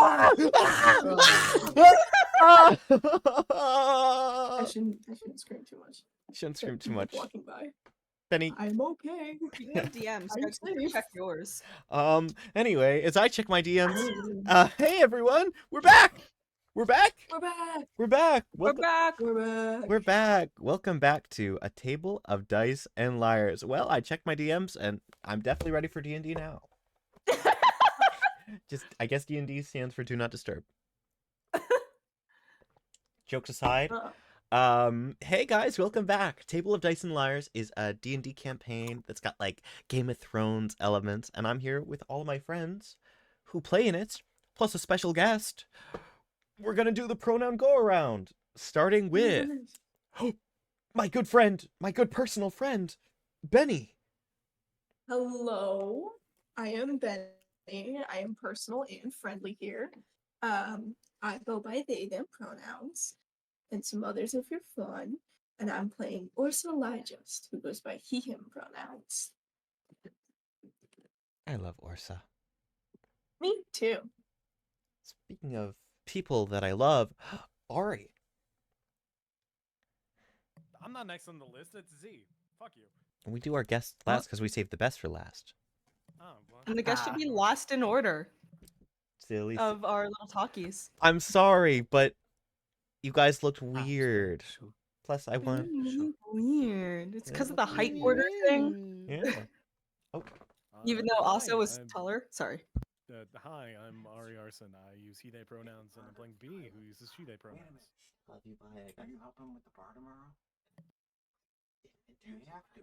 I shouldn't scream too much. Shouldn't scream too much. Walking by. Benny. I'm okay. You have DMs. I'm safe. Check yours. Anyway, as I check my DMs, hey everyone, we're back. We're back. We're back. We're back. We're back. We're back. We're back. Welcome back to A Table of Dice and Liars. Well, I checked my DMs and I'm definitely ready for D&D now. Just, I guess D&D stands for Do Not Disturb. Jokes aside. Hey guys, welcome back. Table of Dice and Liars is a D&D campaign that's got like Game of Thrones elements, and I'm here with all of my friends who play in it, plus a special guest. We're gonna do the pronoun go around, starting with my good friend, my good personal friend, Benny. Hello, I am Benni. I am personal and friendly here. I go by they, them pronouns, and some others if you're fun. And I'm playing Orsa Lyjust, who goes by he, him pronouns. I love Orsa. Me too. Speaking of people that I love, Ari. I'm not next on the list. It's Z. Fuck you. And we do our guests last because we saved the best for last. Oh, well. And the guest should be last in order Silly. of our little talkies. I'm sorry, but you guys looked weird. Plus, I want. Weird. It's because of the height order thing. Yeah. Oh. Even though also was taller. Sorry. Hi, I'm Ari Arson. I use he, they pronouns, and I'm playing B, who uses she, they pronouns. Love you, bye. Are you helping with the bar tomorrow? Do you have to?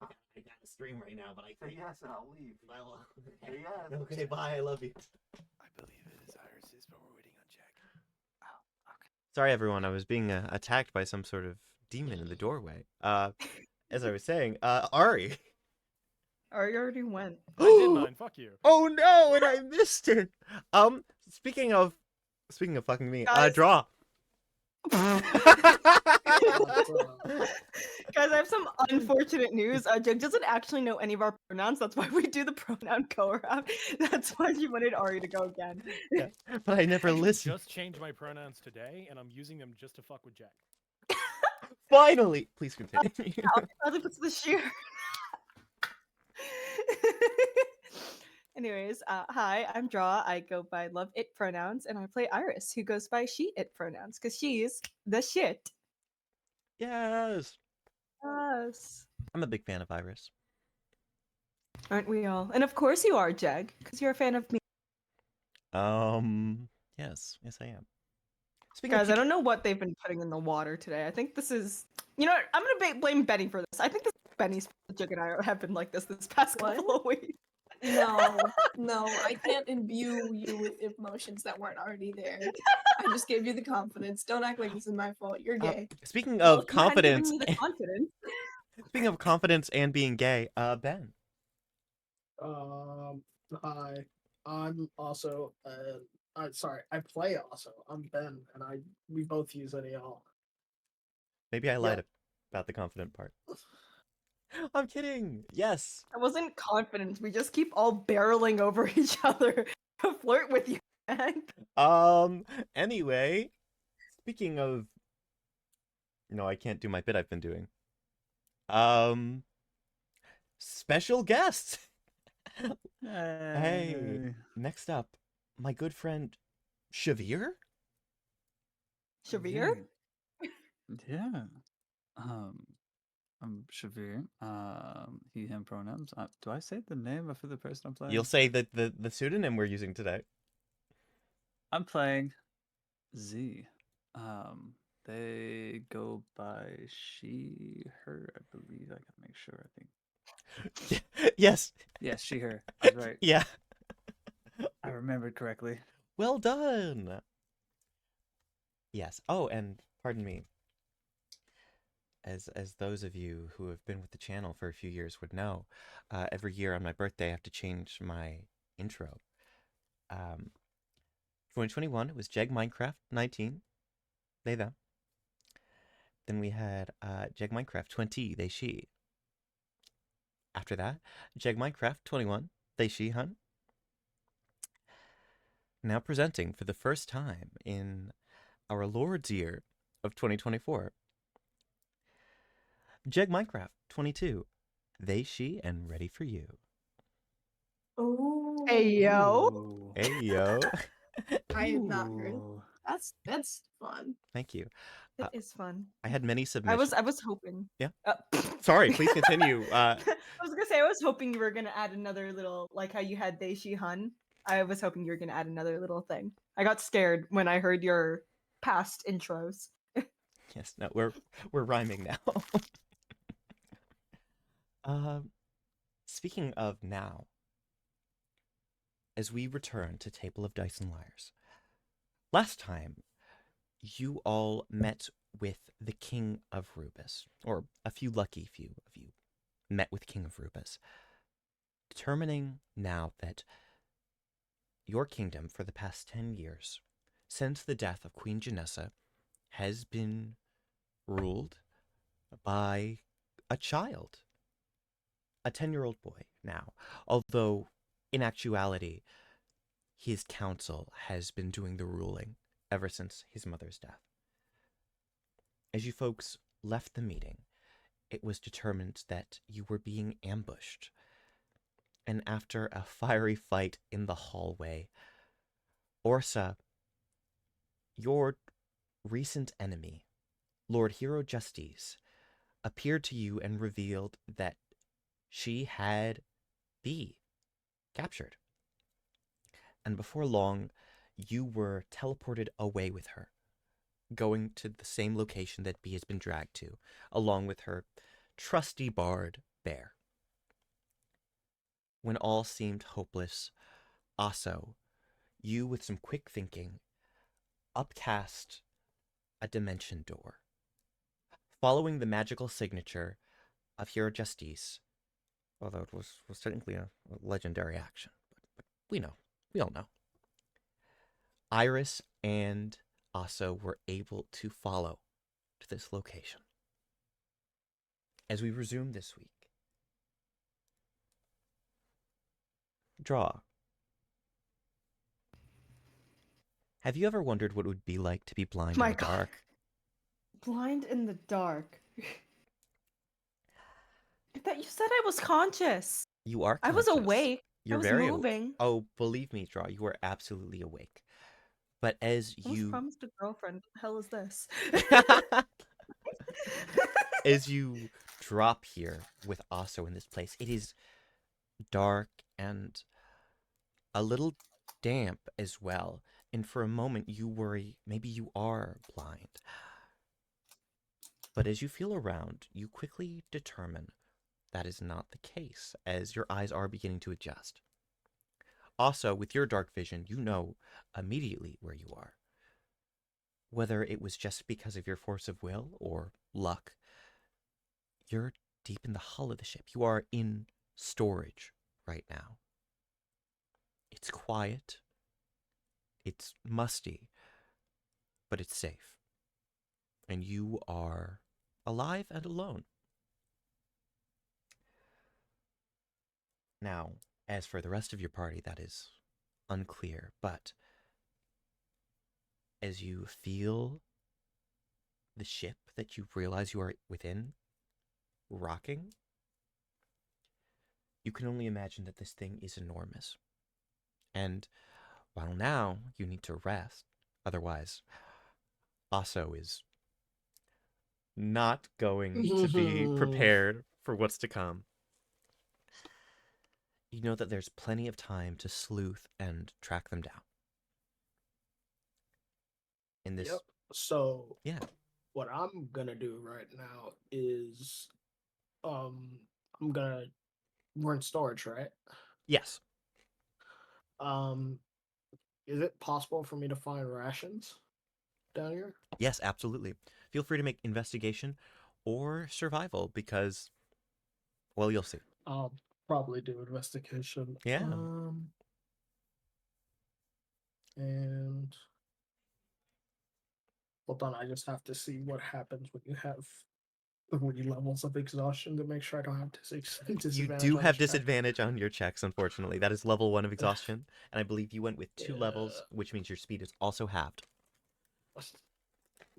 I got to stream right now, but I Say yes and I'll leave. Well, Say yes. okay, bye. I love you. I believe it is Iris's, but we're waiting on Jack. Oh, okay. Sorry, everyone. I was being attacked by some sort of demon in the doorway. As I was saying, Ari. Ari already went. I did mine. Fuck you. Oh no, and I missed it. Speaking of fucking me, Guys. draw. Guys, I have some unfortunate news. Jake doesn't actually know any of our pronouns. That's why we do the pronoun go around. That's why he wanted Ari to go again. Yeah, but I never I listened. just changed my pronouns today, and I'm using them just to fuck with Jack. Finally, please continue. I think it's the sheer. Anyways, hi, I'm Draw. I go by love it pronouns, and I play Iris, who goes by she it pronouns, because she's the shit. Yes, Yes. I'm a big fan of Iris. Aren't we all? And of course you are, Jeg, because you're a fan of me. Yes, I am. Speaking Guys, of I don't know what they've been putting in the water today. I think this is, you know what? I'm gonna blame Benny for this. I think this is Benny's fault. Jig and I have been like this past couple of weeks. No, I can't imbue you with emotions that weren't already there. I just gave you the confidence. Don't act like this is my fault. You're gay. Speaking Well, of you hadn't given confidence, me the confidence. speaking of confidence and being gay, Ben. Hi. I'm also sorry, I play also. I'm Ben, and we both use any all. Maybe I lied about the confident part. I'm kidding. Yes. I wasn't confident. We just keep all barreling over each other to flirt with you, man. Anyway, speaking of, no, I can't do my bit I've been doing. Special guest. Hey, next up, my good friend Shavir. Shavir? Yeah. I'm Shavir. He, him pronouns. Do I say the name of the person I'm playing? You'll say the pseudonym we're using today. I'm playing Z. They go by she, her, I believe. I can make sure, I think. Yes. Yes, she, her. I was right. Yeah. I remembered correctly. Well done. Yes. Oh, and pardon me. As those of you who have been with the channel for a few years would know, every year on my birthday I have to change my intro. 2021 it was Jeg Minecraft 19, they them. Then we had Jeg Minecraft 20, they she. After that, Jeg Minecraft 21, they she hun. Now presenting for the first time in our Lord's year of 2024. Jeg Minecraft 22. They, she, and ready for you. Oh, Hey yo. Ooh. Hey, yo. I have not heard. Ooh. That's fun. Thank you. It is fun. I had many I submissions. was hoping. Yeah. Uh, Sorry, please continue. I was gonna say I was hoping you were gonna add another little, like how you had they, she, hun. I was hoping you were gonna add another little thing. I got scared when I heard your past intros. Yes, no, we're rhyming now. Speaking of now, as we return to Table of Dice and Lyres, last time you all met with the King of Rubeus, or a few lucky few of you met with King of Rubeus, determining now that your kingdom for the past 10 years, since the death of Queen Janessa, has been ruled by a child, a 10-year-old boy now, although in actuality his counsel has been doing the ruling ever since his mother's death. As you folks left the meeting, it was determined that you were being ambushed, and after a fiery fight in the hallway, Orsa, your recent enemy, Lord Hero Justice, appeared to you and revealed that she had Bee captured. And before long, you were teleported away with her, going to the same location that Bee has been dragged to, along with her trusty bard, Bear. When all seemed hopeless, Aso, you, with some quick thinking, upcast a dimension door. Following the magical signature of Hero Justice, although it was technically a legendary action, but we all know. Iris and Aso were able to follow to this location. As we resume this week, draw. Have you ever wondered what it would be like to be blind My in the God. dark? Blind in the dark. I thought you said I was conscious. You are I was conscious. awake. You're I was very moving. Oh, believe me, Draw, you are absolutely awake. But as I was you promised a girlfriend. What the hell is this? as you drop here with Aso in this place, it is dark and a little damp as well. And for a moment you worry maybe you are blind. But as you feel around, you quickly determine that is not the case, as your eyes are beginning to adjust. Also, with your dark vision, you know immediately where you are. Whether it was just because of your force of will or luck, you're deep in the hull of the ship. You are in storage right now. It's quiet, it's musty, but it's safe. And you are alive and alone. Now, as for the rest of your party, that is unclear, but as you feel the ship that you realize you are within rocking, you can only imagine that this thing is enormous. And while now you need to rest, otherwise Aso is not going to be prepared for what's to come. You know that there's plenty of time to sleuth and track them down. In this, Yep. So yeah, what I'm gonna do right now is we're in storage, right? yes, Is it possible for me to find rations down here? yes, absolutely. Feel free to make investigation or survival because, well, you'll see. I'll probably do investigation. Yeah. And hold on, I just have to see what happens when you have 3 levels of exhaustion to make sure I don't have disadvantage. You on do this have check. disadvantage on your checks, unfortunately. That is level 1 of exhaustion, and I believe you went with 2 levels, Yeah. which means your speed is also halved.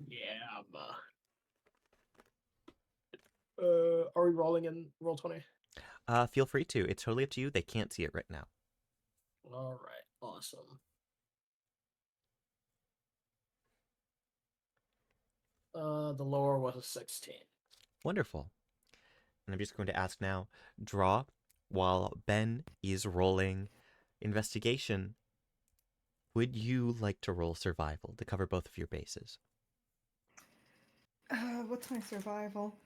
Yeah. Are we rolling in roll 20? Feel free to. It's totally up to you. They can't see it right now. All right. Awesome. The lower was a 16. Wonderful. And I'm just going to ask now, draw, while Ben is rolling investigation, would you like to roll survival to cover both of your bases? What's my survival?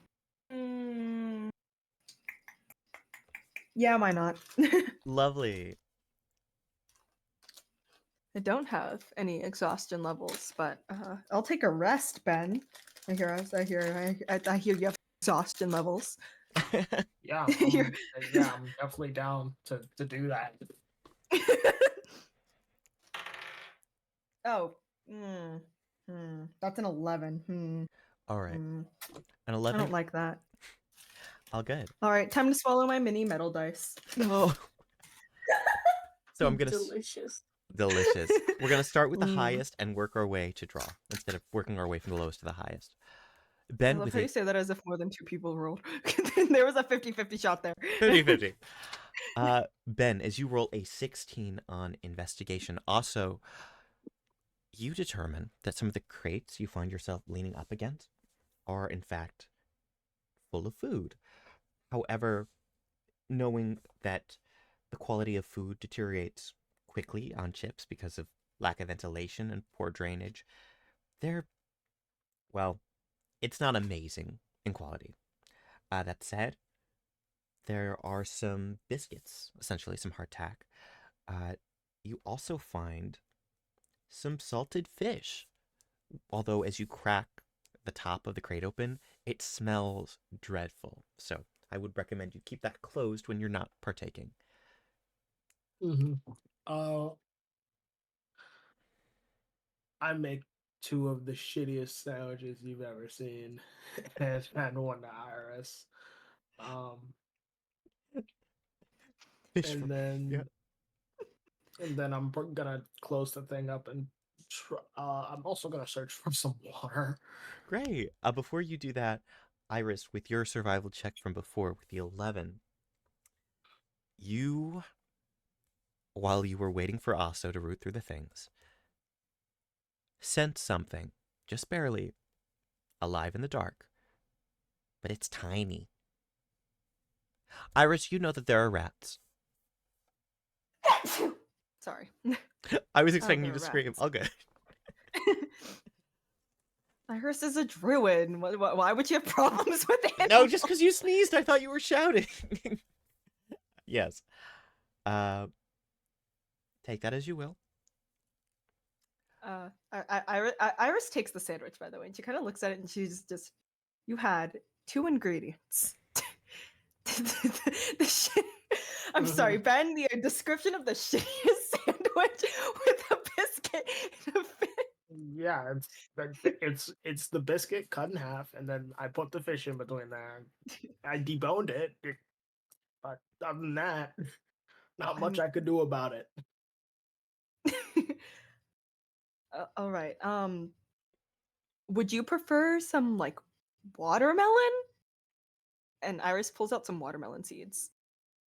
Yeah, why not? Lovely. I don't have any exhaustion levels, but I'll take a rest, Ben. I hear you have exhaustion levels. Yeah, You're- I'm definitely down to do that. Oh, that's an 11. All right. An I 11. don't like that. All good. All right, time to swallow my mini metal dice. No. So I'm going to... Delicious. Delicious. We're going to start with the Mm. highest and work our way to draw, instead of working our way from the lowest to the highest. I Ben love with how you a say that as if more than 2 people rolled. There was a 50-50 shot there. 50-50. Ben, as you roll a 16 on investigation, also, you determine that some of the crates you find yourself leaning up against are, in fact, full of food. However, knowing that the quality of food deteriorates quickly on ships because of lack of ventilation and poor drainage, well, it's not amazing in quality. That said, there are some biscuits, essentially some hardtack. You also find some salted fish. Although as you crack the top of the crate open, it smells dreadful. So I would recommend you keep that closed when you're not partaking. Mm-hmm. I make 2 of the shittiest sandwiches you've ever seen, and one to Iris. Fish And then I'm gonna close the thing up and I'm also gonna search for some water. Great. Before you do that, Iris, with your survival check from before, with the 11, while you were waiting for Aso to root through the things, sense something, just barely, alive in the dark. But it's tiny. Iris, you know that there are rats. Sorry. I was expecting you there to are scream. rats. All good. Iris is a druid. Why would you have problems with it? No, just because you sneezed, I thought you were shouting. Yes. Take that as you will. Iris takes the sandwich, by the way, and she kind of looks at it and she's just, you had 2 ingredients. I'm sorry, Ben, the description of the shittiest sandwich with a biscuit and a fish. Yeah, it's the biscuit cut in half, and then I put the fish in between there. I deboned it, but other than that, not much I could do about it. All right. Would you prefer some like watermelon? And Iris pulls out some watermelon seeds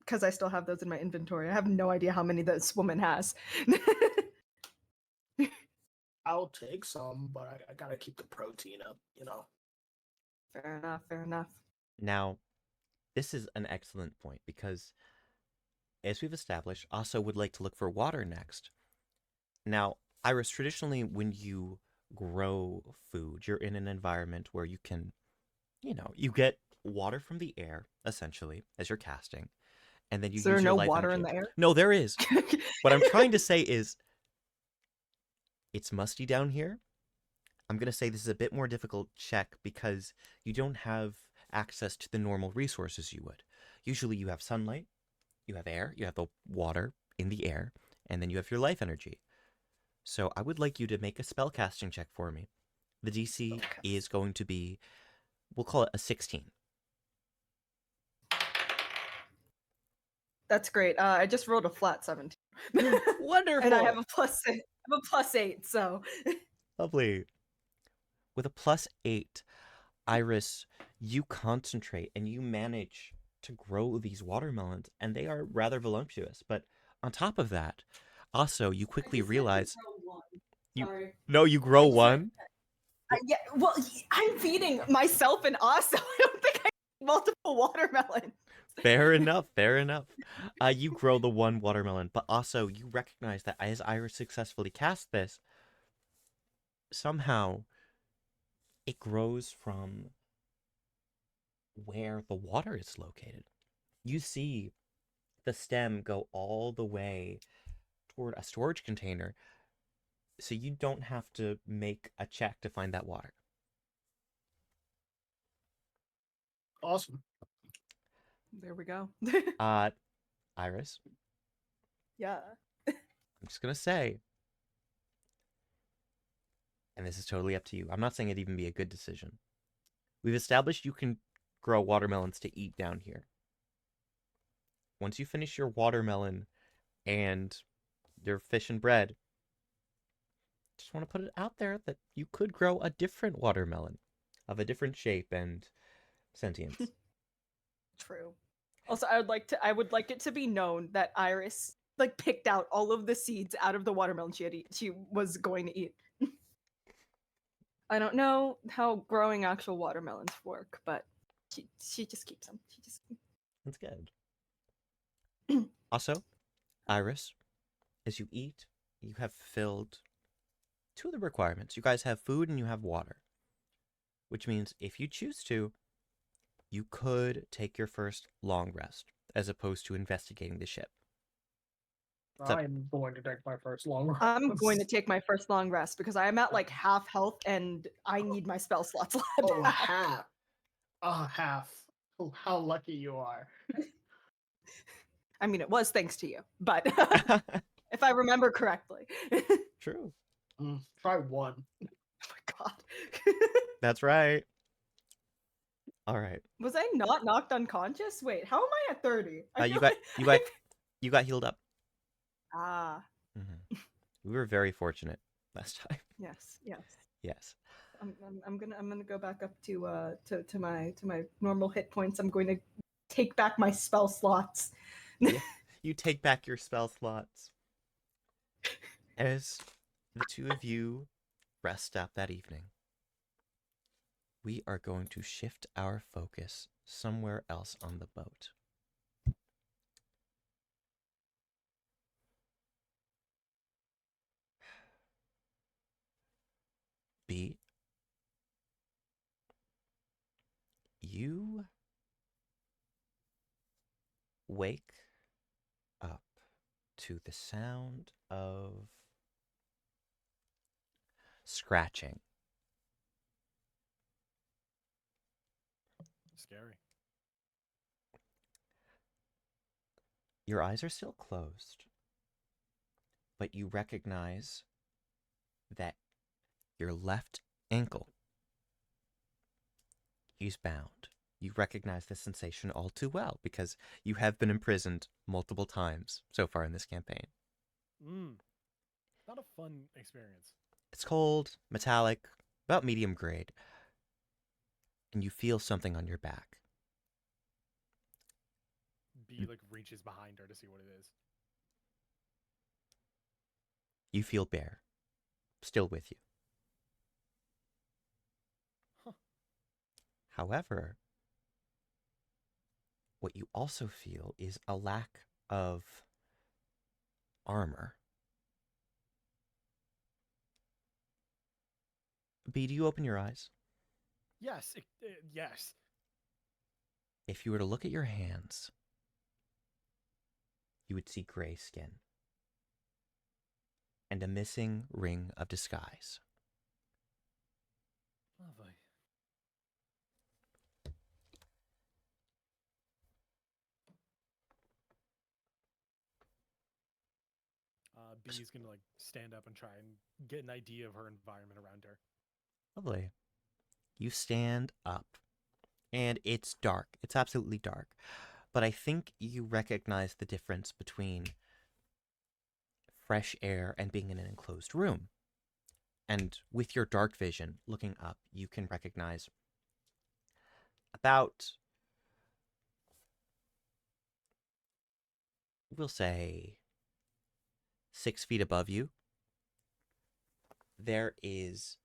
because I still have those in my inventory. I have no idea how many this woman has. I'll take some, but I gotta keep the protein up, you know. Fair enough. Fair enough. Now, this is an excellent point because, as we've established, Aso would like to look for water next. Now, Iris, traditionally when you grow food, you're in an environment where you can, you get water from the air, essentially, as you're casting, and then you Is there use your no life water energy. in the air? No, there is. What I'm trying to say is, it's musty down here. I'm going to say this is a bit more difficult check because you don't have access to the normal resources you would. Usually you have sunlight, you have air, you have the water in the air, and then you have your life energy. So I would like you to make a spellcasting check for me. The DC is going to be We'll call it a 16. That's great. I just rolled a flat 17. Wonderful. And I have a +8, so Lovely. With a +8, Iris, you concentrate and you manage to grow these watermelons, and they are rather voluptuous. But on top of that, also you quickly realize you grow one. yeah. Well, I'm feeding myself and Asa. I don't think I need multiple watermelons. Fair enough. Fair enough. You grow the one watermelon, but also you recognize that as Iris successfully casts this, somehow it grows from where the water is located. You see the stem go all the way toward a storage container, so you don't have to make a check to find that water. Awesome. There we go. Iris, Yeah. I'm just gonna say, and this is totally up to you, I'm not saying it'd even be a good decision. We've established you can grow watermelons to eat down here. Once you finish your watermelon and your fish and bread, just want to put it out there that you could grow a different watermelon of a different shape and sentience. True. Also, I would like it to be known that Iris like picked out all of the seeds out of the watermelon she was going to eat. I don't know how growing actual watermelons work, but she just keeps them. That's good. Also, Iris, as you eat, you have filled 2 of the requirements. You guys have food and you have water. Which means if you choose to, you could take your first long rest as opposed to investigating the ship. I'm going to take my first long rest. I'm going to take my first long rest because I am at like half health and I need my spell slots left. Oh, half. Oh, half. Oh, how lucky you are. I mean, it was thanks to you, but if I remember correctly. True. Try 1. Oh my god. That's right. All right. Was I not knocked unconscious? Wait, how am I at 30? You got healed up. Ah. Mm-hmm. We were very fortunate last time. Yes. Yes. I'm gonna go back up to my normal hit points. I'm going to take back my spell slots. Yeah, you take back your spell slots. As the 2 of you rest up that evening, we are going to shift our focus somewhere else on the boat. B, you wake up to the sound of scratching. Scary. Your eyes are still closed, but you recognize that your left ankle is bound. You recognize this sensation all too well because you have been imprisoned multiple times so far in this campaign. Not a fun experience. It's cold, metallic, about medium grade, and you feel something on your back. B like reaches behind her to see what it is. You feel Bear, still with you. Huh. However, what you also feel is a lack of armor. B, do you open your eyes? Yes. Yes. If you were to look at your hands, you would see gray skin and a missing ring of disguise. Lovely. B's gonna like stand up and try and get an idea of her environment around her. Lovely. You stand up And it's dark. It's absolutely dark. But I think you recognize the difference between fresh air and being in an enclosed room. And with your dark vision, looking up, you can recognize about, we'll say, 6 feet above you, there is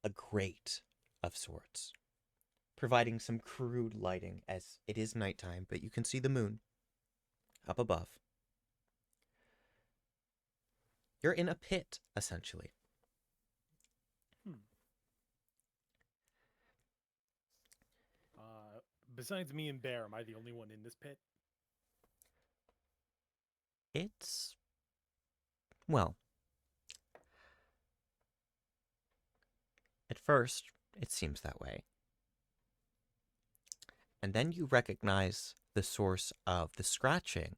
a grate of sorts, providing some crude lighting as it is nighttime, but you can see the moon up above. You're in a pit, essentially. Besides me and Bear, am I the only one in this pit? It's, well, at first, it seems that way. And then you recognize the source of the scratching.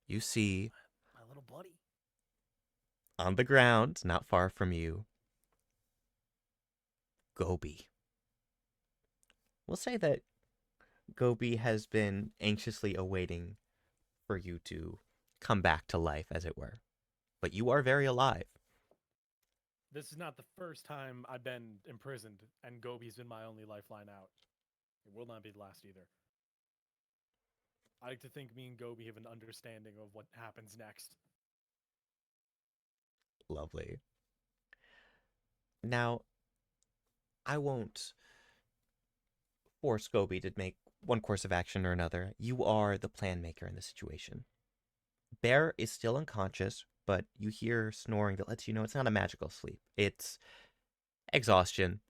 You see, My little buddy. on the ground, not far from you, Gobi. We'll say that Gobi has been anxiously awaiting for you to come back to life, as it were. But you are very alive. This is not the first time I've been imprisoned, and Gobi's been my only lifeline out. It will not be the last either. I like to think me and Gobi have an understanding of what happens next. Lovely. Now, I won't force Gobi to make one course of action or another. You are the plan maker in the situation. Bear is still unconscious, but you hear snoring that lets you know it's not a magical sleep. It's exhaustion.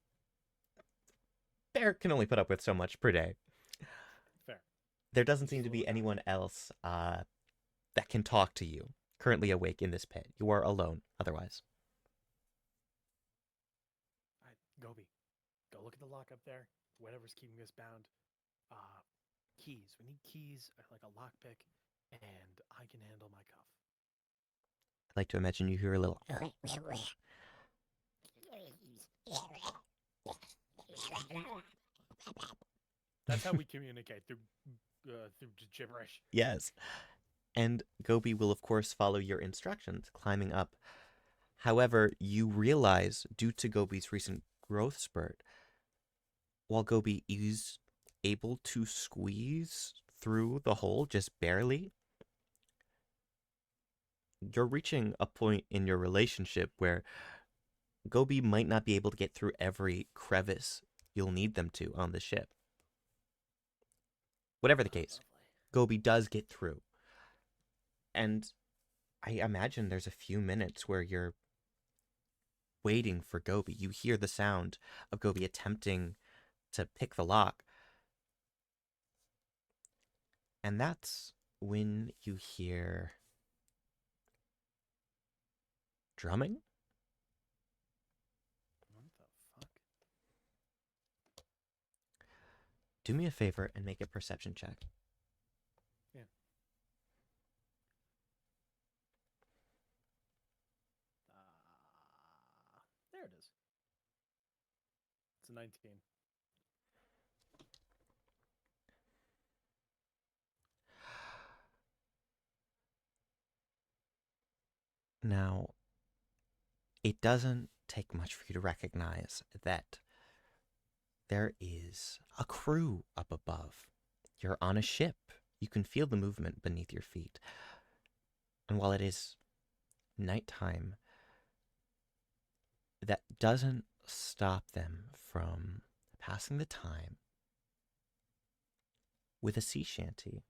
Bear can only put up with so much per day. Fair. There doesn't seem to be anyone else that can talk to you currently awake in this pit. You are alone otherwise. All right, Gobi, go look at the lock up there. Whatever's keeping us bound. Keys. We need keys, like a lockpick, and I can handle my cuff. I'd like to imagine you hear a little. That's how we communicate through gibberish. Yes. And Gobi will, of course, follow your instructions, climbing up. However, you realize, due to Gobi's recent growth spurt, while Gobi is able to squeeze through the hole just barely, you're reaching a point in your relationship where Gobi might not be able to get through every crevice you'll need them to on the ship. Whatever the case, Gobi does get through. And I imagine there's a few minutes where you're waiting for Gobi. You hear the sound of Gobi attempting to pick the lock. And that's when you hear drumming. What the fuck? Do me a favor and make a perception check. Yeah. There it is. It's a 19. Now, it doesn't take much for you to recognize that there is a crew up above. You're on a ship. You can feel the movement beneath your feet. And while it is nighttime, that doesn't stop them from passing the time with a sea shanty.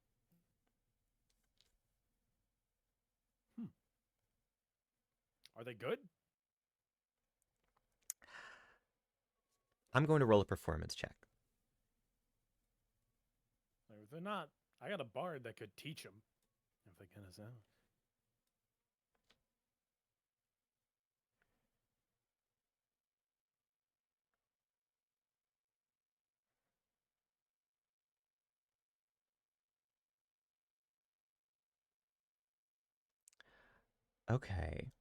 Are they good? I'm going to roll a performance check. Like, if they're not, I got a bard that could teach them if they get us out. Okay.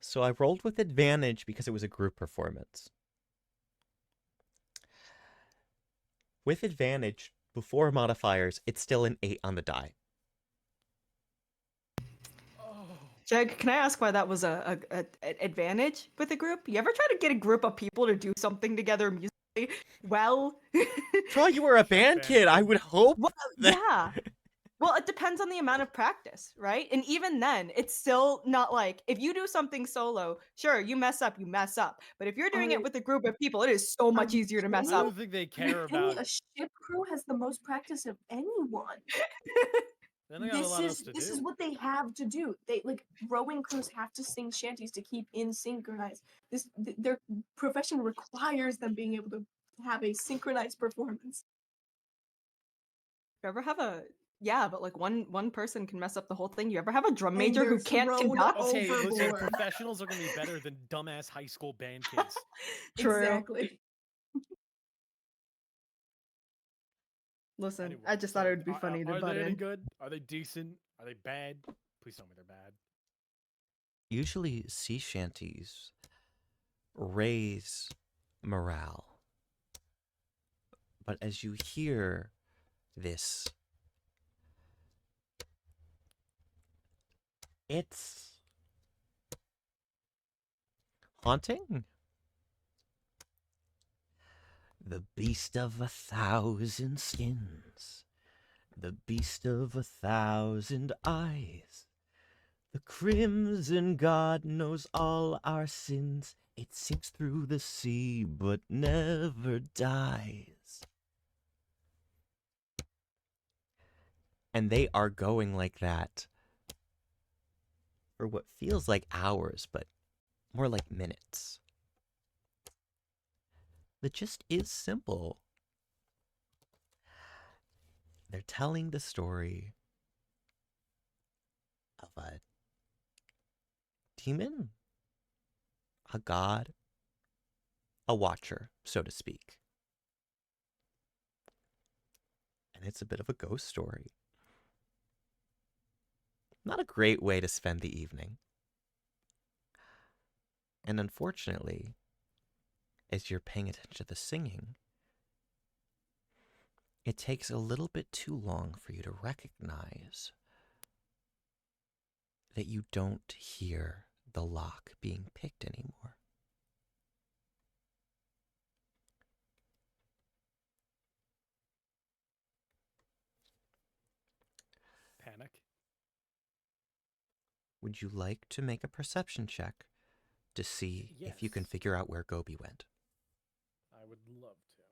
So I rolled with advantage because it was a group performance. With advantage, before modifiers, it's still an 8 on the die. Oh, Jag, can I ask why that was a advantage with a group? You ever try to get a group of people to do something together musically? Well, Troy, you were a band kid. I would hope. well, that- yeah. Well, it depends on the amount of practice, right? And even then, it's still not like if you do something solo, sure, you mess up, you mess up. But if you're doing it Are- with a group of people, it is so much you easier to mess I kidding? up. don't think they care Benny, about. a ship crew has the most practice of anyone. Then they got a lot else to This do. is what they have to do. They like rowing crews have to sing shanties to keep in synchronized. Their profession requires them being able to have a synchronized performance. You ever have a but like one person can mess up the whole thing. You ever have a drum And major who they're can't thrown conduct? Okay, listen, overboard. professionals are gonna be better than dumbass high school band kids. True. Exactly. Listen, Anyway, I just so thought it would be funny to are butt they any in. good? Are they decent? Are they bad? Please tell me they're bad. Usually, sea shanties raise morale. But as you hear this, it's haunting. The beast of 1,000 skins, the beast of 1,000 eyes. The crimson god knows all our sins. It sinks through the sea but never dies. And they are going like that for what feels like hours, but more like minutes. The gist is simple. They're telling the story of a demon, a god, a watcher, so to speak. And it's a bit of a ghost story. Not a great way to spend the evening. And unfortunately, as you're paying attention to the singing, it takes a little bit too long for you to recognize that you don't hear the lock being picked anymore. Panic. Would you like to make a perception check to see if you can Yes. figure out where Gobi went? I would love to.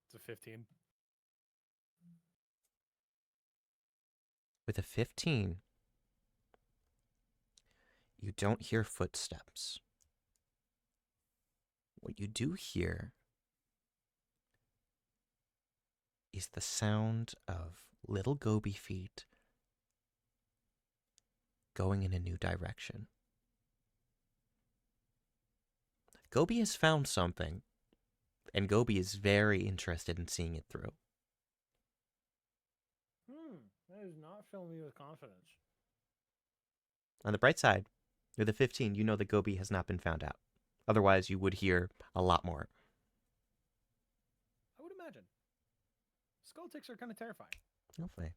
It's a 15. With a 15, you don't hear footsteps. What you do hear is the sound of little Gobi feet going in a new direction. Gobi has found something, and Gobi is very interested in seeing it through. That is not filling me with confidence. On the bright side, with a 15, you know that Gobi has not been found out. Otherwise, you would hear a lot more. I would imagine. Skull ticks are kind of terrifying. Lovely.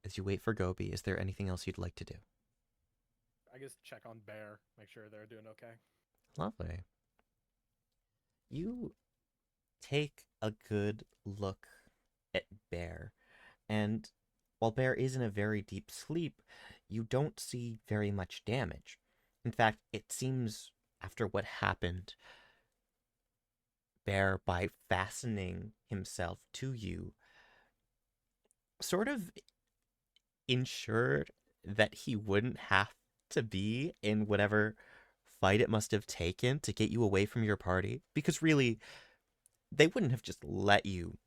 As you wait for Gobi, is there anything else you'd like to do? I guess check on Bear, make sure they're doing okay. Lovely. You take a good look at Bear, and while Bear is in a very deep sleep, you don't see very much damage. In fact, it seems after what happened, Bear, by fastening himself to you, sort of ensured that he wouldn't have to be in whatever fight it must have taken to get you away from your party. Because really, they wouldn't have just let you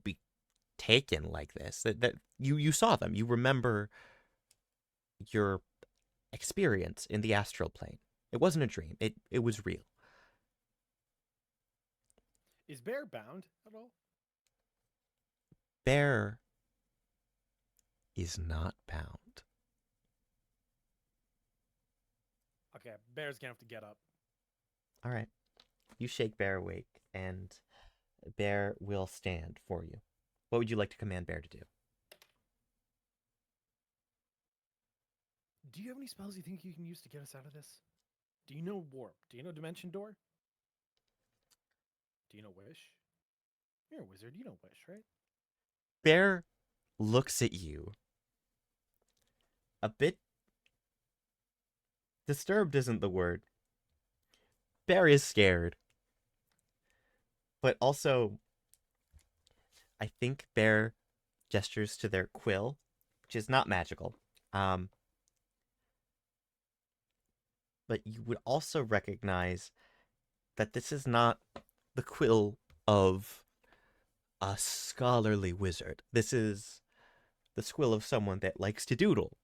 be taken like this. That you saw them. You remember your experience in the astral plane. It wasn't a dream. It was real. Is Bear bound at all? Bear is not bound. Okay, Bear's gonna have to get up. All right. You shake Bear awake, and Bear will stand for you. What would you like to command Bear to do? Do you have any spells you think you can use to get us out of this? Do you know Warp? Do you know Dimension Door? Do you know Wish? You're a wizard. You know Wish, right? Bear looks at you. A bit disturbed isn't the word. Bear is scared. But also, I think Bear gestures to their quill, which is not magical. But you would also recognize that this is not the quill of a scholarly wizard. This is the quill of someone that likes to doodle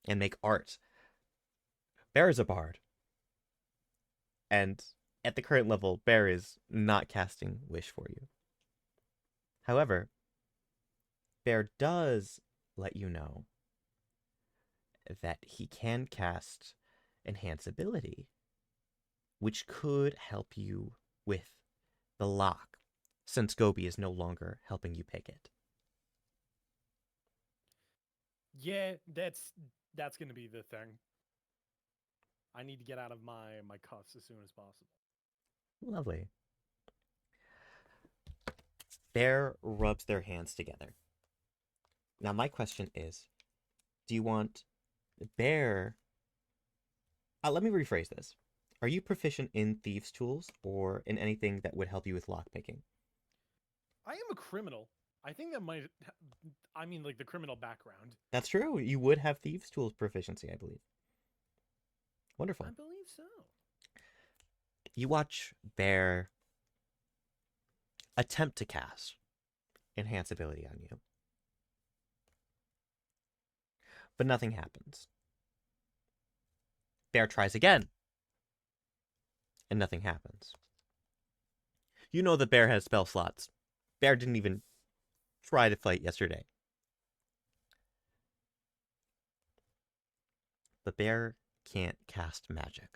and make art. Bear is a bard. And at the current level, Bear is not casting Wish for you. However, Bear does let you know that he can cast Enhance Ability, which could help you with the lock, since Gobi is no longer helping you pick it. Yeah, that's gonna be the thing. I need to get out of my cuffs as soon as possible. Lovely. Bear rubs their hands together. Now, my question is, do you want Bear... let me rephrase this. Are you proficient in thieves' tools or in anything that would help you with lockpicking? I am a criminal. I think that might... I mean, like, the criminal background. That's true. You would have thieves' tools proficiency, I believe. Wonderful. I believe so. You watch Bear attempt to cast Enhance Ability on you. But nothing happens. Bear tries again. And nothing happens. You know that Bear has spell slots. Bear didn't even try to fight yesterday. But Bear can't cast magic.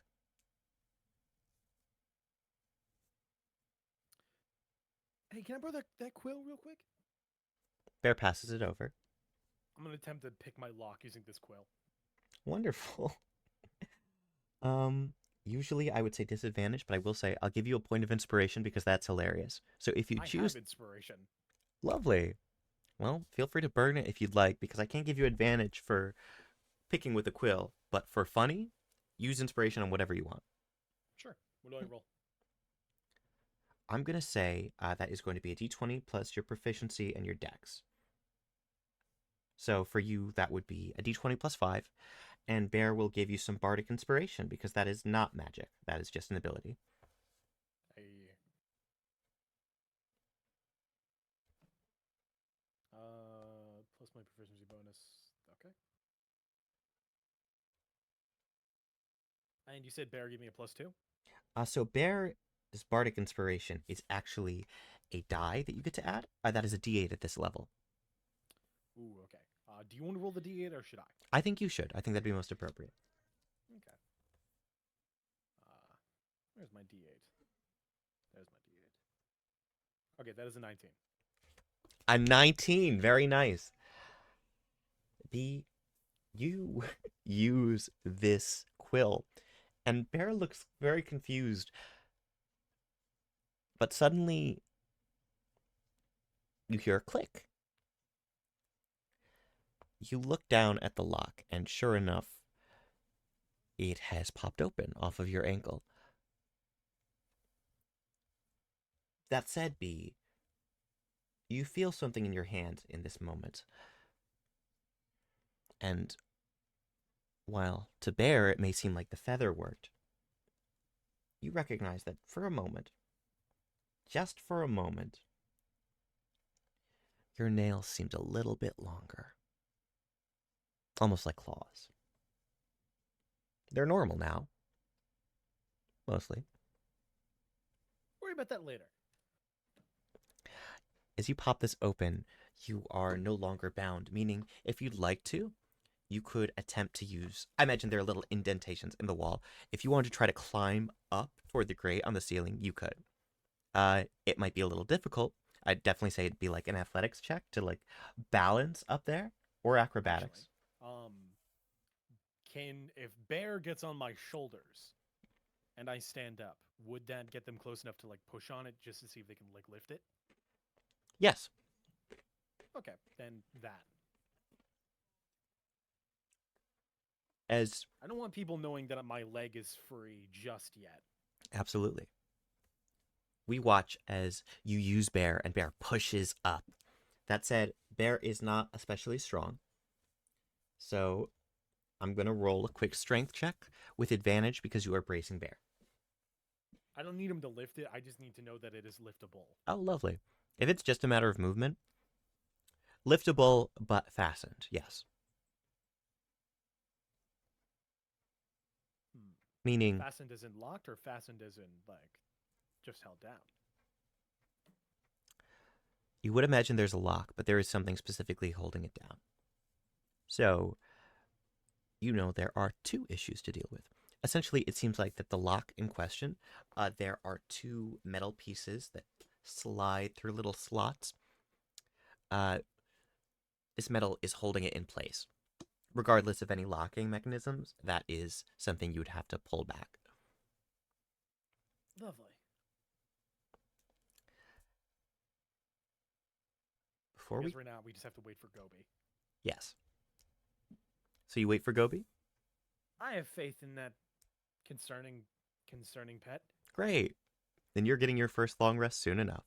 Hey, can I borrow that quill real quick? Bear passes it over. I'm gonna attempt to pick my lock using this quill. Wonderful. Usually I would say disadvantage, but I will say I'll give you a point of inspiration because that's hilarious. So if you I choose... have inspiration. Lovely. Well, feel free to burn it if you'd like, because I can't give you advantage for picking with a quill, but for funny, use inspiration on whatever you want. Sure. What do I roll? I'm going to say that is going to be a d20 plus your proficiency and your dex. So for you, that would be a d20 plus 5, and Bear will give you some bardic inspiration, because that is not magic. That is just an ability. Plus my proficiency bonus. Okay. And you said Bear gave me a +2? So Bear's bardic inspiration is actually a die that you get to add. That is a d8 at this level. Ooh, okay. Do you want to roll the d8 or should I? I think you should. I think that'd be most appropriate. Okay. Where's my d8? There's my d8. Okay, that is a 19. A 19. Very nice. You use this quill, and Bear looks very confused. But suddenly, you hear a click. You look down at the lock, and sure enough, it has popped open off of your ankle. That said, B, you feel something in your hand in this moment. And while to Bear it may seem like the feather worked, you recognize that for a moment, just for a moment, your nails seemed a little bit longer. Almost like claws. They're normal now. Mostly. Worry about that later. As you pop this open, you are no longer bound, meaning if you'd like to, you could attempt to use, I imagine there are little indentations in the wall. If you wanted to try to climb up toward the grate on the ceiling, you could. It might be a little difficult. I'd definitely say it'd be like an athletics check to like balance up there, or acrobatics. If Bear gets on my shoulders and I stand up, would that get them close enough to like push on it just to see if they can like lift it? Yes. Okay, then that. As I don't want people knowing that my leg is free just yet. absolutely. We watch as you use Bear and Bear pushes up. That said, Bear is not especially strong. So I'm going to roll a quick strength check with advantage because you are bracing Bear. I don't need him to lift it. I just need to know that it is liftable. Oh, lovely. If it's just a matter of movement, liftable but fastened, yes. Meaning, Fastened as in locked or fastened as in like just held down? you would imagine there's a lock, but there is something specifically holding it down. So, you know there are two issues to deal with. Essentially, it seems like that the lock in question, there are two metal pieces that slide through little slots. This metal is holding it in place. Regardless of any locking mechanisms, that is something you would have to pull back. Lovely. Before we... right now, we just have to wait for Gobi. Yes. So you wait for Gobi? I have faith in that concerning pet. Great. Then you're getting your first long rest soon enough.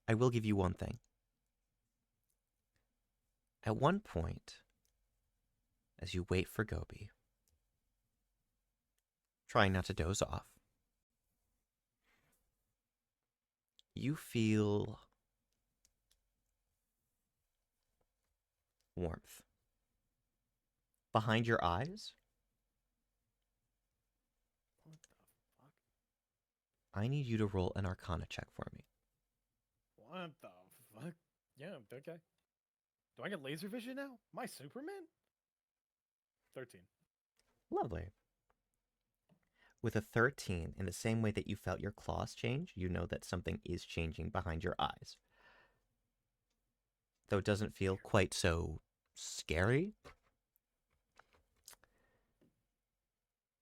I will give you one thing. At one point, as you wait for Gobi, trying not to doze off, you feel warmth. Behind your eyes, What the fuck? I need you to roll an Arcana check for me. What the fuck? Yeah, okay. Do I get laser vision now? Am I Superman? 13. Lovely. With a 13, in the same way that you felt your claws change, you know that something is changing behind your eyes. Though it doesn't feel quite so scary.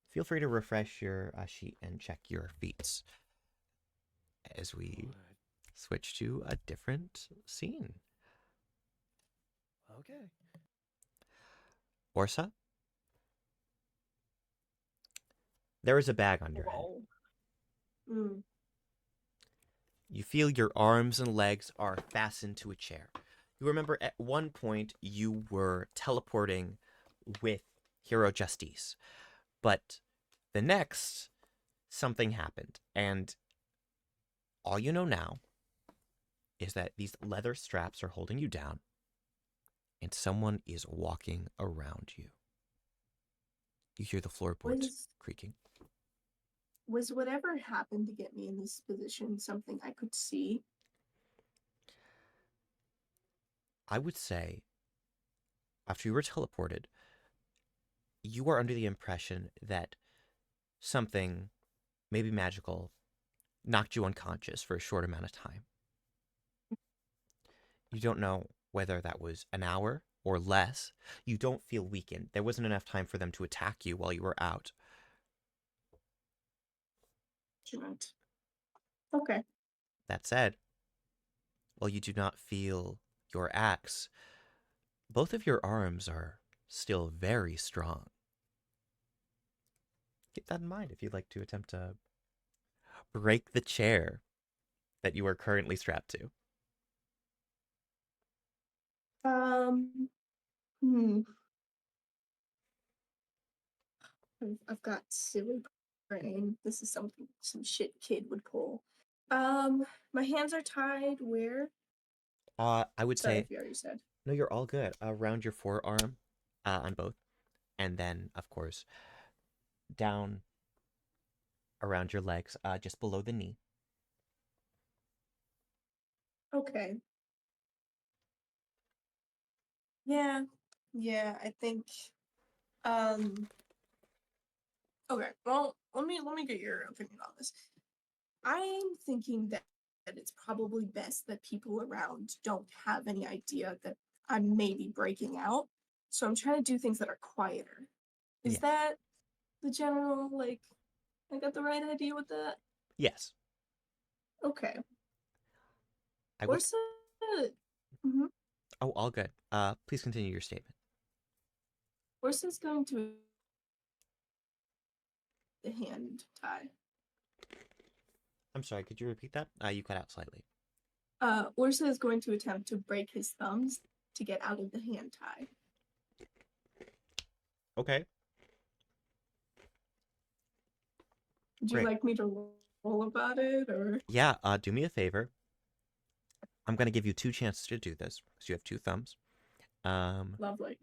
Feel free to refresh your sheet and check your feats as we switch to a different scene. Okay. Orsa? There is a bag on your head. Mm. You feel your arms and legs are fastened to a chair. You remember at one point you were teleporting with Hero Justice, but the next, something happened, and all you know now is that these leather straps are holding you down, and someone is walking around you. You hear the floorboards creaking. Was whatever happened to get me in this position something I could see? I would say, after you were teleported, you are under the impression that something, maybe magical, knocked you unconscious for a short amount of time. You don't know whether that was an hour or less. You don't feel weakened. There wasn't enough time for them to attack you while you were out. Shouldn't. Okay. That said, while you do not feel your axe, both of your arms are still very strong. Keep that in mind if you'd like to attempt to break the chair that you are currently strapped to. Hmm. I've got silly brain. This is something some shit kid would pull. My hands are tied where? I would Sorry say, if you already said. no, you're all good. Around your forearm, on both. And then, of course, down around your legs, just below the knee. Okay. Yeah. Yeah, I think okay, well, let me get your opinion on this. I'm thinking that it's probably best that people around don't have any idea that I'm maybe breaking out. So I'm trying to do things that are quieter. Is Yes. that the general, like, I got the right idea with that? Yes. Okay. I will. Orsa. Mhm. Oh, all good. Please continue your statement. Orsa's going to the hand tie. I'm sorry. Could you repeat that? You cut out slightly. Orsa is going to attempt to break his thumbs to get out of the hand tie. Okay. Would you Great. like me to roll about it, or? Yeah. Do me a favor. I'm gonna give you 2 chances to do this because you have 2 thumbs. Lovely.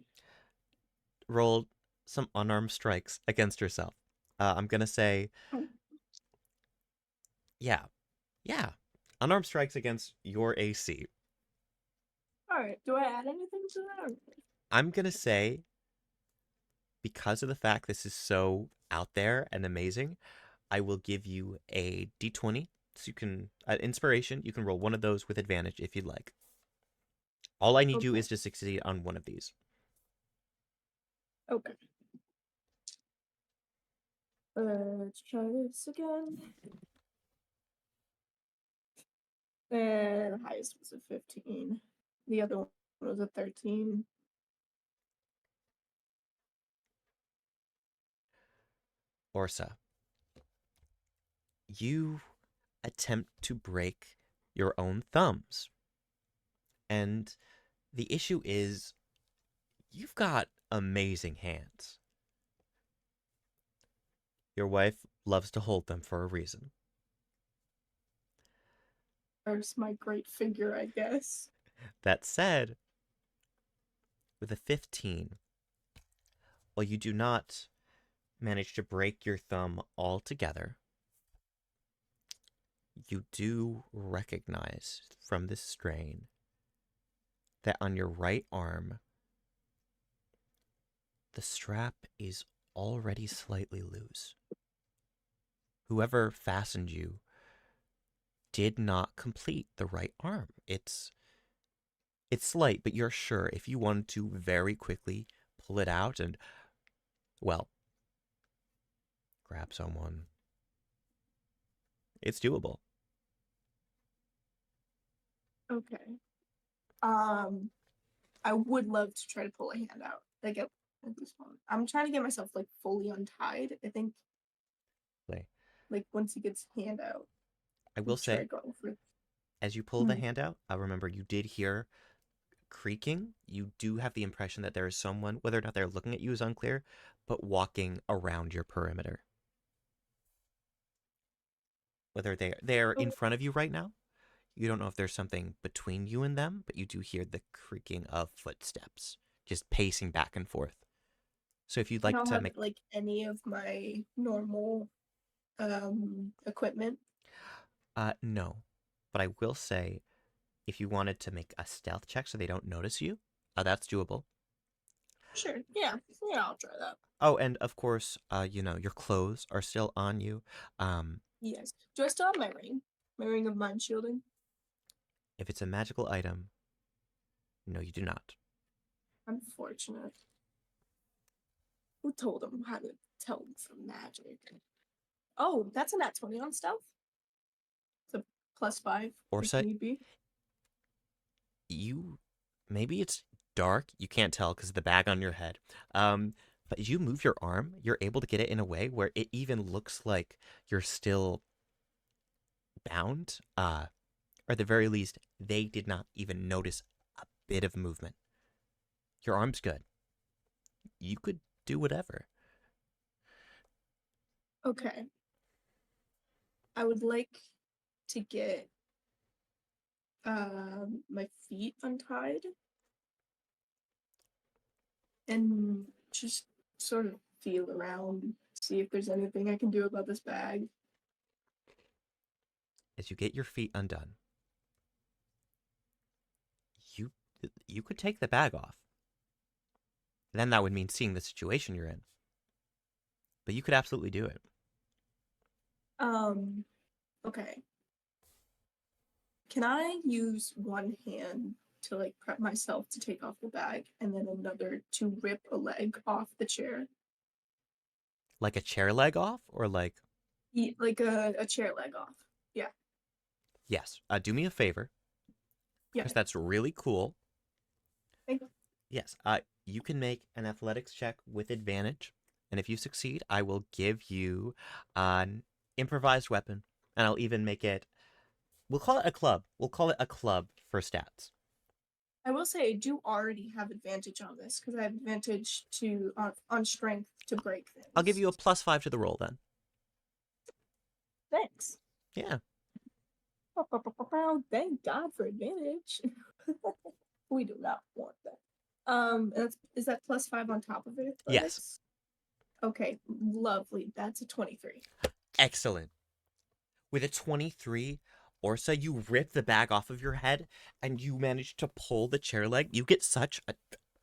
Roll some unarmed strikes against yourself. I'm gonna say, Oh. yeah, unarmed strikes against your AC. All right. Do I add anything to that? Or... I'm gonna say, because of the fact this is so out there and amazing, I will give you a d20. So you can, inspiration, you can roll one of those with advantage if you'd like. All I need you Okay. is to succeed on one of these. Okay. Let's try this again. And the highest was a 15. The other one was a 13. Orsa, you attempt to break your own thumbs. And the issue is, you've got amazing hands. Your wife loves to hold them for a reason. There's my great figure, I guess. That said, with a 15, while you do not manage to break your thumb altogether, you do recognize from this strain that on your right arm, the strap is already slightly loose. Whoever fastened you did not complete the right arm. It's slight, but you're sure if you wanted to very quickly pull it out and, well, grab someone, it's doable. Okay. I would love to try to pull a hand out. Like at this moment. I'm trying to get myself like fully untied. I think Play. like once he gets his hand out. I will try say, go for... as you pull the hand out, remember you did hear creaking. You do have the impression that there is someone, whether or not they're looking at you is unclear, but walking around your perimeter. Whether they're in front of you right now, you don't know if there's something between you and them, but you do hear the creaking of footsteps, just pacing back and forth. So if you'd like to make like any of my normal equipment. No, but I will say, if you wanted to make a stealth check so they don't notice you, that's doable. Sure. Yeah, I'll try that. Oh, and of course, your clothes are still on you. Yes. Do I still have my ring? My ring of mind shielding? If it's a magical item, no, you do not. Unfortunate. Who told him how to tell him from magic? Oh, that's a nat 20 on stealth. It's a +5 Orsa, if need be. maybe it's dark, you can't tell because of the bag on your head. But as you move your arm, you're able to get it in a way where it even looks like you're still bound. Or at the very least, they did not even notice a bit of movement. Your arm's good. You could do whatever. Okay. I would like to get my feet untied and just sort of feel around, see if there's anything I can do about this bag. As you get your feet undone, you could take the bag off. Then that would mean seeing the situation you're in. But you could absolutely do it. Okay. Can I use one hand to like prep myself to take off the bag and then another to rip a leg off the chair? Like a chair leg off, or like... Like a chair leg off. Yeah. Yes. Do me a favor. Yeah. Because that's really cool. Thank you. Yes. You can make an athletics check with advantage. And if you succeed, I will give you an improvised weapon. And I'll even make it... We'll call it a club. We'll call it a club for stats. I will say I do already have advantage on this because I have advantage to on strength to break things. I'll give you a +5 to the roll then. Thanks. Yeah. Thank God for advantage. We do not want that. Is that +5 on top of it? Yes. Okay, lovely. That's a 23. Excellent. With a 23, Orsa, you rip the bag off of your head and you manage to pull the chair leg. You get such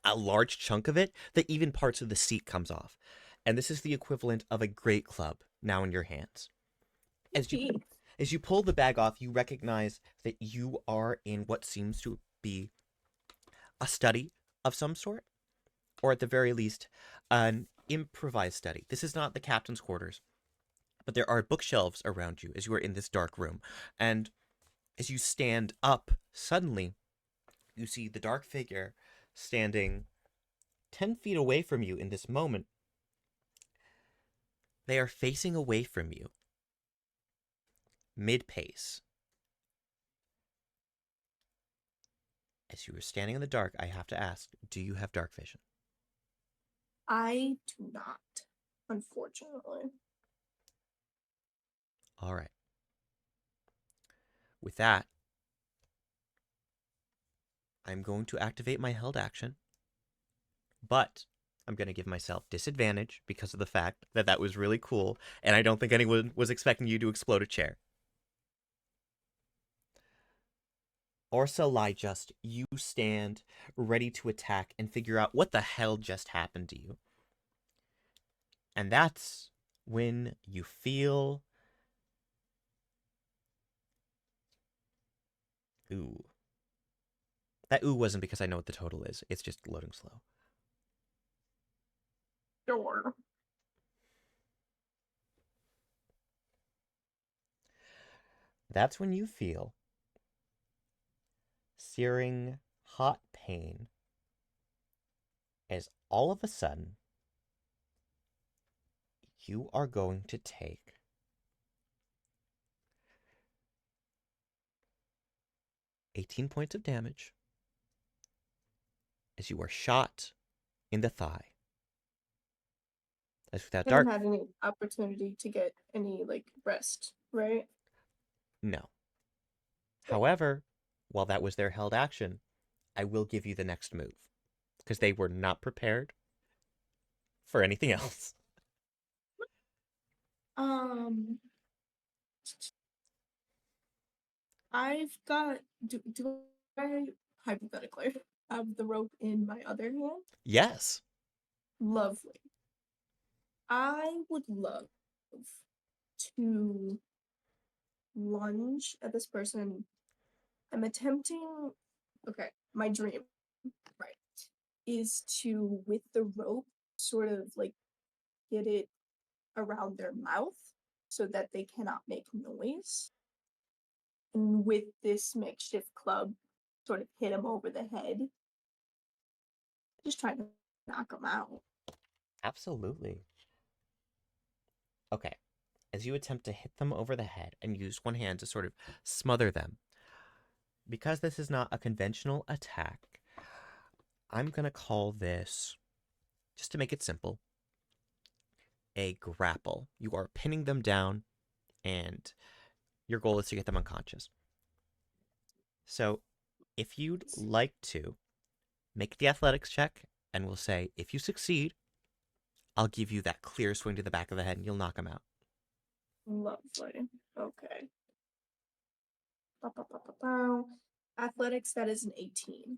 a large chunk of it that even parts of the seat comes off. And this is the equivalent of a great club now in your hands. As you pull the bag off, you recognize that you are in what seems to be a study of some sort, or at the very least, an improvised study. This is not the captain's quarters, but there are bookshelves around you as you are in this dark room. And as you stand up, suddenly, you see the dark figure standing 10 feet away from you in this moment. They are facing away from you, mid-pace. As you are standing in the dark, I have to ask, do you have dark vision? I do not, unfortunately. All right. With that, I'm going to activate my held action, but I'm going to give myself disadvantage because of the fact that that was really cool, and I don't think anyone was expecting you to explode a chair. Orsa Lyjust, you stand ready to attack and figure out what the hell just happened to you. And that's when you feel... Ooh. That ooh wasn't because I know what the total is. It's just loading slow. Sure. That's when you feel searing hot pain as all of a sudden you are going to take 18 points of damage as you are shot in the thigh. As with that I dark... haven't had any opportunity to get any, like, rest, right? No. However, while that was their held action, I will give you the next move. Because they were not prepared for anything else. I've got... Do I, hypothetically, have the rope in my other hand? Yes. Lovely. I would love to lunge at this person. I'm attempting... Okay, my dream, right, is to, with the rope, sort of, like, get it around their mouth so that they cannot make noise. And with this makeshift club, sort of hit him over the head. Just trying to knock him out. Absolutely. Okay. As you attempt to hit them over the head and use one hand to sort of smother them, because this is not a conventional attack, I'm going to call this, just to make it simple, a grapple. You are pinning them down, and your goal is to get them unconscious. So, if you'd like to, make the athletics check, and we'll say, if you succeed, I'll give you that clear swing to the back of the head, and you'll knock them out. Lovely. Okay. Athletics, that is an 18.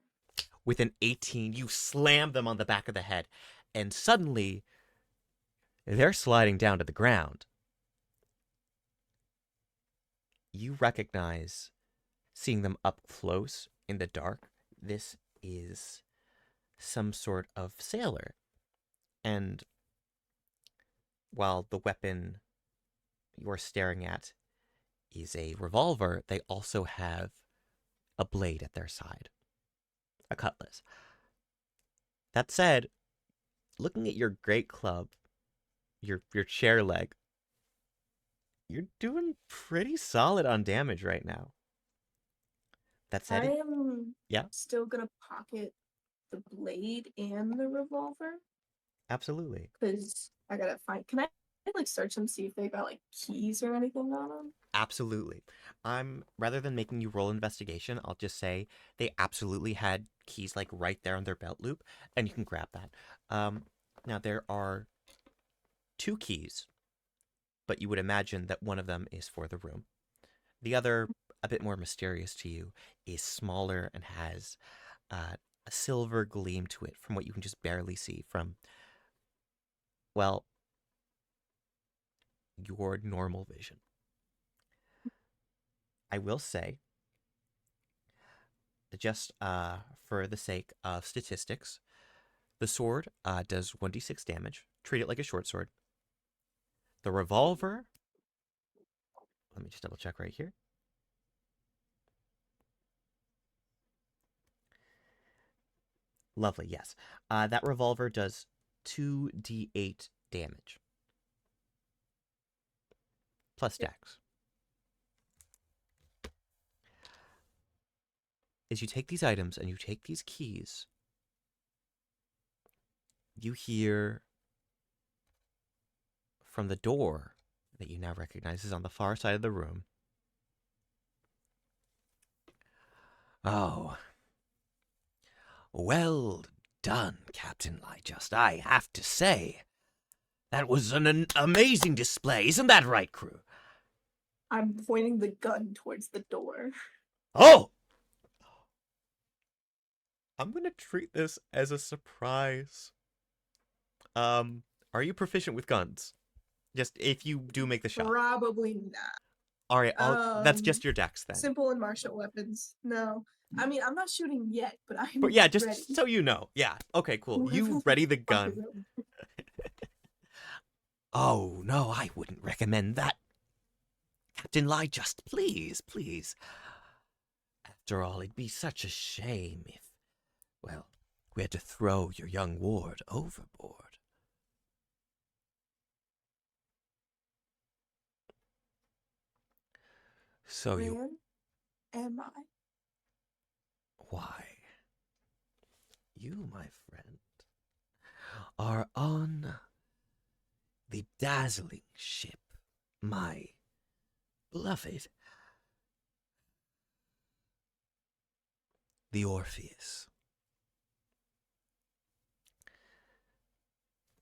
With an 18, you slam them on the back of the head, and suddenly they're sliding down to the ground. You recognize, seeing them up close in the dark, this is some sort of sailor. And while the weapon you're staring at is a revolver, they also have a blade at their side, a cutlass. That said, looking at your great club, your chair leg, you're doing pretty solid on damage right now. That said, I am yeah, still gonna pocket the blade and the revolver absolutely. because I gotta find. Can I like search them, see if they got like keys or anything on them? Absolutely. Rather than making you roll investigation, I'll just say they absolutely had keys like right there on their belt loop, and you can grab that. Now there are 2 keys, but you would imagine that one of them is for the room. The other, a bit more mysterious to you, is smaller and has a silver gleam to it from what you can just barely see from, well, your normal vision. I will say, just for the sake of statistics, the sword does 1d6 damage. Treat it like a short sword. The revolver, let me just double check right here. Lovely, yes. That revolver does 2d8 damage. Plus dex. As you take these items and you take these keys, you hear from the door that you now recognize is on the far side of the room. Oh. Well done, Captain Lyjust, I have to say. That was an amazing display, isn't that right, crew? I'm pointing the gun towards the door. Oh! I'm gonna treat this as a surprise. Are you proficient with guns? Just if you do make the shot. Probably not. All right, that's just your dex then. Simple and martial weapons. No. I mean, I'm not shooting yet, but I'm But yeah, just ready. so you know. Yeah, okay, cool. You ready the gun. Oh, no, I wouldn't recommend that. Captain Lyjust, please, please. After all, it'd be such a shame if, well, we had to throw your young ward overboard. So you... Where am I? Why, you, my friend, are on the dazzling ship, my beloved, the Orpheus.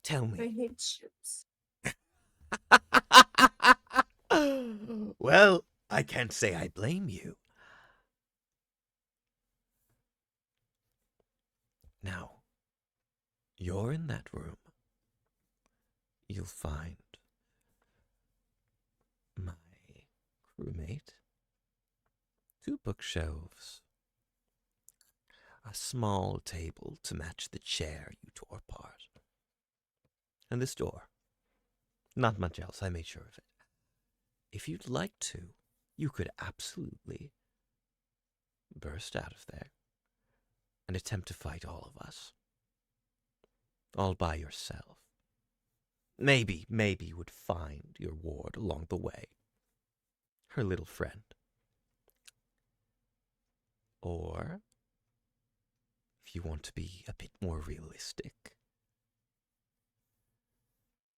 Tell I me. hate ships. Well, I can't say I blame you. Now, you're in that room. You'll find my crewmate, 2 bookshelves, a small table to match the chair you tore apart, and this door. Not much else, I made sure of it. If you'd like to, you could absolutely burst out of there and attempt to fight all of us. All by yourself. Maybe you would find your ward along the way. Her little friend. Or, if you want to be a bit more realistic,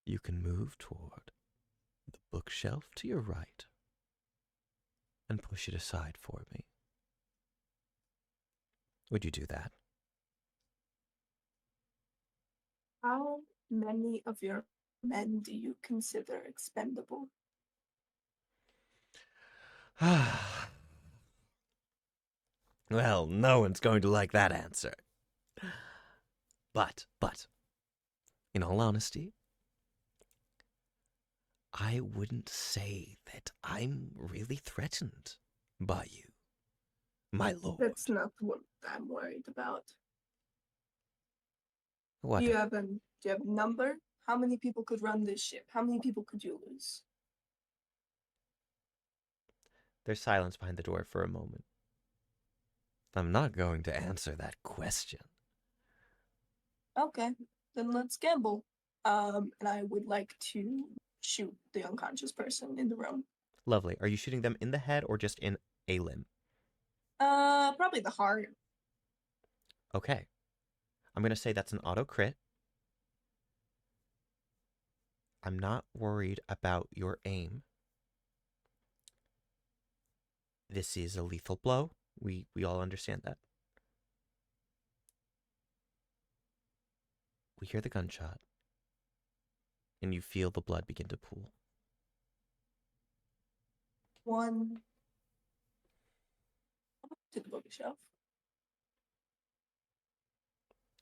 you can move toward the bookshelf to your right and push it aside for me. Would you do that? How many of your men do you consider expendable? Well, no one's going to like that answer. But, in all honesty, I wouldn't say that I'm really threatened by you, my lord. That's not what I'm worried about. What? Do you have a number? How many people could run this ship? How many people could you lose? There's silence behind the door for a moment. I'm not going to answer that question. Okay, then let's gamble. And I would like to shoot the unconscious person in the room. Lovely. Are you shooting them in the head or just in a limb? Probably the heart. Okay. I'm going to say that's an auto crit. I'm not worried about your aim. This is a lethal blow. We all understand that. We hear the gunshot, and you feel the blood begin to pool. One. To the bookshelf.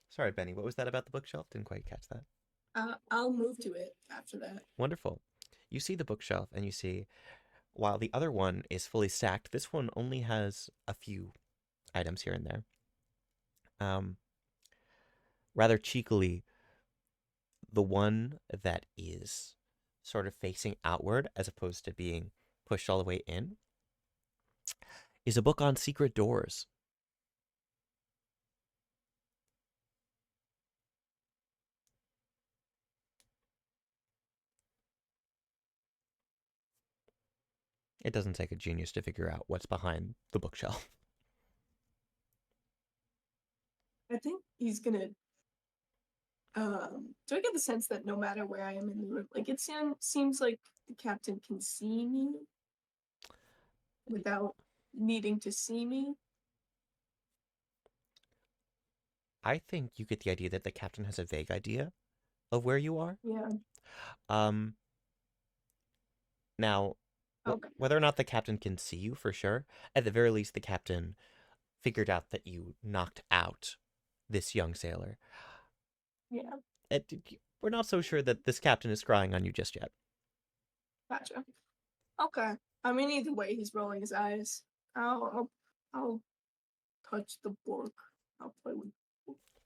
Sorry, Benny, what was that about the bookshelf? Didn't quite catch that. I'll move to it after that. Wonderful. You see the bookshelf, and you see, while the other one is fully stacked, this one only has a few items here and there. Rather cheekily, the one that is sort of facing outward as opposed to being pushed all the way in is a book on secret doors. It doesn't take a genius to figure out what's behind the bookshelf. I think he's gonna. Do I get the sense that no matter where I am in the room, like it seems like the captain can see me without needing to see me? I think you get the idea that the captain has a vague idea of where you are. Yeah. Now, Okay. whether or not the captain can see you for sure, at the very least, the captain figured out that you knocked out this young sailor. Yeah. We're not so sure that this captain is scrying on you just yet. Gotcha. Okay. I mean, either way, he's rolling his eyes. I'll touch the book. I'll play with.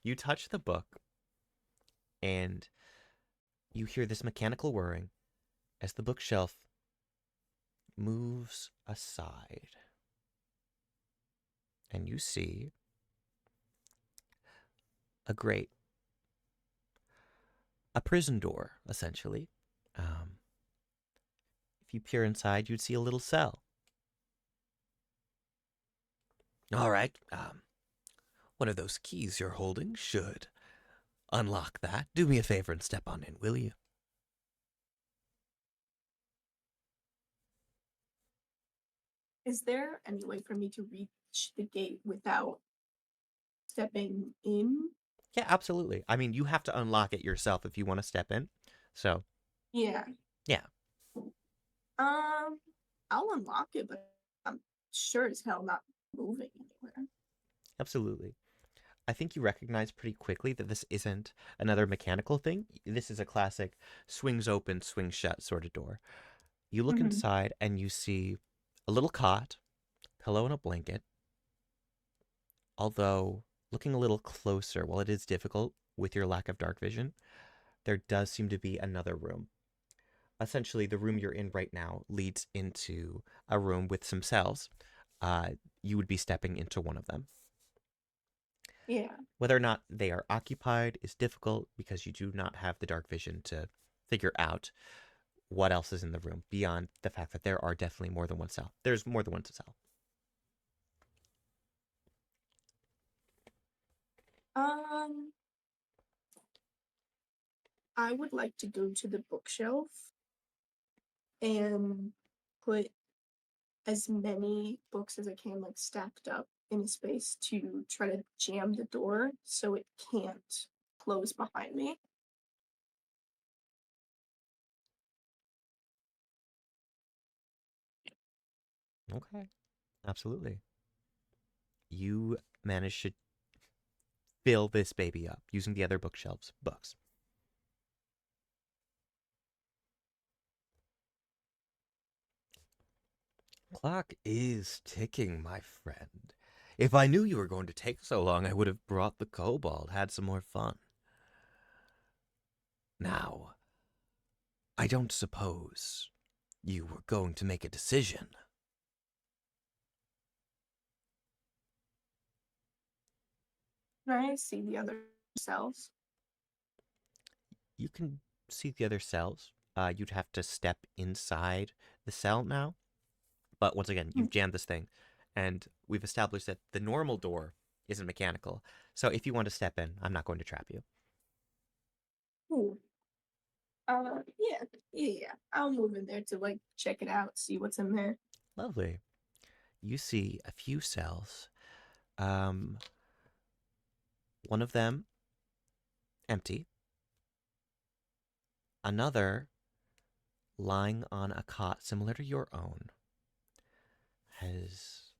You touch the book, and you hear this mechanical whirring as the bookshelf moves aside. And you see a grate. A prison door, essentially. If you peer inside, you'd see a little cell. All right. One of those keys you're holding should unlock that. Do me a favor and step on in, will you? Is there any way for me to reach the gate without stepping in? Yeah, absolutely. I mean, you have to unlock it yourself if you want to step in. So. Yeah. Yeah. I'll unlock it, but I'm sure as hell not moving anywhere. Absolutely. I think you recognize pretty quickly that this isn't another mechanical thing. This is a classic swings open, swings shut sort of door. You look inside and you see a little cot, pillow, and a blanket. Although, looking a little closer, while it is difficult with your lack of dark vision, there does seem to be another room. Essentially, the room you're in right now leads into a room with some cells. You would be stepping into one of them. Yeah. Whether or not they are occupied is difficult because you do not have the dark vision to figure out what else is in the room beyond the fact that there are definitely more than one cell. There's more than one cell. I would like to go to the bookshelf and put as many books as I can, like stacked up in a space to try to jam the door so it can't close behind me. Okay. Absolutely. You manage to fill this baby up using the other bookshelves books. Clock is ticking, my friend. If I knew you were going to take so long, I would have brought the kobold, had some more fun. Now, I don't suppose you were going to make a decision. Can I see the other cells? You can see the other cells. You'd have to step inside the cell now. But once again, you've jammed this thing. And we've established that the normal door isn't mechanical. So if you want to step in, I'm not going to trap you. Ooh. Yeah. I'll move in there to like check it out, see what's in there. Lovely. You see a few cells. One of them empty. Another lying on a cot similar to your own has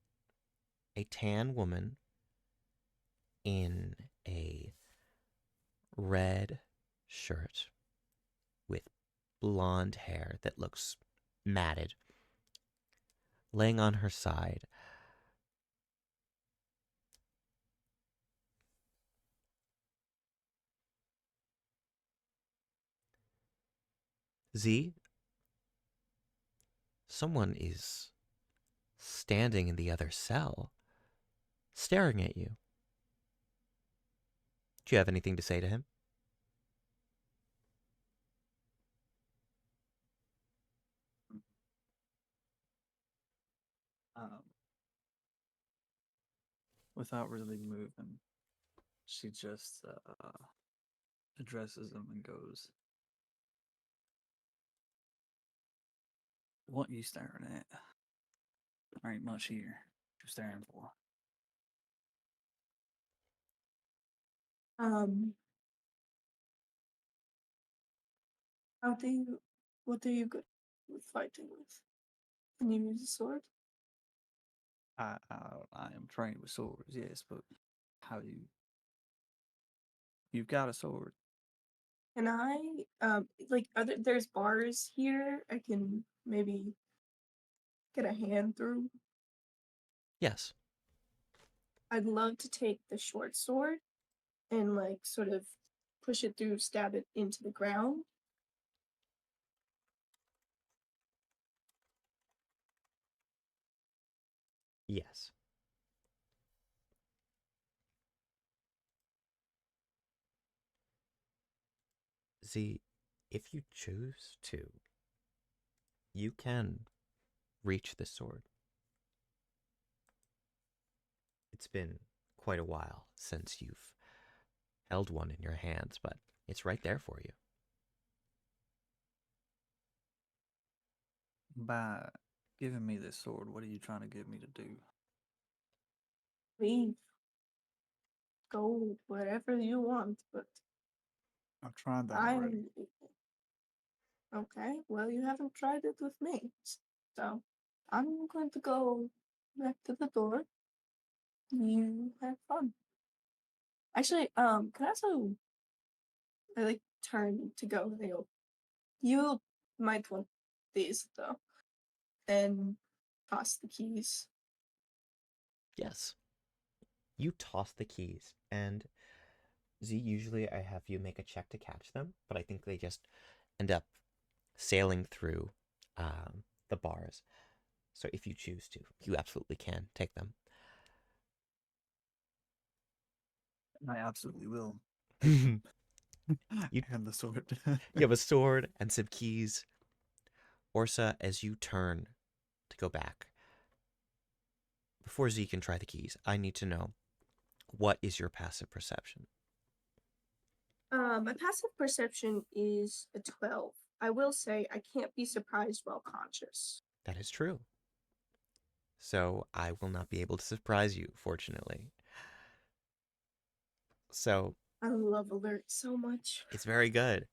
a tan woman in a red shirt with blonde hair that looks matted laying on her side. Z, someone is standing in the other cell, staring at you. Do you have anything to say to him? Without really moving, she just addresses him and goes, "What you staring at? There ain't much here. What you staring for?" What are you good with fighting with? Can you use a sword? I am trained with swords, yes, but how do you've got a sword? Can I there's bars here I can maybe get a hand through? Yes. I'd love to take the short sword and like sort of push it through, stab it into the ground. Yes. Z, if you choose to, you can reach the sword. It's been quite a while since you've held one in your hands, but it's right there for you. By giving me this sword, what are you trying to get me to do? Leave. Go wherever you want, but I've tried that already. Okay, well you haven't tried it with me. So I'm going to go back to the door. You have fun. Actually, can I also I like turn to go and I go, you might want these though. And toss the keys. Yes. You toss the keys, and Z, usually I have you make a check to catch them, but I think they just end up sailing through the bars. So if you choose to, you absolutely can take them. I absolutely will. You And the sword. have a sword and some keys. Orsa, as you turn to go back, before Z can try the keys, I need to know, what is your passive perception? My passive perception is a 12. I will say I can't be surprised while conscious. That is true. So I will not be able to surprise you, fortunately. So I love alert so much. it's very good.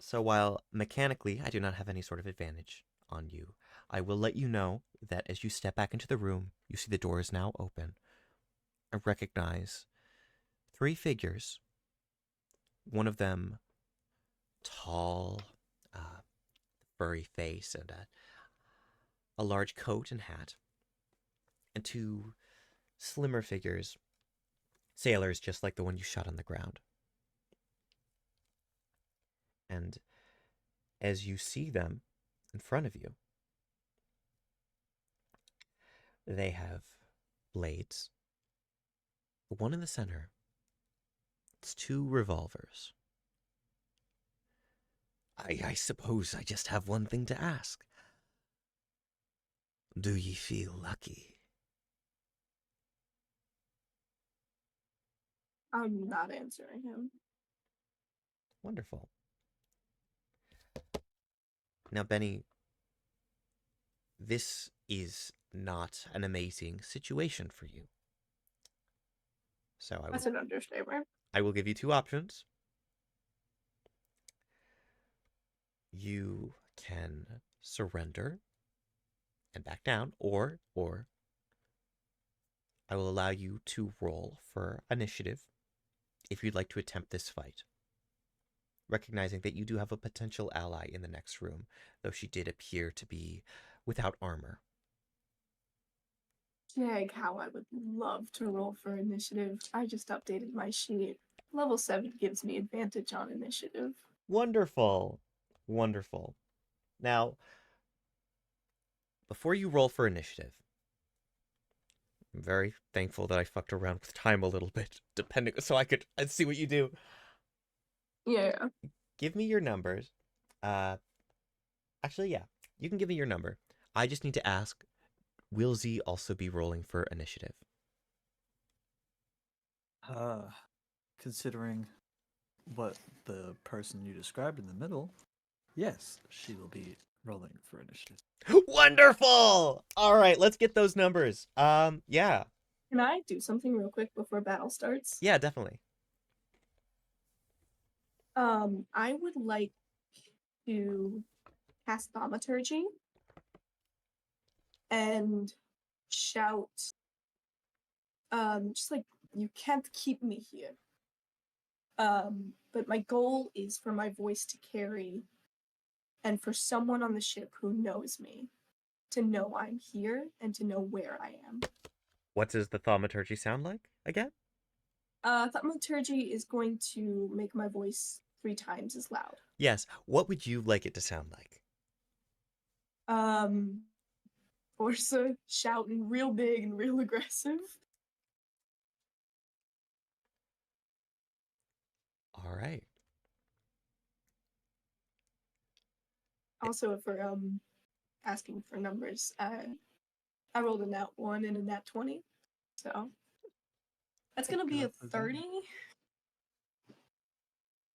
So while mechanically I do not have any sort of advantage on you, I will let you know that as you step back into the room, you see the door is now open. I recognize 3 figures, one of them tall, furry face and a large coat and hat, and 2 slimmer figures, sailors just like the one you shot on the ground. And as you see them in front of you, they have blades. The one in the center, it's 2 revolvers. I suppose I just have one thing to ask. Do ye feel lucky? I'm not answering him. Wonderful. Now, Benni, this is not an amazing situation for you. So That's an understatement. I will give you 2 options. You can surrender and back down, or I will allow you to roll for initiative if you'd like to attempt this fight, recognizing that you do have a potential ally in the next room, though she did appear to be without armor. Jag, how I would love to roll for initiative. I just updated my sheet. Level 7 gives me advantage on initiative. Wonderful. Wonderful. Now, before you roll for initiative, I'm very thankful that I fucked around with time a little bit, so I'd see what you do. Yeah. Give me your numbers. Actually, yeah, you can give me your number. I just need to ask, will Z also be rolling for initiative? Considering what the person you described in the middle, yes, she will be rolling for initiative. Wonderful! All right, let's get those numbers. Yeah. Can I do something real quick before battle starts? Yeah, definitely. I would like to cast thaumaturgy and shout, just like, you can't keep me here. But my goal is for my voice to carry, and for someone on the ship who knows me to know I'm here and to know where I am. What does the thaumaturgy sound like again? Thaumaturgy is going to make my voice 3 times as loud. Yes. What would you like it to sound like? Orsa shouting real big and real aggressive. All right. Also, if we're asking for numbers, I rolled a nat 1 and a nat 20, so that's gonna be a 30.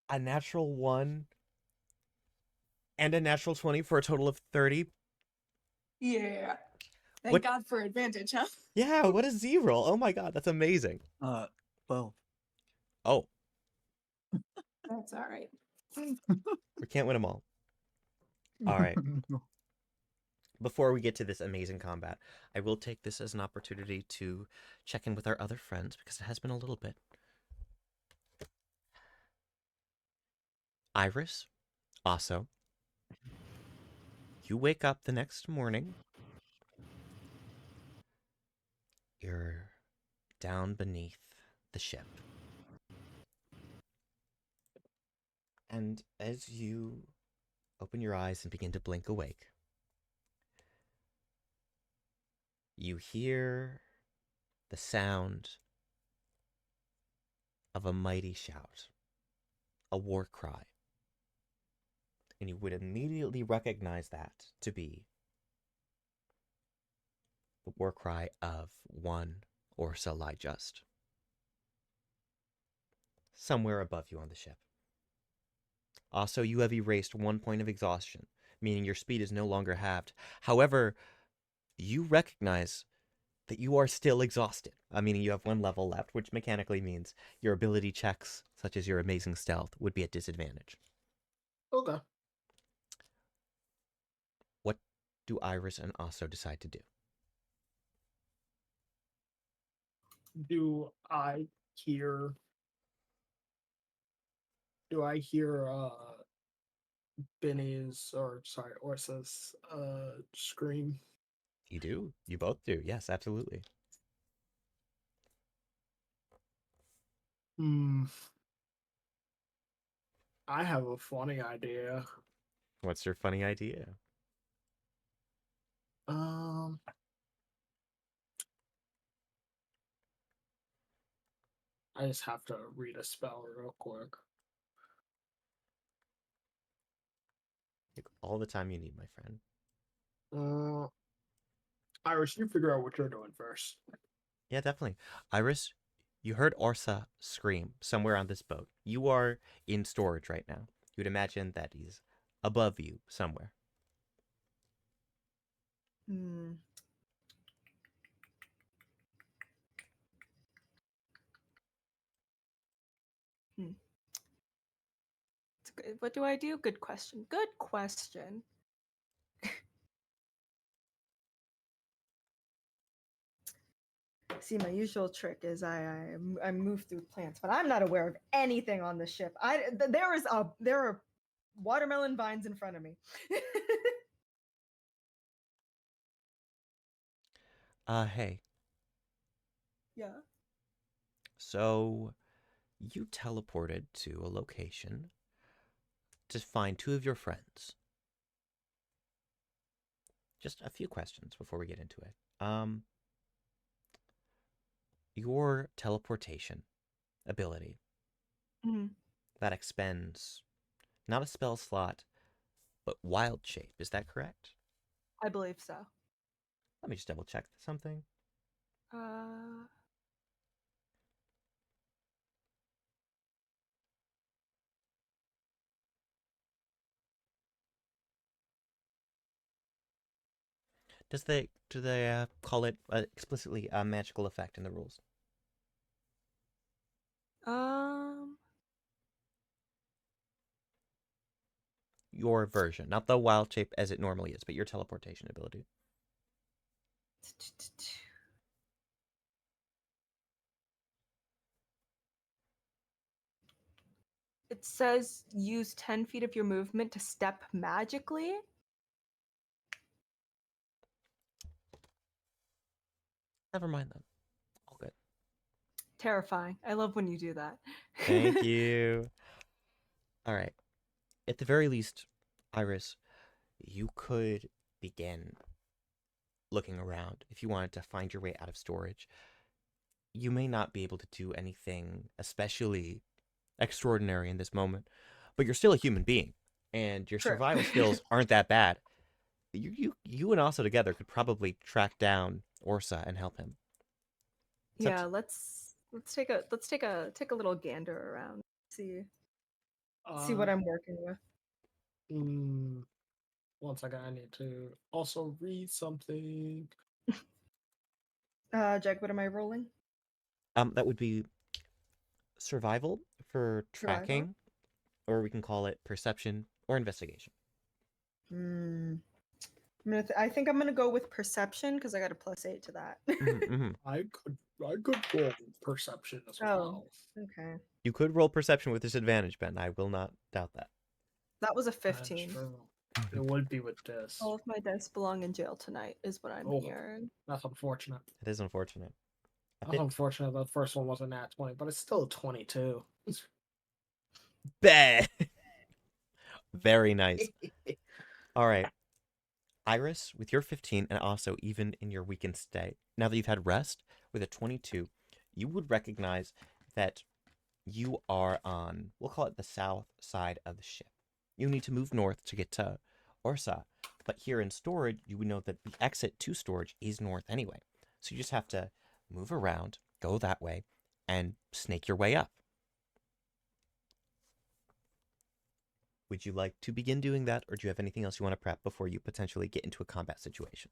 A natural 1 and a natural 20 for a total of 30. Yeah. Thank What- God for advantage, huh? Yeah, what a Z roll. Oh my god, that's amazing. 12. Oh, That's all right. we can't win them all. All right. Before we get to this amazing combat, I will take this as an opportunity to check in with our other friends because it has been a little bit. Iris, also, you wake up the next morning. You're down beneath the ship. And as you open your eyes and begin to blink awake, you hear the sound of a mighty shout, a war cry. And you would immediately recognize that to be the war cry of one Orsa Lyjust, somewhere above you on the ship. Also, you have erased 1 point of exhaustion, meaning your speed is no longer halved. However, you recognize that you are still exhausted, meaning you have 1 level left, which mechanically means your ability checks, such as your amazing stealth, would be at disadvantage. Okay. What do Iris and Aso decide to do? Do I hear do I hear Benny's Orsa's scream? You do. You both do. Yes, absolutely. Hmm. I have a funny idea. What's your funny idea? Um. I just have to read a spell real quick. Take all the time you need, my friend. Iris, you figure out what you're doing first. Yeah, definitely. Iris, you heard Orsa scream somewhere on this boat. You are in storage right now. You would imagine that he's above you somewhere. Hmm. What do I do? Good question. Good question. See, my usual trick is I move through plants, but I'm not aware of anything on the ship. There are watermelon vines in front of me. Hey. Yeah. So you teleported to a location to find two of your friends. Just a few questions before we get into it. Your teleportation ability Mhm. that expends not a spell slot, but wild shape. Is that correct? I believe so. Let me just double check something. Uh, Do they call it explicitly a magical effect in the rules? um, Your version, not the wild shape as it normally is, but your teleportation ability. it says use 10 feet of your movement to step magically. Never mind then. All good. Terrifying. I love when you do that. Thank you. All right. At the very least, Iris, you could begin looking around if you wanted to find your way out of storage. You may not be able to do anything especially extraordinary in this moment, but you're still a human being, and your True. survival skills aren't that bad. You and Asa together could probably track down Orsa and help him. Yeah, let's take a little gander around. See what I'm working with. One second, I need to also read something. Jack, what am I rolling? That would be survival for Survival? tracking, or we can call it perception or investigation. I think I'm gonna go with perception because I got a +8 to that. I could roll perception as well. Okay. You could roll perception with disadvantage, Ben. I will not doubt that. That was a That's 15. true. It would be with this. All of my dice belong in jail tonight, is what I'm hearing. That's unfortunate. It is unfortunate. That's unfortunate. The first one wasn't at 20, but it's still a 22. Bad. Very nice. All right. Iris, with your 15 and also even in your weakened state, now that you've had rest with a 22, you would recognize that you are on, we'll call it the south side of the ship. You need to move north to get to Orsa, but here in storage, you would know that the exit to storage is north anyway. So you just have to move around, go that way, and snake your way up. Would you like to begin doing that, or do you have anything else you want to prep before you potentially get into a combat situation?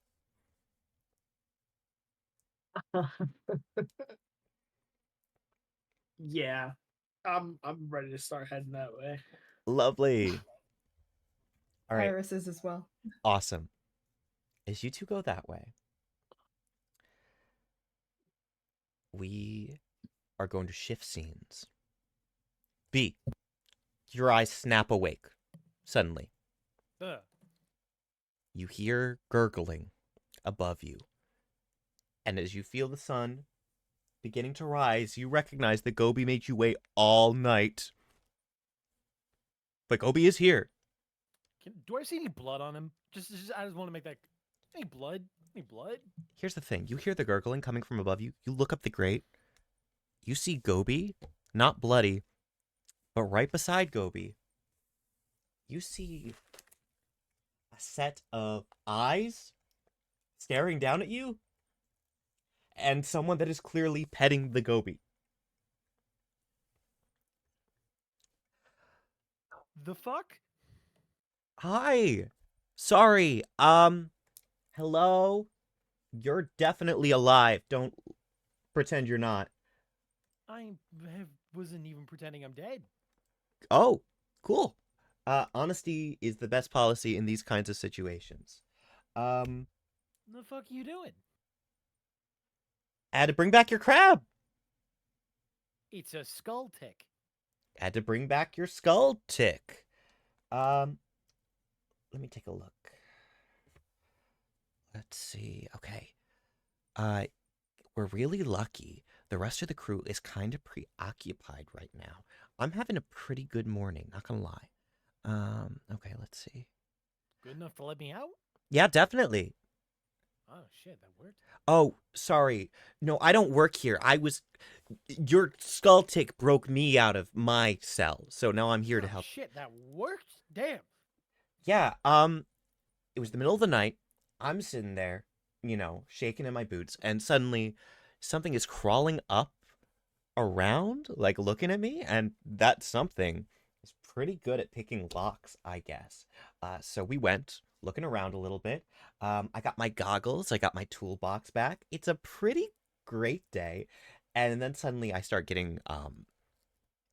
Yeah. I'm ready to start heading that way. Lovely. All right. Iris is as well. Awesome. As you two go that way, we are going to shift scenes. B, Your eyes snap awake. Suddenly, Ugh. you hear gurgling above you. And as you feel the sun beginning to rise, you recognize that Gobi made you wait all night. But Gobi is here. Do I see any blood on him? I just want to make that. Any blood? Any blood? Here's the thing. You hear the gurgling coming from above you. You look up the grate. You see Gobi, not bloody, but right beside Gobi, you see a set of eyes staring down at you and someone that is clearly petting the Gobi. The fuck? Hi. Sorry. Hello. You're definitely alive. Don't pretend you're not. Wasn't even pretending I'm dead. Oh, cool. Honesty is the best policy in these kinds of situations. The fuck are you doing? Had to bring back your crab. It's a skull tick. Had to bring back your skull tick. Let me take a look. Let's see. Okay. We're really lucky. The rest of the crew is kind of preoccupied right now. I'm having a pretty good morning, not gonna lie. Okay, let's see. Good enough to let me out? Yeah, definitely. Oh shit, that worked. Oh, sorry. No, I don't work here. Your skull tick broke me out of my cell, so now I'm here to Oh, help. shit, that worked? Damn. Yeah, it was the middle of the night. I'm sitting there, shaking in my boots, and suddenly something is crawling up around, like looking at me, and that something is pretty good at picking locks, I guess. So we went looking around a little bit. I got my goggles, I got my toolbox back. It's a pretty great day. And then suddenly I start getting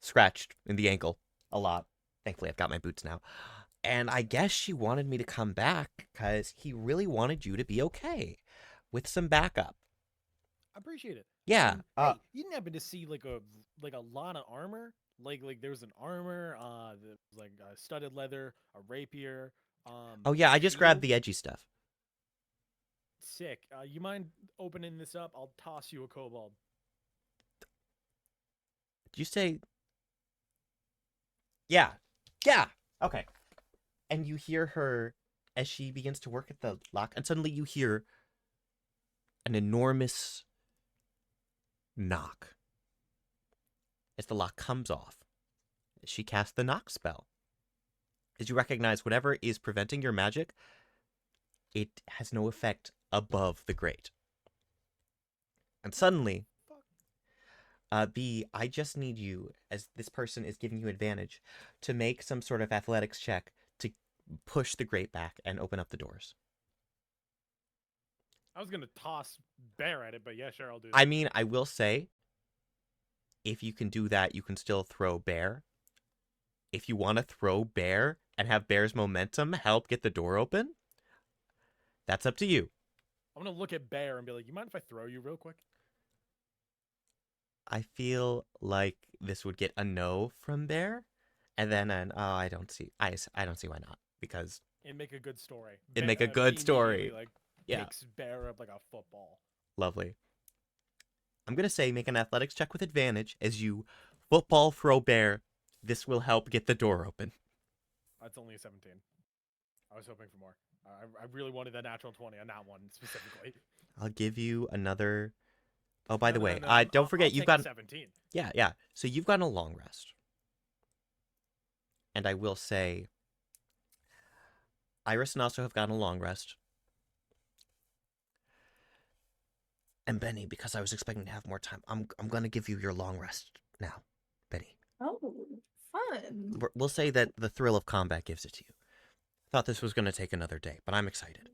scratched in the ankle a lot. Thankfully, I've got my boots now. And I guess she wanted me to come back because he really wanted you to be okay with some backup. I appreciate it. Yeah. Hey, you didn't happen to see like a lot of armor? Like there was an armor, there was like studded leather, a rapier. Oh yeah, I just grabbed shield. the edgy stuff. Sick. You mind opening this up? I'll toss you a kobold. Did you say? Yeah. Yeah. Okay. And you hear her as she begins to work at the lock, and suddenly you hear an enormous knock as the lock comes off. She casts the knock spell. As you recognize whatever is preventing your magic, it has no effect above the grate. And suddenly, B, I just need you, as this person is giving you advantage, to make some sort of athletics check to push the grate back and open up the doors. I was gonna toss bear at it, but yeah, sure, I'll do that. I mean, I will say, if you can do that, you can still throw bear. If you want to throw bear and have bear's momentum help get the door open, that's up to you. I'm gonna look at bear and be like, "You mind if I throw you real quick?" I feel like this would get a no from bear, and then I don't see why not, because It'd make a good story. It'd make a B good story. immediately, like Yeah. picks bear up like a football. Lovely. I'm gonna say make an athletics check with advantage as you football throw bear. This will help get the door open. That's only a 17. I was hoping for more. I really wanted that natural 20 on that one specifically. I'll give you another. Oh, by the No, way, no, don't forget I'll you've take got a 17. Yeah. So you've gotten a long rest, and I will say, Iris and also have gotten a long rest, and Benny, because I was expecting to have more time, I'm gonna give you your long rest now, Benny. Oh, fun. We'll say that the thrill of combat gives it to you. Thought this was gonna take another day, but I'm excited.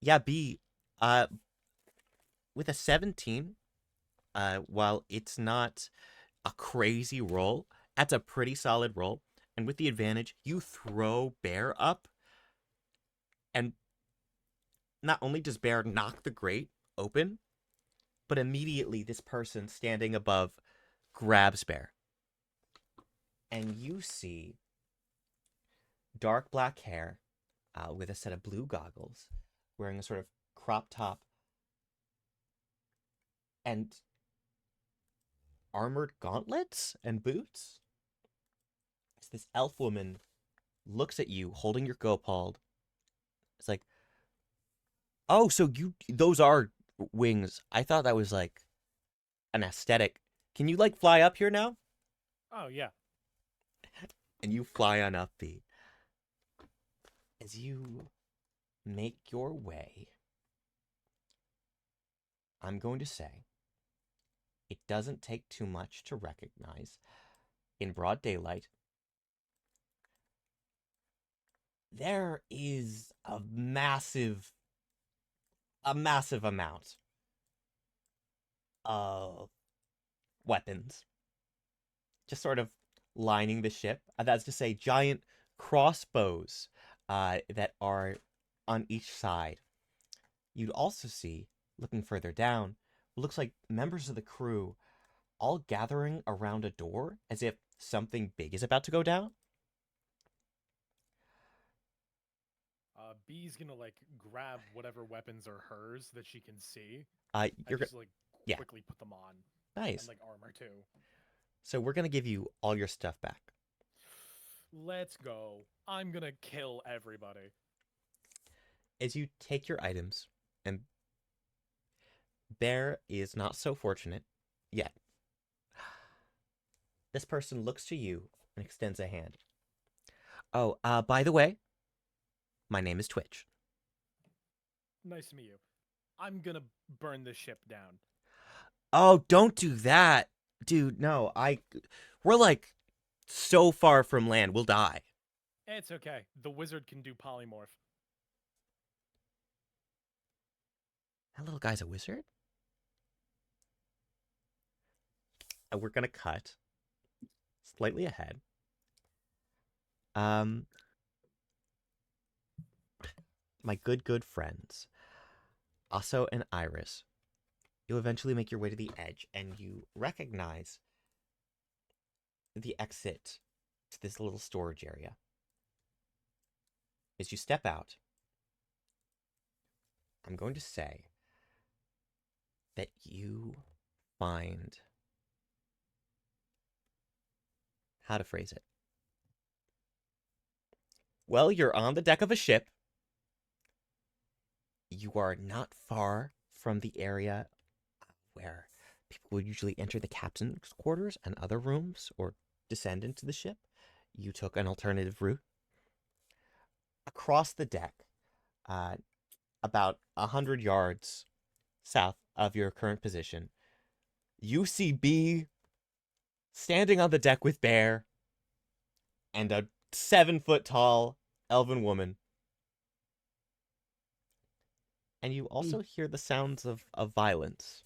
Yeah, B, with a 17, while it's not a crazy roll, that's a pretty solid roll. And with the advantage, you throw bear up, and not only does bear knock the grate open, but immediately this person standing above grabs bear and you see dark black hair with a set of blue goggles, wearing a sort of crop top and armored gauntlets and boots. As this elf woman looks at you holding your gopal. It's like, oh, so those are wings. I thought that was like an aesthetic. Can you like fly up here now? Oh yeah. And you fly on up, B. As you make your way, I'm going to say it doesn't take too much to recognize in broad daylight there is a massive amount of weapons just sort of lining the ship. That's to say, giant crossbows that are on each side. You'd also see, looking further down, what looks like members of the crew all gathering around a door as if something big is about to go down. B's gonna like grab whatever weapons are hers that she can see. You're and just like yeah. quickly put them on. Nice. And like armor too. So we're gonna give you all your stuff back. Let's go. I'm gonna kill everybody. As you take your items, and Bear is not so fortunate yet. This person looks to you and extends a hand. Oh, by the way, my name is Twitch. Nice to meet you. I'm gonna burn this ship down. Oh, don't do that. Dude, no, we're like so far from land, we'll die. It's okay. The wizard can do polymorph. That little guy's a wizard? And we're gonna cut slightly ahead. My good friends, Aso and Iris, you eventually make your way to the edge, and you recognize the exit to this little storage area. As you step out, I'm going to say that you find... how to phrase it. Well, you're on the deck of a ship. You are not far from the area where people would usually enter the captain's quarters and other rooms or descend into the ship. You took an alternative route. Across the deck, about 100 yards south of your current position, you see B standing on the deck with Bear and a 7-foot-tall elven woman. And you also hear the sounds of violence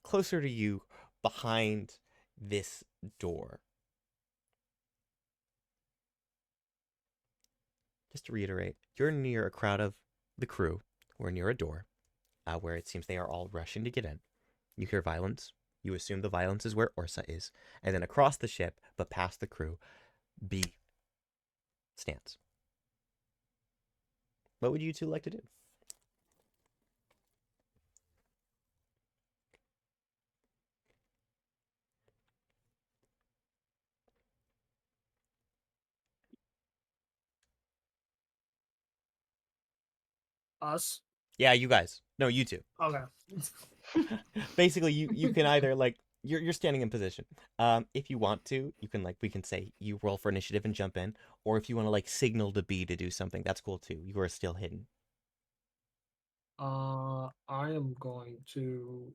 closer to you behind this door. Just to reiterate, you're near a crowd of the crew. We're near a door where it seems they are all rushing to get in. You hear violence. You assume the violence is where Orsa is. And then across the ship, but past the crew, B stands. What would you two like to do? Us? Yeah, you guys. No, you two. Okay. Basically, you can either like you're standing in position. If you want to, you can we can say you roll for initiative and jump in, or if you want to signal to B to do something, that's cool too. You are still hidden. I am going to.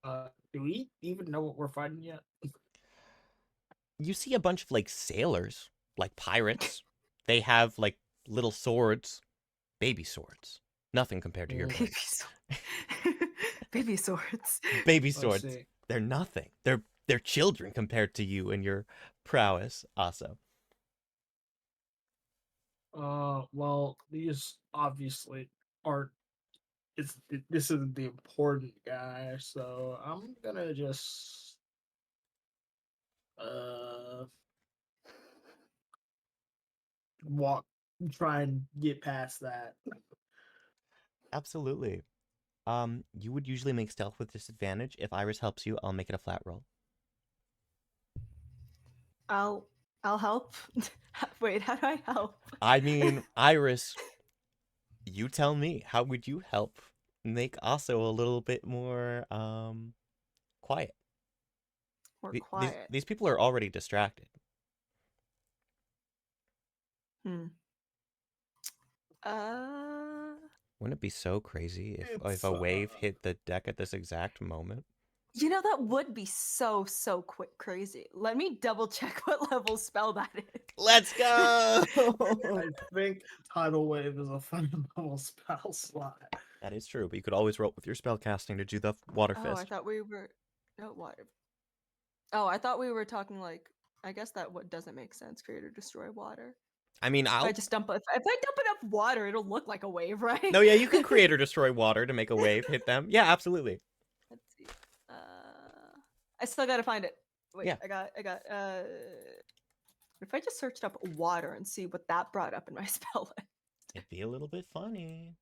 Do we even know what we're fighting yet? You see a bunch of sailors, like pirates. They have little swords, baby swords. Nothing compared to your Mm. guns. Baby swords. Baby Let's swords. see. They're nothing. They're children compared to you and your prowess, also. Well, these obviously aren't. This isn't the important guy, so I'm gonna just Walk, try and get past that. Absolutely. You would usually make stealth with disadvantage. If Iris helps you, I'll make it a flat roll. I'll help. Wait, how do I help? I mean, Iris, you tell me. How would you help make Aso a little bit more quiet? More These quiet. these people are already distracted. Wouldn't it be so crazy if It's, a wave hit the deck at this exact moment? You know, that would be so quick crazy. Let me double check what level spell that is. Let's go! I think Tidal Wave is a fundamental spell slot. That is true, but you could always roll with your spell casting to do the water Oh, I fist. thought we were water. Oh, I thought we were talking like. I guess that what doesn't make sense. Create or destroy water. I mean, If I just dump if I dump enough water, it'll look like a wave, right? No, yeah, you can create or destroy water to make a wave hit them. Yeah, absolutely. Let's see. I still gotta find it. Wait, Yeah. I got. If I just searched up water and see what that brought up in my spell list. It'd be a little bit funny.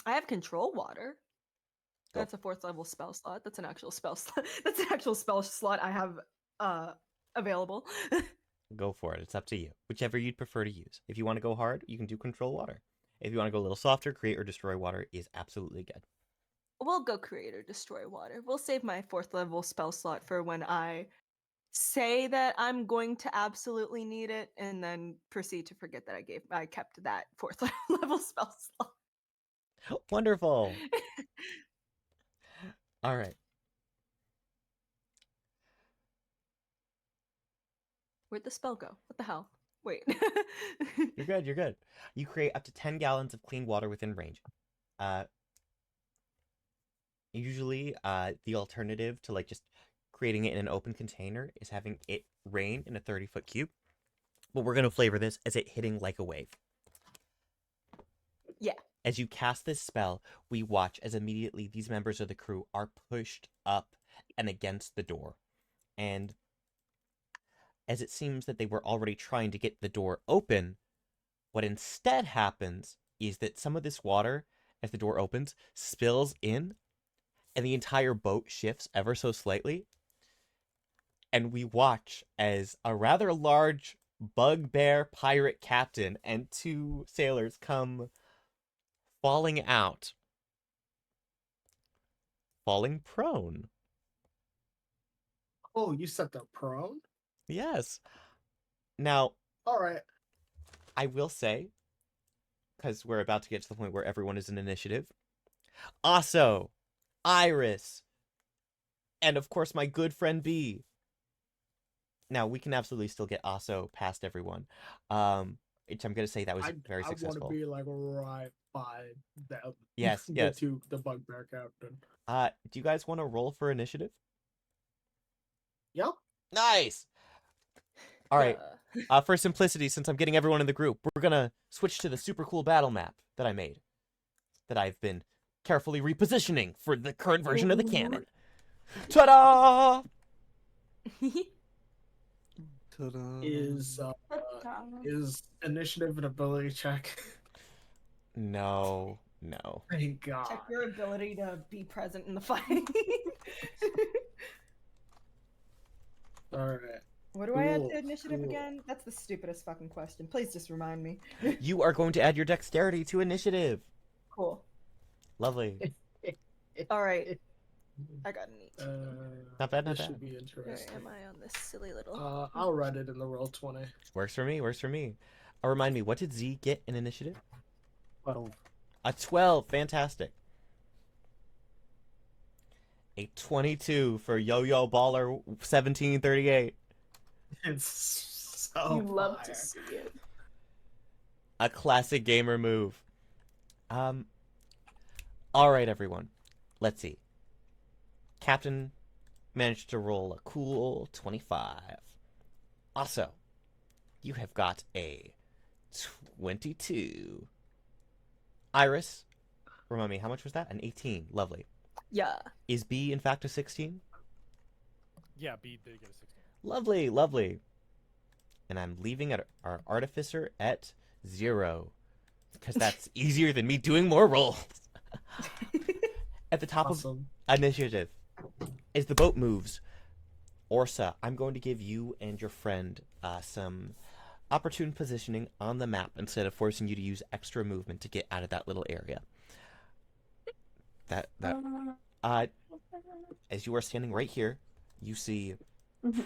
I have control water. Go. That's a 4th level spell slot. That's an actual spell slot. That's an actual spell slot I have available. Go for it. It's up to you. Whichever you'd prefer to use. If you want to go hard, you can do control water. If you want to go a little softer, create or destroy water is absolutely good. We'll go create or destroy water. We'll save my 4th level spell slot for when I say that I'm going to absolutely need it, and then proceed to forget that I kept that 4th level spell slot. Wonderful. All right. Where'd the spell go? What the hell? Wait. You're good. You're good. You create up to 10 gallons of clean water within range. Usually, the alternative to like just creating it in an open container is having it rain in a 30-foot cube. But we're going to flavor this as it hitting like a wave. Yeah. As you cast this spell, we watch as immediately these members of the crew are pushed up and against the door. And as it seems that they were already trying to get the door open, what instead happens is that some of this water, as the door opens, spills in, and the entire boat shifts ever so slightly. And we watch as a rather large bugbear pirate captain and 2 sailors come falling out. Falling prone. Oh, you set the prone? Yes. Now, All right. I will say, because we're about to get to the point where everyone is in initiative, Aso, Iris, and of course my good friend B. Now, we can absolutely still get Aso past everyone. Which I'm going to say that was very successful. I want to be like right by them. Yes, yes. To the bugbear captain. Do you guys want to roll for initiative? Yep. Nice! All right. For simplicity, since I'm getting everyone in the group, we're going to switch to the super cool battle map that I made. That I've been carefully repositioning for the current version of the canon. Ta-da! Ta-da. Is initiative an ability check? No. Thank God. Check your ability to be present in the fight. All right. What do I add to Cool, initiative cool. again? That's the stupidest fucking question. Please just remind me. You are going to add your dexterity to initiative. Cool. Lovely. All right. I got an 8. Not bad, not This should bad. be Where interesting. am I on this silly little? I'll write it in the roll 20. Works for me. Remind me, what did Z get in initiative? 12. A 12. Fantastic. A 22 for Yo-Yo Baller 1738. It's so You love to fire. see it. A classic gamer move. All right, everyone. Let's see. Captain managed to roll a cool 25. Also, you have got a 22. Iris, remind me, how much was that? An 18. Lovely. Yeah. Is B in fact a 16? Yeah, B did get a 16. Lovely, lovely. And I'm leaving our artificer at 0. Because that's easier than me doing more rolls. At the top Awesome. of initiative, as the boat moves, Orsa, I'm going to give you and your friend some opportune positioning on the map instead of forcing you to use extra movement to get out of that little area. As you are standing right here, you see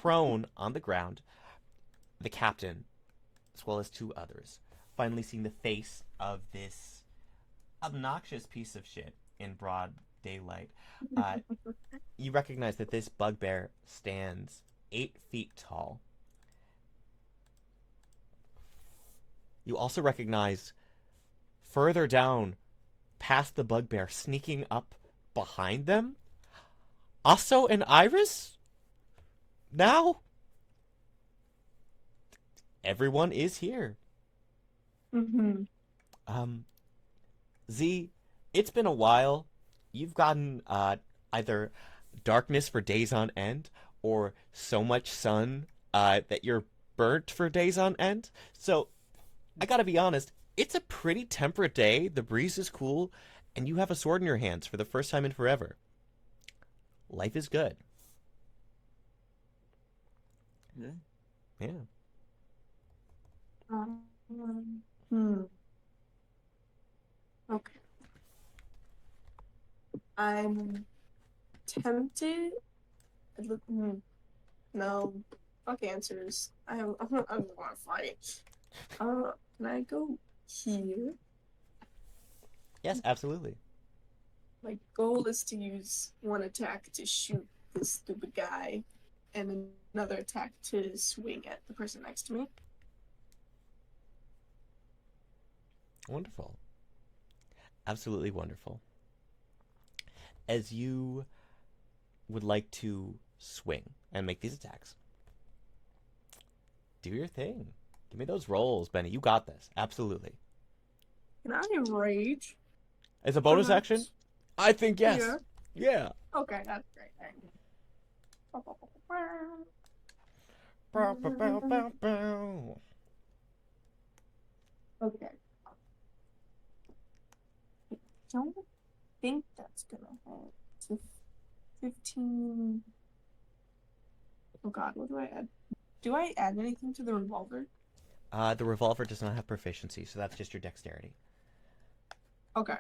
prone on the ground the captain, as well as 2 others. Finally seeing the face of this obnoxious piece of shit in broad daylight. You recognize that this bugbear stands 8 feet tall. You also recognize further down past the bugbear, sneaking up behind them, Asso and Iris? Now? Everyone is here. Z, it's been a while. You've gotten either darkness for days on end or so much sun that you're burnt for days on end. So, I gotta be honest, it's a pretty temperate day. The breeze is cool, and you have a sword in your hands for the first time in forever. Life is good. Yeah. Yeah. Okay. I'm tempted. No. Fuck answers. I don't want to fight. Can I go here? Yes, absolutely. My goal is to use one attack to shoot this stupid guy, and another attack to swing at the person next to me. Wonderful. Absolutely wonderful. As you would like to swing and make these attacks, do your thing. Give me those rolls, Benny. You got this. Absolutely. Can I rage? As a bonus Perhaps? action? I think yes. Yeah. Yeah. Okay, that's great. Thank you. Bow, bow, bow, bow, bow. Okay. I don't think that's gonna hit. So 15. Oh god, what do I add? Do I add anything to the revolver? The revolver does not have proficiency, so that's just your dexterity. Okay.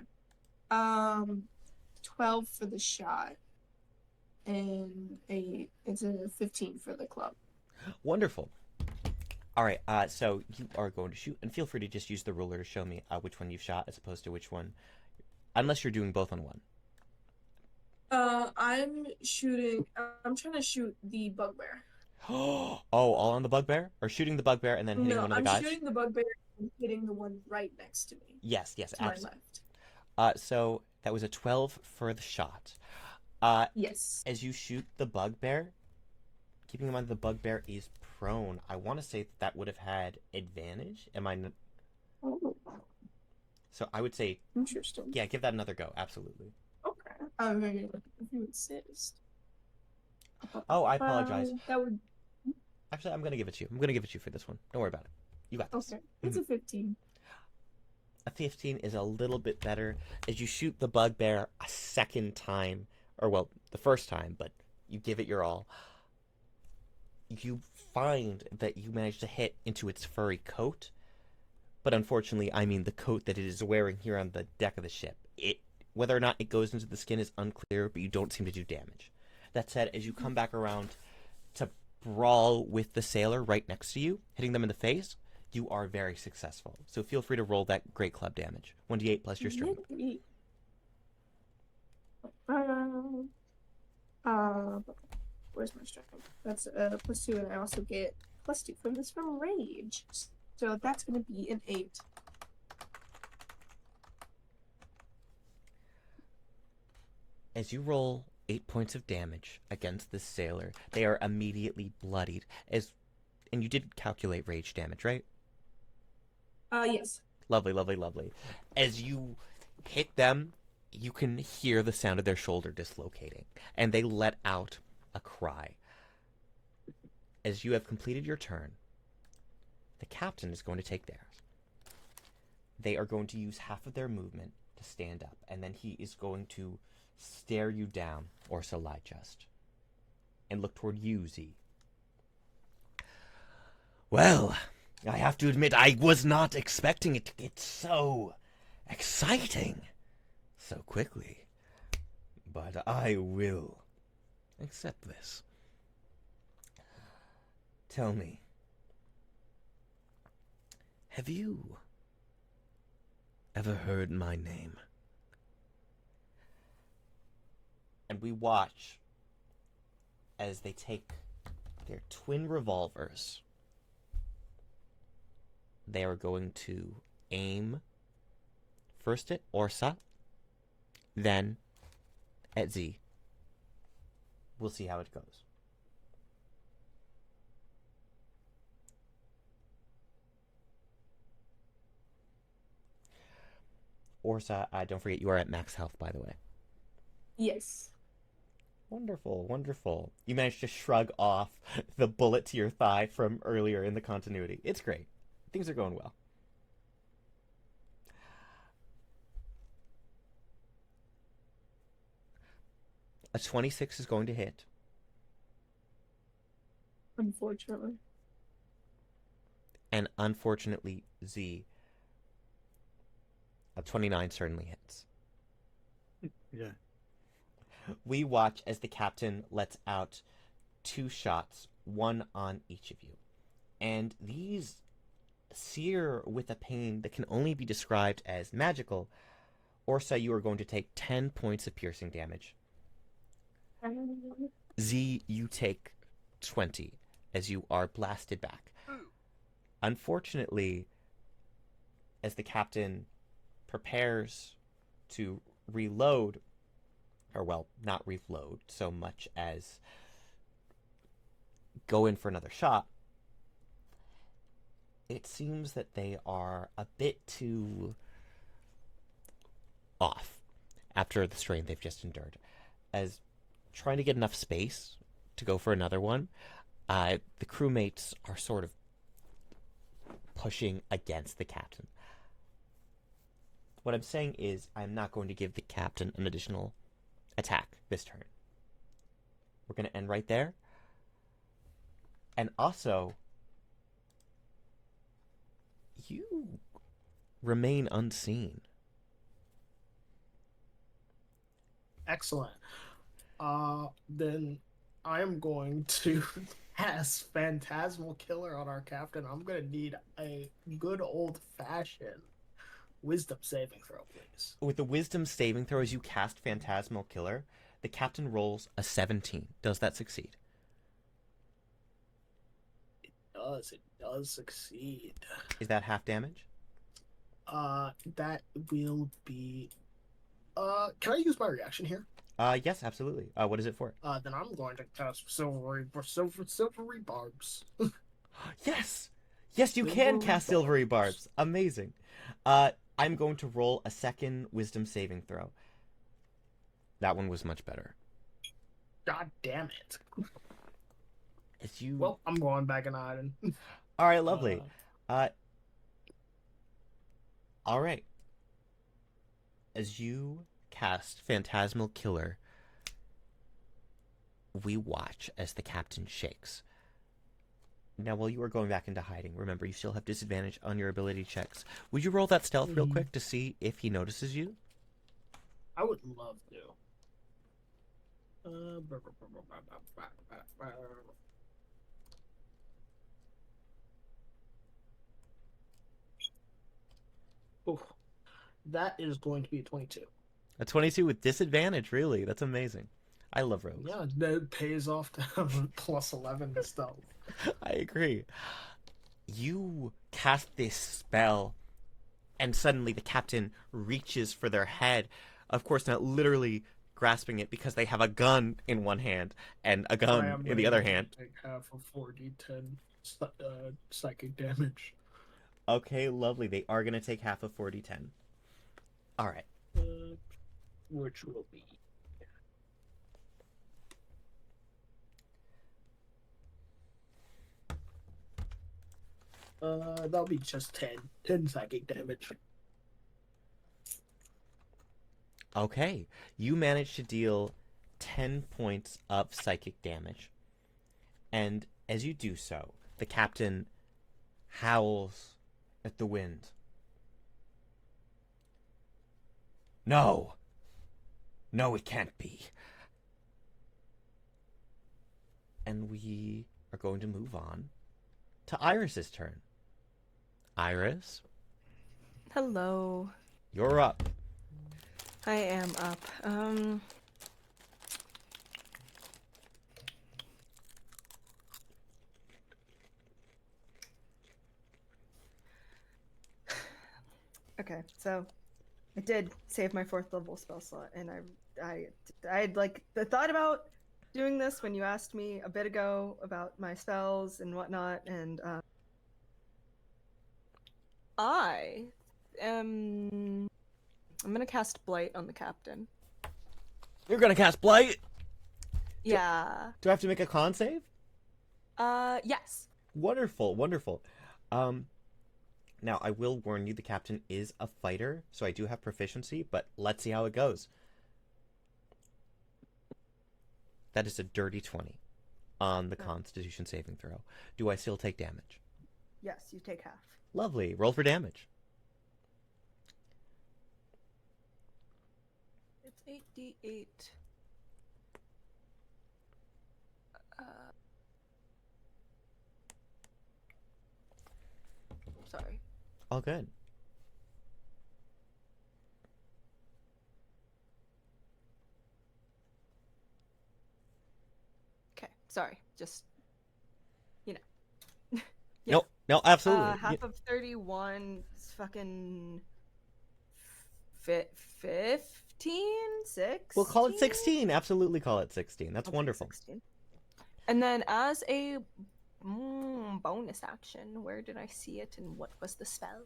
12 for the shot. And it's a 15 for the club. Wonderful. All right, so you are going to shoot, and feel free to just use the ruler to show me which one you've shot as opposed to which one, unless you're doing both on one. I'm trying to shoot the bugbear. Oh, all on the bugbear? Or shooting the bugbear and then hitting No, one of the I'm guys? shooting the bugbear and hitting the one right next to me. Yes, To my left. So that was a 12 for the shot. Yes. As you shoot the bugbear, keeping in mind the bugbear is prone, I want to say that would have had advantage. Oh, So I would say, interesting. yeah, give that another go. Absolutely. Okay. If you insist. Oh, I apologize. That would. Actually, I'm going to give it to you. I'm going to give it to you for this one. Don't worry about it. You got this. Okay. It's a 15. A 15 is a little bit better. As you shoot the bugbear a second time, or well, the first time, but you give it your all, you find that you manage to hit into its furry coat. But unfortunately, I mean the coat that it is wearing here on the deck of the ship. Whether or not it goes into the skin is unclear, but you don't seem to do damage. That said, as you come back around to brawl with the sailor right next to you, hitting them in the face, you are very successful. So feel free to roll that great club damage. 1d8 plus your strength. Where's my strength? That's +2, and I also get +2 from this from rage. So that's gonna be an 8. As you roll 8 points of damage against this sailor, they are immediately bloodied. And you did calculate rage damage, right? Yes. Lovely, lovely, lovely. As you hit them, you can hear the sound of their shoulder dislocating, and they let out a cry. As you have completed your turn, the captain is going to take theirs. They are going to use half of their movement to stand up, and then he is going to stare you down, Orsa Lyjust, and look toward you, Z. Well, I have to admit, I was not expecting it to get so exciting so quickly, but I will accept this. Tell me, have you ever heard my name? And we watch as they take their twin revolvers. They are going to aim first at Orsa, then at Z. We'll see how it goes. Orsa, don't forget you are at max health, by the way. Yes. Wonderful, wonderful. You managed to shrug off the bullet to your thigh from earlier in the continuity. It's great. Things are going well. A 26 is going to hit. Unfortunately. And unfortunately, Z, a 29 certainly hits. Yeah. We watch as the captain lets out 2 shots, one on each of you. And these sear with a pain that can only be described as magical. Orsa, you are going to take 10 points of piercing damage. Z, you take 20 as you are blasted back. Unfortunately, as the captain prepares to reload, or well, not reload so much as go in for another shot, it seems that they are a bit too off after the strain they've just endured. As trying to get enough space to go for another one, the crewmates are sort of pushing against the captain. What I'm saying is I'm not going to give the captain an additional attack this turn. We're going to end right there. And also, you remain unseen. Excellent. Then I am going to cast Phantasmal Killer on our captain. I'm gonna need a good old-fashioned Wisdom saving throw, please. With the Wisdom saving throw, as you cast Phantasmal Killer, the captain rolls a 17. Does that succeed? It does succeed. Is that half damage? That will be. Can I use my reaction here? Yes, absolutely. What is it for? Then I'm going to cast silvery barbs. Yes! Yes, you can cast Silvery Barbs. Amazing. I'm going to roll a second Wisdom saving throw. That one was much better. God damn it. As you... Well, I'm going back and hiding. All right, lovely. All right. As you cast Phantasmal Killer, we watch as the captain shakes. Now, while you are going back into hiding, remember, you still have disadvantage on your ability checks. Would you roll that stealth real quick to see if he notices you? I would love to. Oh, that is going to be a 22. A 22 with disadvantage, really? That's amazing. I love rogues. Yeah, that pays off to have plus 11 to stealth. I agree. You cast this spell, and suddenly the captain reaches for their head. Of course, not literally grasping it because they have a gun in one hand and a gun in the other hand. Take half of 4d10 psychic damage. Okay, lovely. They are going to take half of 4d10. All right. which will be that'll be just 10 psychic damage. Okay, you manage to deal 10 points of psychic damage. And as you do so, the captain howls at the wind. No! No, it can't be. And we are going to move on to Iris's turn. Iris, Hello. you're up. I am up. Okay, so I did save my 4th level spell slot, and I had like the thought about doing this when you asked me a bit ago about my spells and whatnot, and I'm gonna cast Blight on the captain. You're gonna cast Blight? Yeah. Do I have to make a con save? Yes. Wonderful, wonderful. Now, I will warn you, the captain is a fighter, so I do have proficiency, but let's see how it goes. That is a dirty 20 on the Constitution saving throw. Do I still take damage? Yes, you take half. Lovely. Roll for damage. It's 8d8. Sorry. All good. Okay, sorry. Just, you know. Yeah. No, absolutely. Half of 31 is fucking 15? 6? We'll call it 16. Absolutely call it 16. That's wonderful. 16. And then as a bonus action, where did I see it and what was the spell?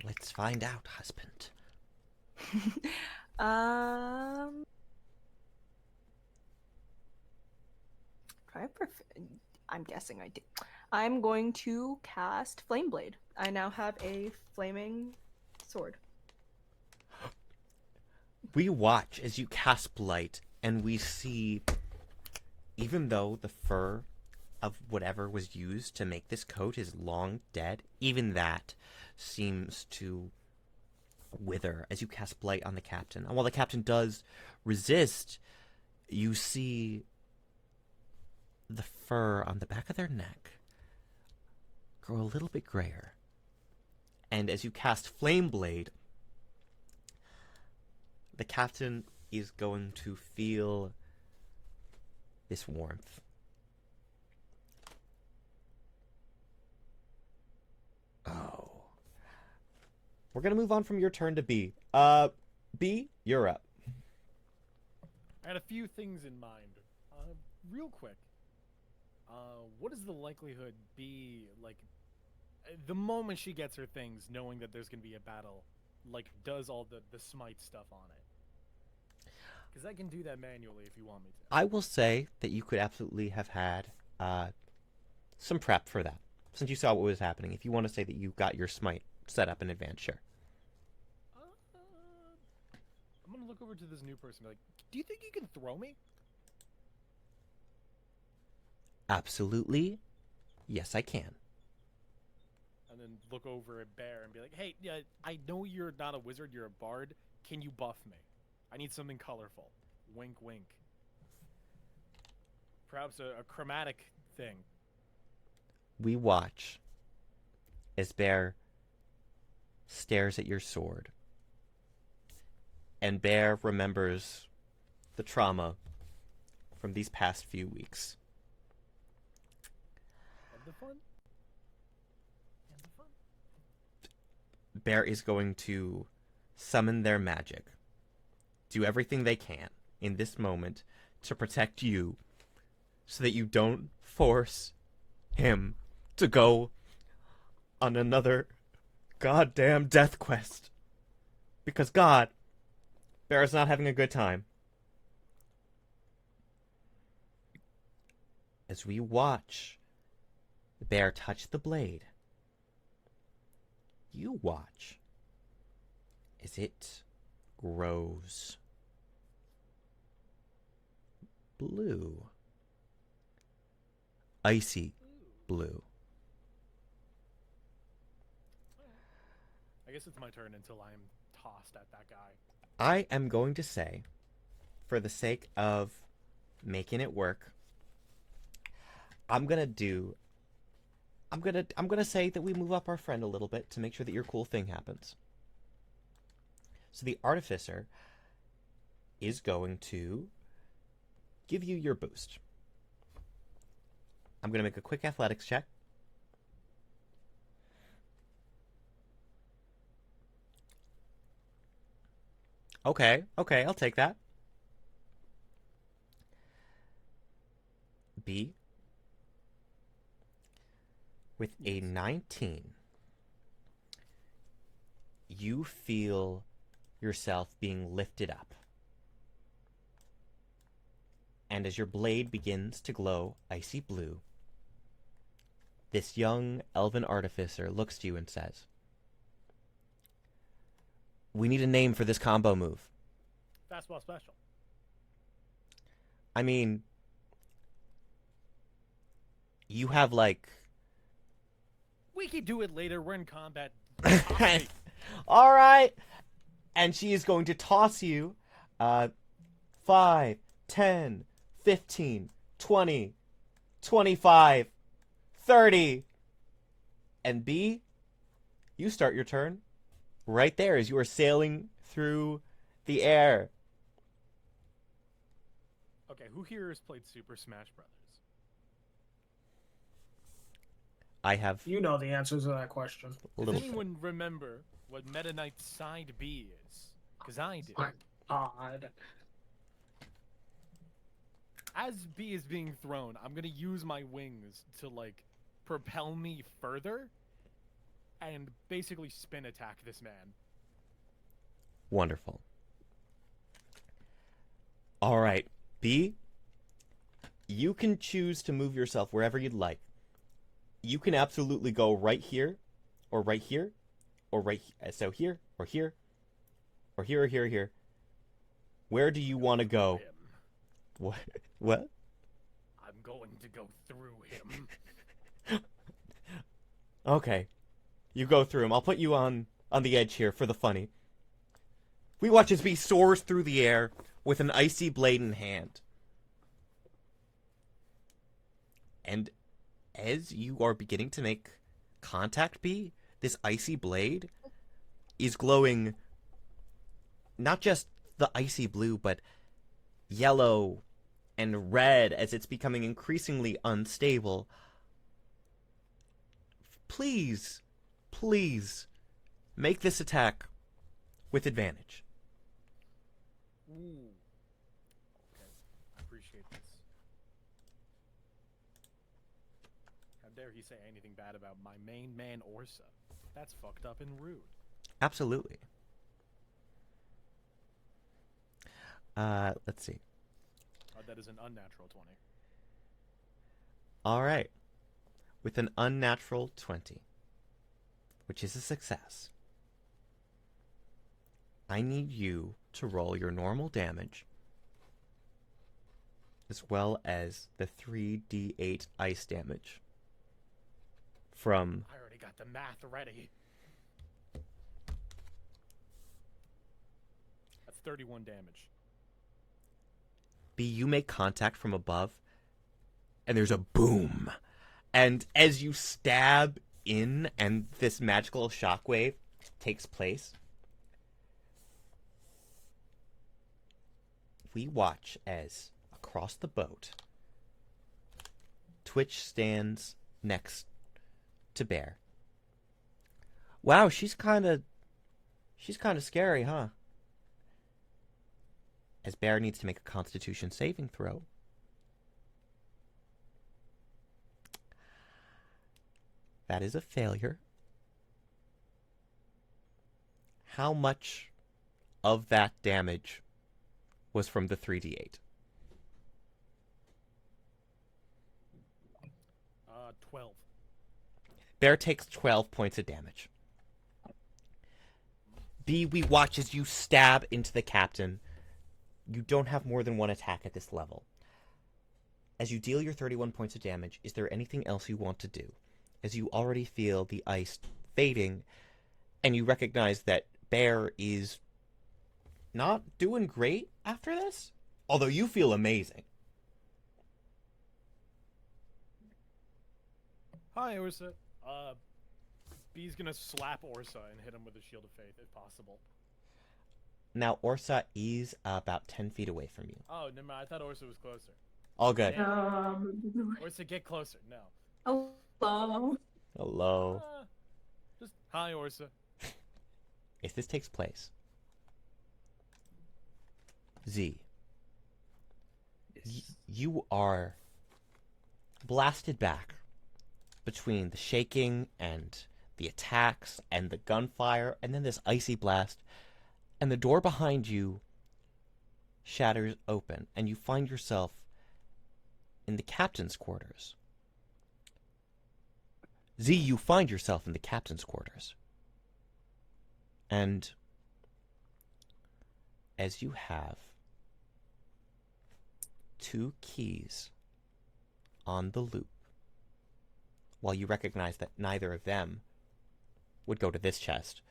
Let's find out, husband. I'm guessing I do. I'm going to cast Flame Blade. I now have a flaming sword. We watch as you cast Blight, and we see, even though the fur of whatever was used to make this coat is long dead, even that seems to wither as you cast Blight on the captain. And while the captain does resist, you see the fur on the back of their neck grow a little bit grayer. And as you cast Flame Blade, the captain is going to feel this warmth. Oh. We're going to move on from your turn to B. B, you're up. I had a few things in mind. Real quick. What is the likelihood B, like, the moment she gets her things, knowing that there's going to be a battle, like, does all the smite stuff on it? Because I can do that manually if you want me to. I will say that you could absolutely have had some prep for that, since you saw what was happening. If you want to say that you got your smite set up in advance, sure. I'm going to look over to this new person and be like, do you think you can throw me? Absolutely. Yes, I can. And then look over at Bear and be like, hey, I know you're not a wizard, you're a bard. Can you buff me? I need something colorful. Wink, wink. Perhaps a chromatic thing. We watch as Bear stares at your sword. And Bear remembers the trauma from these past few weeks. And the fun. Bear is going to summon their magic. Do everything they can in this moment to protect you so that you don't force him to go on another goddamn death quest. Because God, Bear is not having a good time. As we watch the bear touch the blade, you watch as it grows blue. Icy blue. I guess it's my turn until I'm tossed at that guy. I am going to say, for the sake of making it work, I'm gonna say that we move up our friend a little bit to make sure that your cool thing happens. So the artificer is going to give you your boost. I'm gonna make a quick athletics check. Okay, I'll take that. B. With a 19, you feel yourself being lifted up. And as your blade begins to glow icy blue, this young elven artificer looks to you and says, "We need a name for this combo move." Fastball special. I mean, you have like... We can do it later. We're in combat. All right. And she is going to toss you 5, 10, 15, 20, 25, 30. And B, you start your turn right there as you are sailing through the air. Okay, who here has played Super Smash Brothers? I have You know the answers to that question. a Does little bit. anyone remember what Meta Knight's side B is? Because I do. My God. As B is being thrown, I'm gonna use my wings to like propel me further and basically spin attack this man. Wonderful. All right, B, you can choose to move yourself wherever you'd like. You can absolutely go right here, or right here, or right so here, or here, or here, or here, or here. Where do you want to go? Him. What? What? I'm going to go through him. Okay, you go through him. I'll put you on the edge here for the funny. We watch as B soars through the air with an icy blade in hand. And as you are beginning to make contact, B, this icy blade is glowing not just the icy blue, but yellow and red as it's becoming increasingly unstable. Please, please, make this attack with advantage. Ooh. Okay, I appreciate this. How dare he say anything bad about my main man Orsa? That's fucked up and rude. Absolutely. Let's see. That is an unnatural 20. All right. With an unnatural 20, which is a success, I need you to roll your normal damage as well as the 3d8 ice damage from... I already got the math ready. That's 31 damage. B, you make contact from above, and there's a boom. And as you stab in and this magical shockwave takes place, we watch as across the boat, Twitch stands next to Bear. Wow, she's kind of scary, huh? As Bear needs to make a Constitution saving throw. That is a failure. How much of that damage was from the 3d8. 12. Bear takes 12 points of damage. B, we watch as you stab into the captain. You don't have more than one attack at this level. As you deal your 31 points of damage, is there anything else you want to do? As you already feel the ice fading, and you recognize that Bear is not doing great after this, although you feel amazing. Hi, Orsa. B's gonna slap Orsa and hit him with a shield of faith if possible. Now, Orsa is about 10 feet away from you. Oh, never mind. I thought Orsa was closer. All good. Orsa, get closer. No. Hello. Hello. Just hi, Orsa. If this takes place, Z, you are blasted back between the shaking and the attacks and the gunfire and then this icy blast, and the door behind you shatters open and you find yourself in the captain's quarters. Z, you find yourself in the captain's quarters. And as you have 2 keys on the loop, while you recognize that neither of them would go to this chest,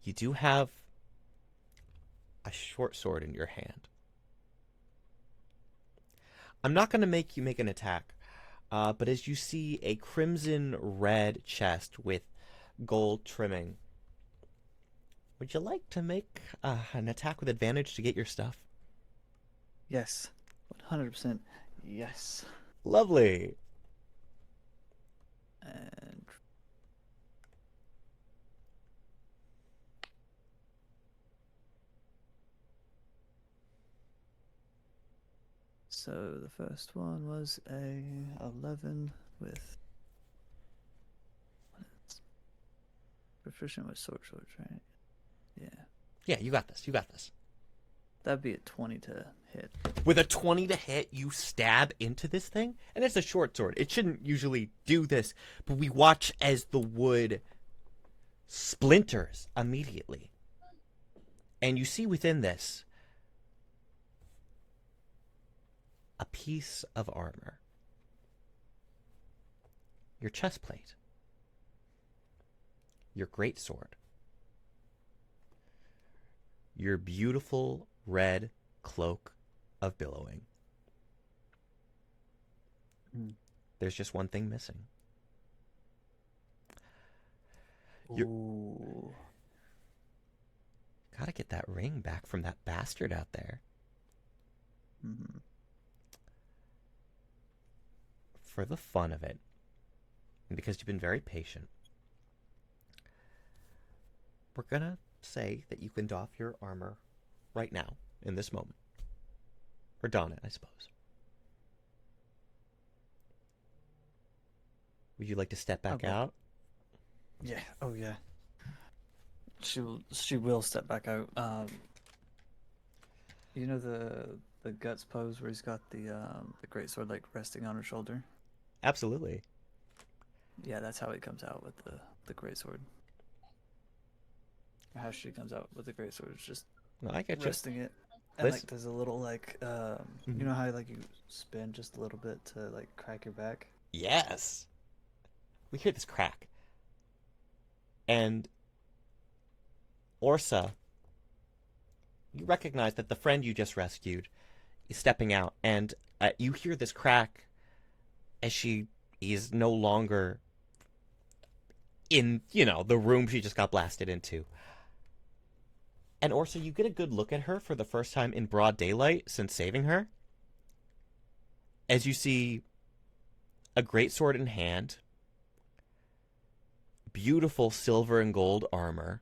you do have a short sword in your hand. I'm not going to make you make an attack, but as you see a crimson red chest with gold trimming, would you like to make an attack with advantage to get your stuff? Yes. 100% yes. Lovely. And so the first one was a 11 with proficient with swords, right? Yeah. Yeah, you got this. You got this. That'd be a 20 to hit. With a 20 to hit, you stab into this thing, and it's a short sword. It shouldn't usually do this, but we watch as the wood splinters immediately. And you see within this a piece of armor. Your chest plate. Your greatsword. Your beautiful red cloak of billowing. There's just one thing missing. Ooh. Gotta get that ring back from that bastard out there. Mm-hmm. For the fun of it, and because you've been very patient, we're gonna say that you can doff your armor right now, in this moment. Or don it, I suppose. Would you like to step back Okay. out? Yeah. Oh yeah. She will step back out. You know the guts pose where he's got the greatsword like resting on her shoulder. Absolutely. Yeah, that's how he comes out with the greatsword. How she comes out with the greatsword is just No, I get you. resting it, and Listen. like there's a little like you know how like you spin just a little bit to like crack your back. Yes. We hear this crack. And Orsa, you recognize that the friend you just rescued is stepping out, and you hear this crack as she is no longer in, the room she just got blasted into. And Orsa, you get a good look at her for the first time in broad daylight since saving her. As you see a greatsword in hand, beautiful silver and gold armor,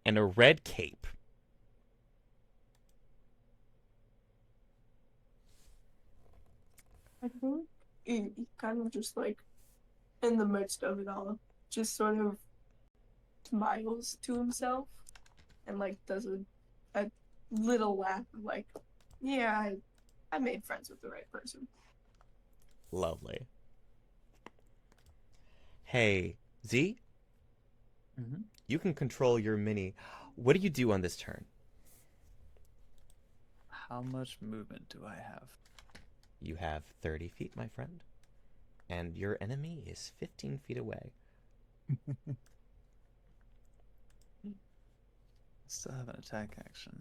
and a red cape. I think he kind of just like in the midst of it all, just sort of smiles to himself and like does a little laugh of like, yeah, I made friends with the right person. Lovely. Hey, Z, Mm-hmm. you can control your mini. What do you do on this turn? How much movement do I have? You have 30 feet, my friend. And your enemy is 15 feet away. Still have an attack action.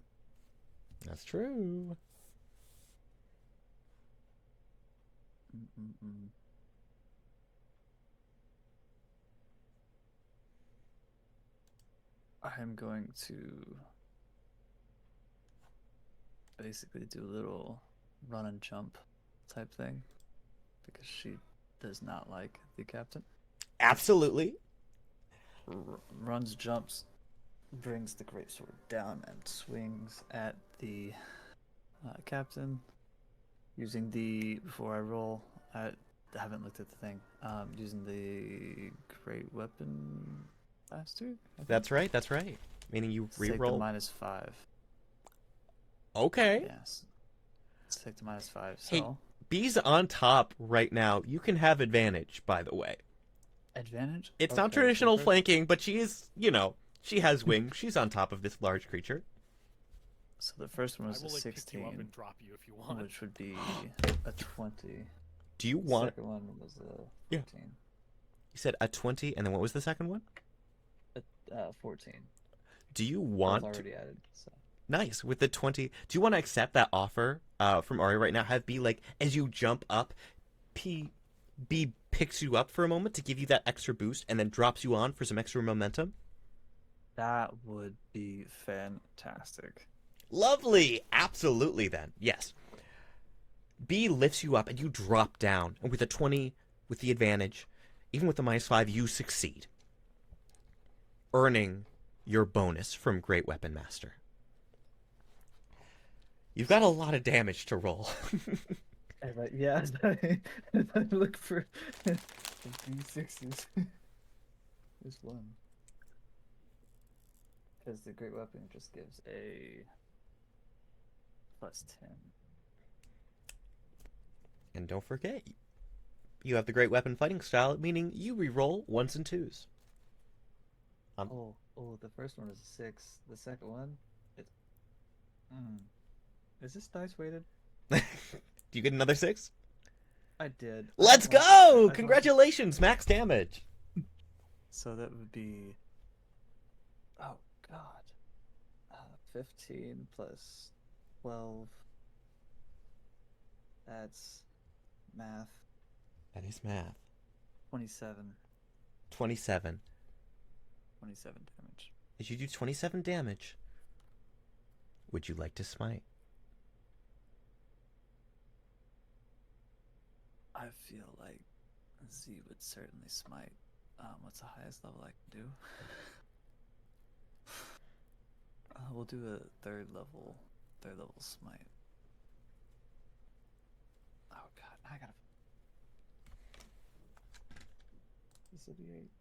That's true. Mm-mm-mm. I'm going to basically do a little run and jump type thing because she does not like the captain. Absolutely. Runs, jumps, brings the greatsword down and swings at the captain using the, before I roll, I haven't looked at the thing, using the great weapon master. That's right, that's right. Meaning you Take the reroll. -5. Okay. Yes. Let's take the -5. Hey, So B's on top right now. You can have advantage, by the way. advantage. It's not Okay, so traditional first- flanking, but she is, she has wings. She's on top of this large creature. So the first one I was will a like pick you up 16, and drop you if you want. which would be a 20. Do you The want... second one was a Yeah. 14. You said a 20, and then what was the second one? 14. Do you That was want to... already added. So. Nice. With the 20, do you want to accept that offer from Ari right now? Have B, like, as you jump up, B picks you up for a moment to give you that extra boost and then drops you on for some extra momentum? That would be fantastic. Lovely. Absolutely, then. Yes. B lifts you up and you drop down. And with a 20, with the advantage, even with the -5, you succeed, earning your bonus from Great Weapon Master. You've got a lot of damage to roll. Yeah, I look for D6s. There's one. Because the great weapon just gives a +10. And don't forget, you have the Great Weapon Fighting Style, meaning you re-roll 1s and 2s. Oh, the first one is a 6. The second one, it's... Is this dice weighted? Do you get another 6? I did. Let's go! Congratulations, max damage. So that would be... Oh, God. 15 plus 12. That's math. That is math. 27. 27. 27 damage. As you do 27 damage, would you like to smite? I feel like Z would certainly smite. What's the highest level I can do? We'll do a third level smite. Oh God, I gotta. This will be 8.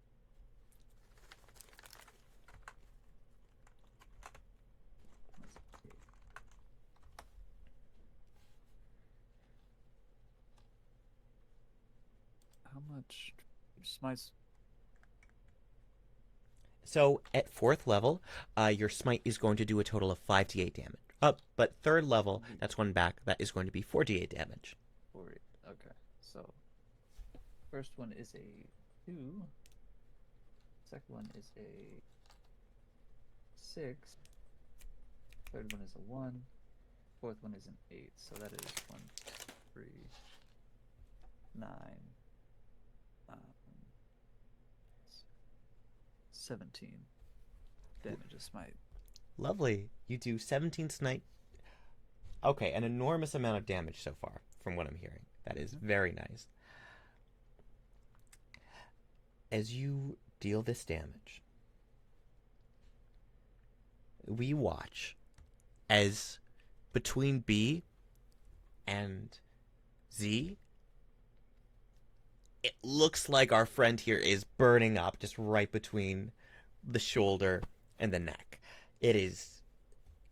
How much smites? So at 4th level, your smite is going to do a total of 5d8 damage. But 3rd level, that's one back, that is going to be 4d8 damage. 4. Okay, so first one is a 2. Second one is a 6. Third one is a 1. Fourth one is an 8. So that is 1, 3, 9. 17 damage of smite. Lovely. You do 17 smite. Okay, an enormous amount of damage so far, from what I'm hearing. That is very nice. As you deal this damage, we watch as between B and Z, it looks like our friend here is burning up just right between the shoulder, and the neck. It is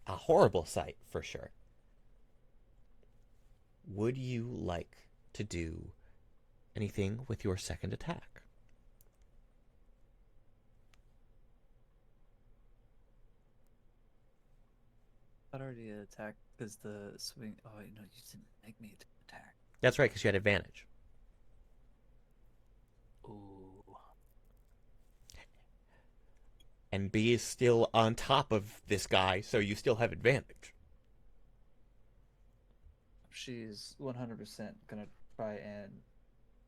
a horrible sight, for sure. Would you like to do anything with your second attack? I'd already attacked because the swing. Oh, no, you didn't make me attack. That's right, because you had advantage. Ooh. And B is still on top of this guy, so you still have advantage. She's 100% gonna try and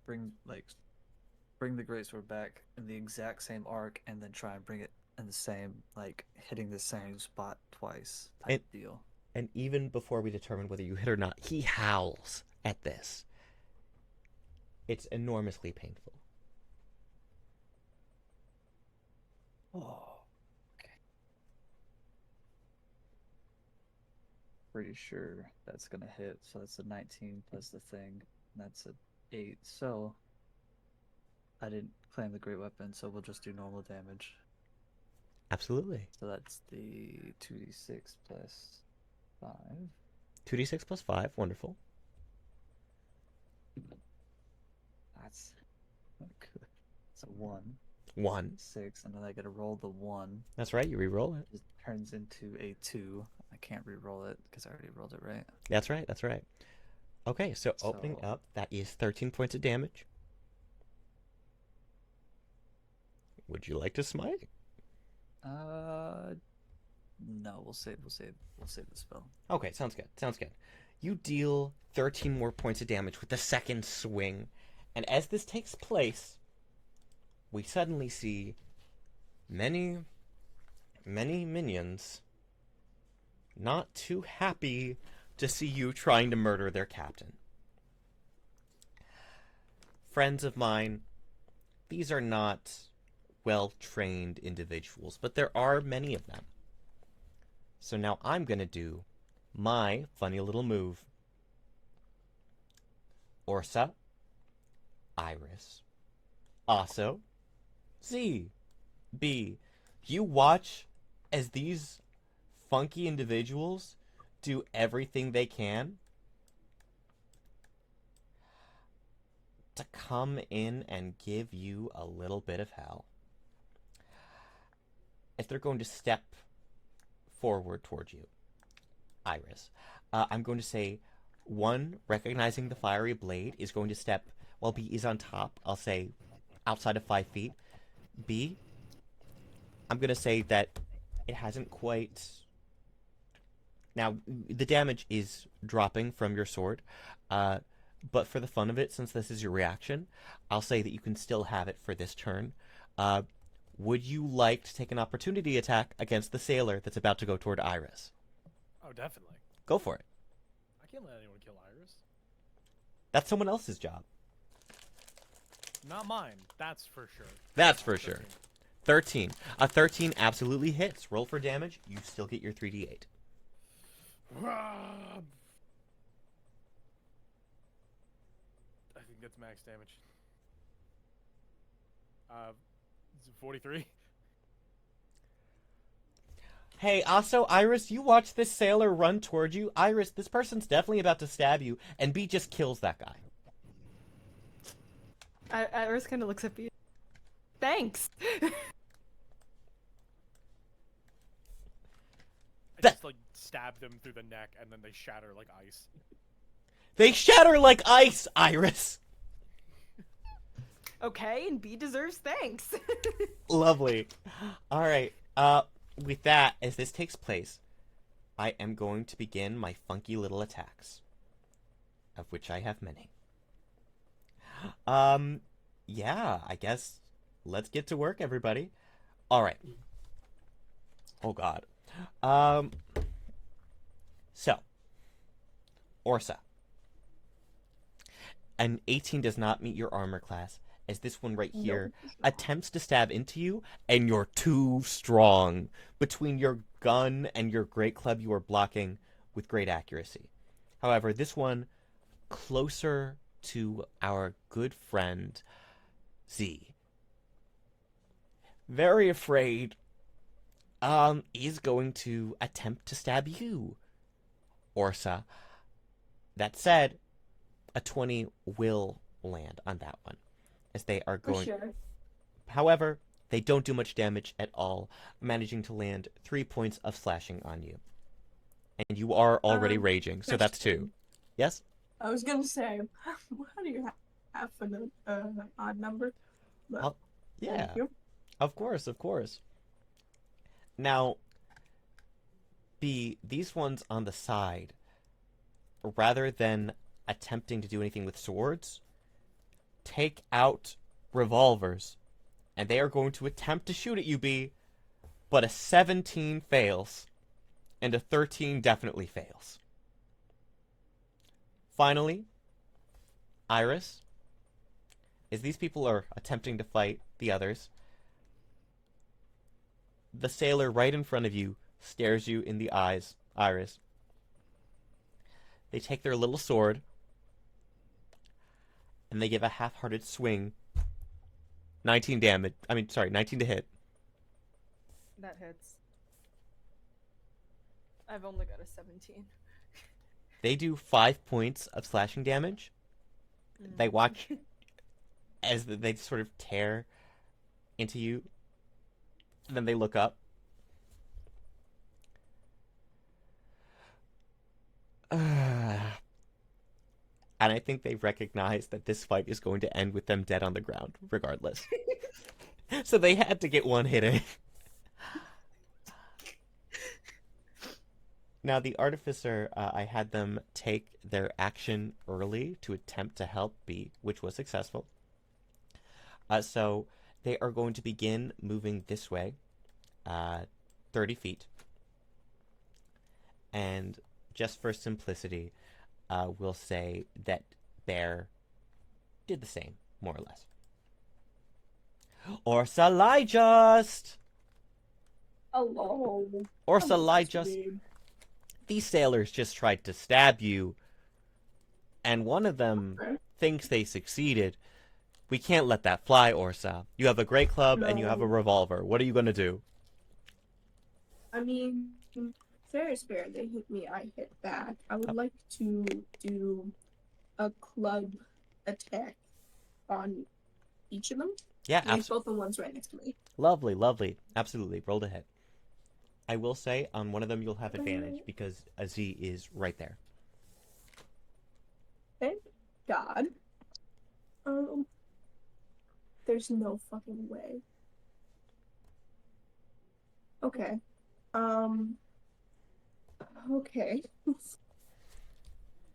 bring the greatsword back in the exact same arc, and then try and bring it in the same, hitting the same spot twice type deal. And even before we determine whether you hit or not, he howls at this. It's enormously painful. Oh, okay. Pretty sure that's gonna hit. So that's a 19 plus the thing. And that's a 8. So I didn't claim the great weapon, so we'll just do normal damage. Absolutely. So that's the 2d6 plus 5. 2d6 plus 5. Wonderful. That's not good. So 1. 1. 6, and then I gotta roll the 1. That's right, you re-roll it. It turns into a 2. I can't re-roll it because I already rolled it, right? That's right, that's right. Okay, so opening So- up, that is 13 points of damage. Would you like to smite? No, we'll save the spell. Okay, sounds good. Sounds good. You deal 13 more points of damage with the second swing. And as this takes place, we suddenly see many, many minions not too happy to see you trying to murder their captain. Friends of mine, these are not well-trained individuals, but there are many of them. So now I'm going to do my funny little move. Orsa, Iris, Aso, Z, B. You watch as these funky individuals do everything they can to come in and give you a little bit of hell. If they're going to step forward towards you, Iris, I'm going to say 1, recognizing the fiery blade, is going to step while B is on top. I'll say outside of 5 feet. B, I'm going to say that it hasn't quite... Now, the damage is dropping from your sword, but for the fun of it, since this is your reaction, I'll say that you can still have it for this turn. Would you like to take an opportunity attack against the sailor that's about to go toward Iris? Oh, definitely. Go for it. I can't let anyone kill Iris. That's someone else's job. Not mine. That's for sure. That's for sure. 13. A 13 absolutely hits. Roll for damage. You still get your 3d8. I think that's max damage. 43. Hey, also, Iris, you watch this sailor run toward you. Iris, this person's definitely about to stab you, and B just kills that guy. Iris kind of looks at B. Thanks. I just stab them through the neck and then they shatter like ice. They shatter like ice, Iris! Okay, and B deserves thanks. Lovely. Alright, with that, as this takes place, I am going to begin my funky little attacks, of which I have many. Yeah, I guess let's get to work, everybody. Alright. Oh god. So, Orsa. An 18 does not meet your armor class, as this one right here attempts to stab into you, and you're too strong. Between your gun and your great club, you are blocking with great accuracy. However, this one, closer to our good friend Z, very afraid, is going to attempt to stab you, Orsa. That said, a 20 will land on that one, as they are For going. sure. However, they don't do much damage at all, managing to land 3 points of slashing on you. And you are already raging, so that's 2. Question. Yes? I was gonna say, how do you have an odd number? But Yeah, thank you. of course, of course. Now, these ones on the side, rather than attempting to do anything with swords, take out revolvers, and they are going to attempt to shoot at you, B, but a 17 fails, and a 13 definitely fails. Finally, Iris, as these people are attempting to fight the others, the sailor right in front of you stares you in the eyes, Iris. They take their little sword, and they give a half-hearted swing. 19 damage. 19 to hit. That hits. I've only got a 17. They do 5 points of slashing damage. They watch as they sort of tear into you. And then they look up. And I think they recognize that this fight is going to end with them dead on the ground, regardless. So they had to get one hit in. Now, the Artificer, I had them take their action early to attempt to help B, which was successful. So they are going to begin moving this way, 30 feet. And just for simplicity, we'll say that Bear did the same, more or less. Orsa Lyjust! Hello. Orsa I'm Lyjust. These sailors just tried to stab you, and one of them thinks they succeeded. We can't let that fly, Orsa. You have a great club, and you have a No. revolver. What are you going to do? I mean, fair is fair. They hit me, I hit back. I would like to do a club attack on each of them. Yeah, Like absolutely. both the ones right next to me. Lovely, lovely. Absolutely. Roll to hit. I will say, on one of them you'll have advantage, because a Z is right there. Thank God. There's no fucking way. Okay. Okay.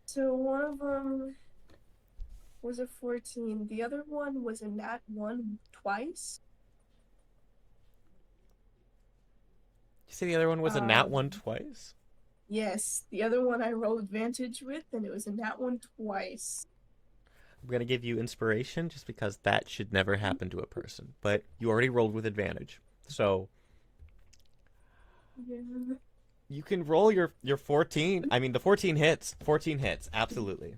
So one of them was a 14. The other one was a nat 1 twice. You say the other one was a nat 1 twice? Yes, the other one I rolled advantage with, and it was a nat 1 twice. I'm going to give you inspiration, just because that should never happen to a person. But you already rolled with advantage. So Yeah. you can roll your 14. I mean, the 14 hits. 14 hits, absolutely.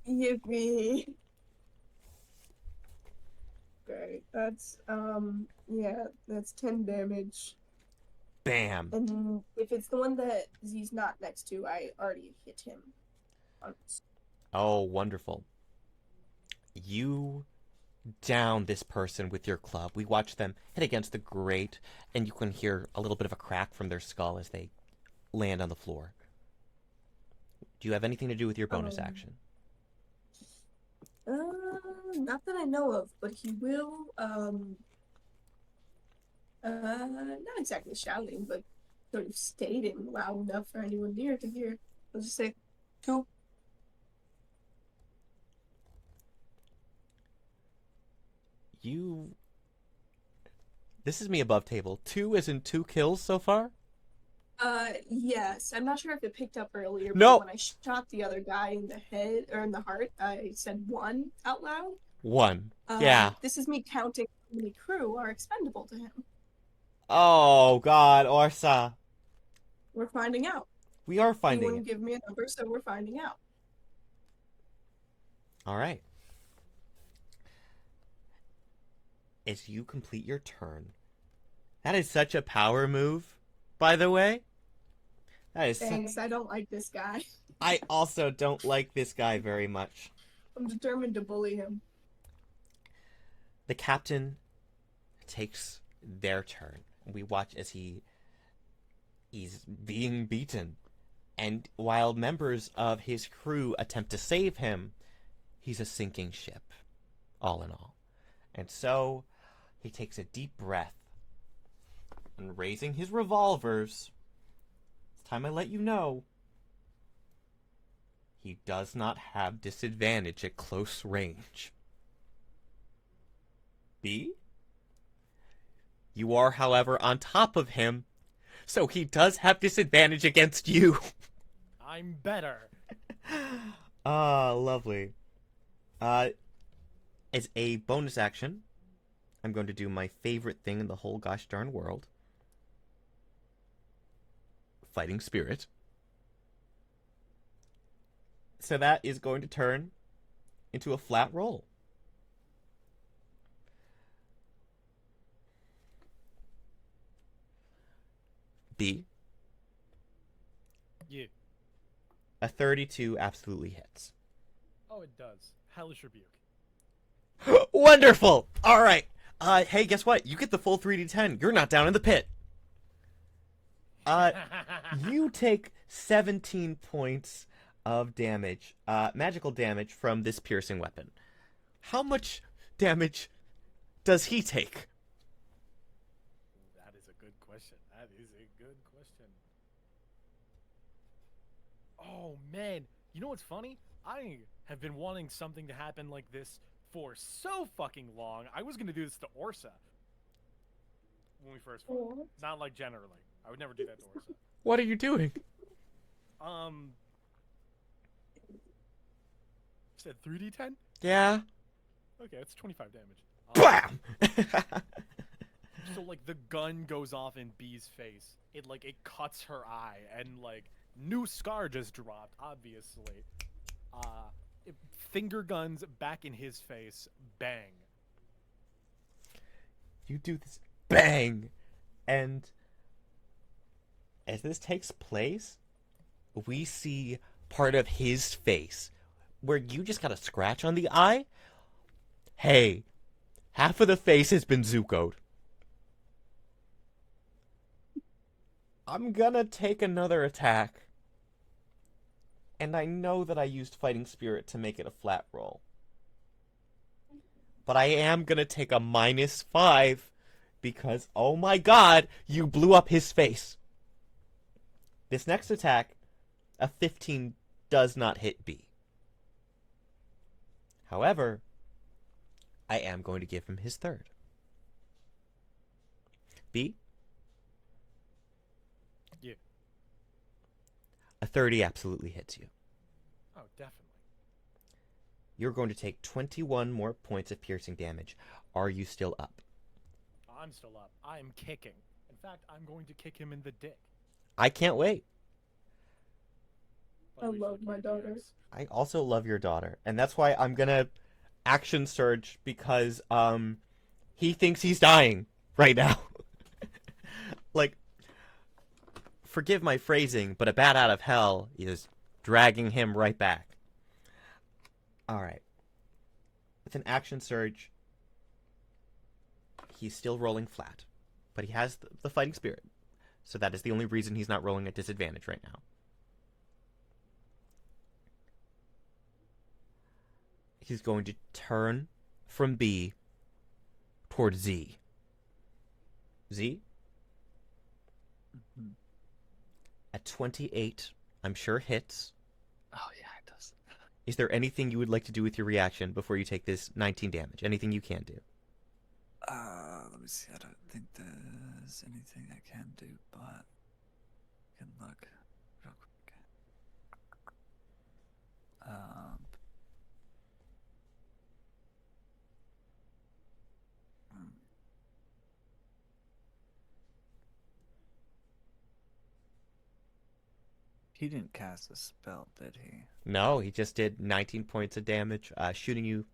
Yippee. Great. That's, yeah, that's 10 damage. Bam. And if it's the one that Z's not next to, I already hit him once. Oh, wonderful. You down this person with your club. We watch them hit against the grate, and you can hear a little bit of a crack from their skull as they land on the floor. Do you have anything to do with your bonus action? Not that I know of, but he will, not exactly shouting, but sort of stating loud enough for anyone near to hear. I'll just say, 2. This is me above table. 2 as in 2 kills so far? Yes. I'm not sure if it picked up earlier, No. but when I shot the other guy in the head, or in the heart, I said 1 out loud. 1. Yeah. This is me counting how many crew are expendable to him. Oh, God, Orsa. We're finding out. We are He finding wouldn't it. give me a number, so we're finding out. All right. As you complete your turn, That is such a power move, by the way. That is. Thanks, I don't like this guy. I also don't like this guy very much. I'm determined to bully him. The captain takes their turn. We watch as he's being beaten. And while members of his crew attempt to save him, he's a sinking ship, all in all. And so he takes a deep breath and raising his revolvers, it's time I let you know, he does not have disadvantage at close range. B? You are, however, on top of him, so he does have disadvantage against you. I'm better. Ah, lovely. As a bonus action, I'm going to do my favorite thing in the whole gosh darn world. Fighting Spirit. So that is going to turn into a flat roll. B. Yeah. A 32 absolutely hits. Oh, it does. Hellish Rebuke. Wonderful! Alright. Hey, guess what? You get the full 3d10. You're not down in the pit. You take 17 points of damage, magical damage from this piercing weapon. How much damage does he take? That is a good question. That is a good question. Oh, man. You know what's funny? I have been wanting something to happen like this for so fucking long. I was going to do this to Orsa when we first fought. What? Not like generally. I would never do that to Orsa. What are you doing? Said 3d10? Yeah. Okay, that's 25 damage. BAM! So like the gun goes off in B's face. It cuts her eye and new scar just dropped, obviously. Finger guns back in his face. Bang. You do this. Bang! And as this takes place, we see part of his face where you just got a scratch on the eye. Hey, half of the face has been Zuko'd. I'm gonna take another attack. And I know that I used Fighting Spirit to make it a flat roll. But I am gonna take a -5 because, oh my god, you blew up his face. This next attack, a 15, does not hit B. However, I am going to give him his third. B? Yeah. A 30 absolutely hits you. Oh, definitely. You're going to take 21 more points of piercing damage. Are you still up? I'm still up. I'm kicking. In fact, I'm going to kick him in the dick. I can't wait. I love my daughter. I also love your daughter. And that's why I'm going to action surge because he thinks he's dying right now. Forgive my phrasing, but a bat out of hell is dragging him right back. Alright. With an action surge, he's still rolling flat. But he has the fighting spirit. So that is the only reason he's not rolling at disadvantage right now. He's going to turn from B toward Z. Z? Mm-hmm. At 28, I'm sure hits. Oh yeah, it does. Is there anything you would like to do with your reaction before you take this 19 damage? Anything you can do? Let me see. I don't think there's anything I can do, but I can look real quick. He didn't cast a spell, did he? No, he just did 19 points of damage, shooting you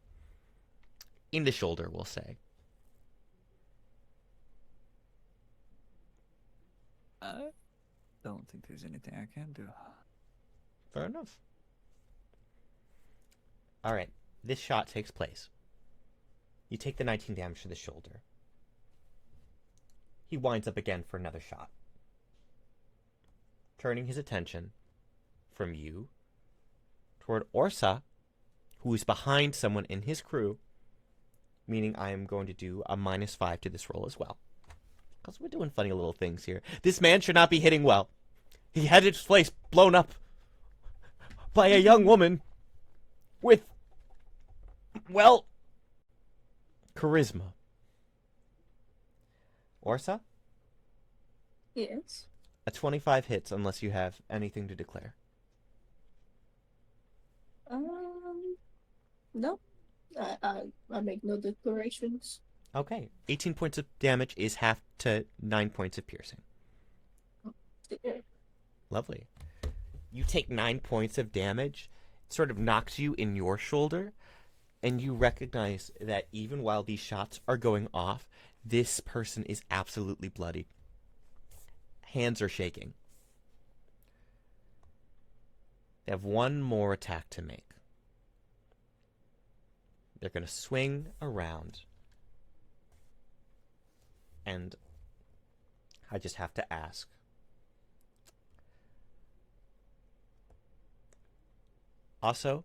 in the shoulder, we'll say. I don't think there's anything I can do. Fair enough. Alright, this shot takes place. You take the 19 damage to the shoulder. He winds up again for another shot. Turning his attention from you toward Orsa, who is behind someone in his crew, meaning I am going to do a -5 to this roll as well. Because we're doing funny little things here. This man should not be hitting well. He had his place blown up by a young woman with, well, charisma. Orsa? Yes. A 25 hits unless you have anything to declare. No. I make no declarations. Okay. 18 points of damage is half to 9 points of piercing. Yeah. Lovely. You take 9 points of damage, it sort of knocks you in your shoulder, and you recognize that even while these shots are going off, this person is absolutely bloodied. Hands are shaking. They have one more attack to make. They're going to swing around. And I just have to ask. Also,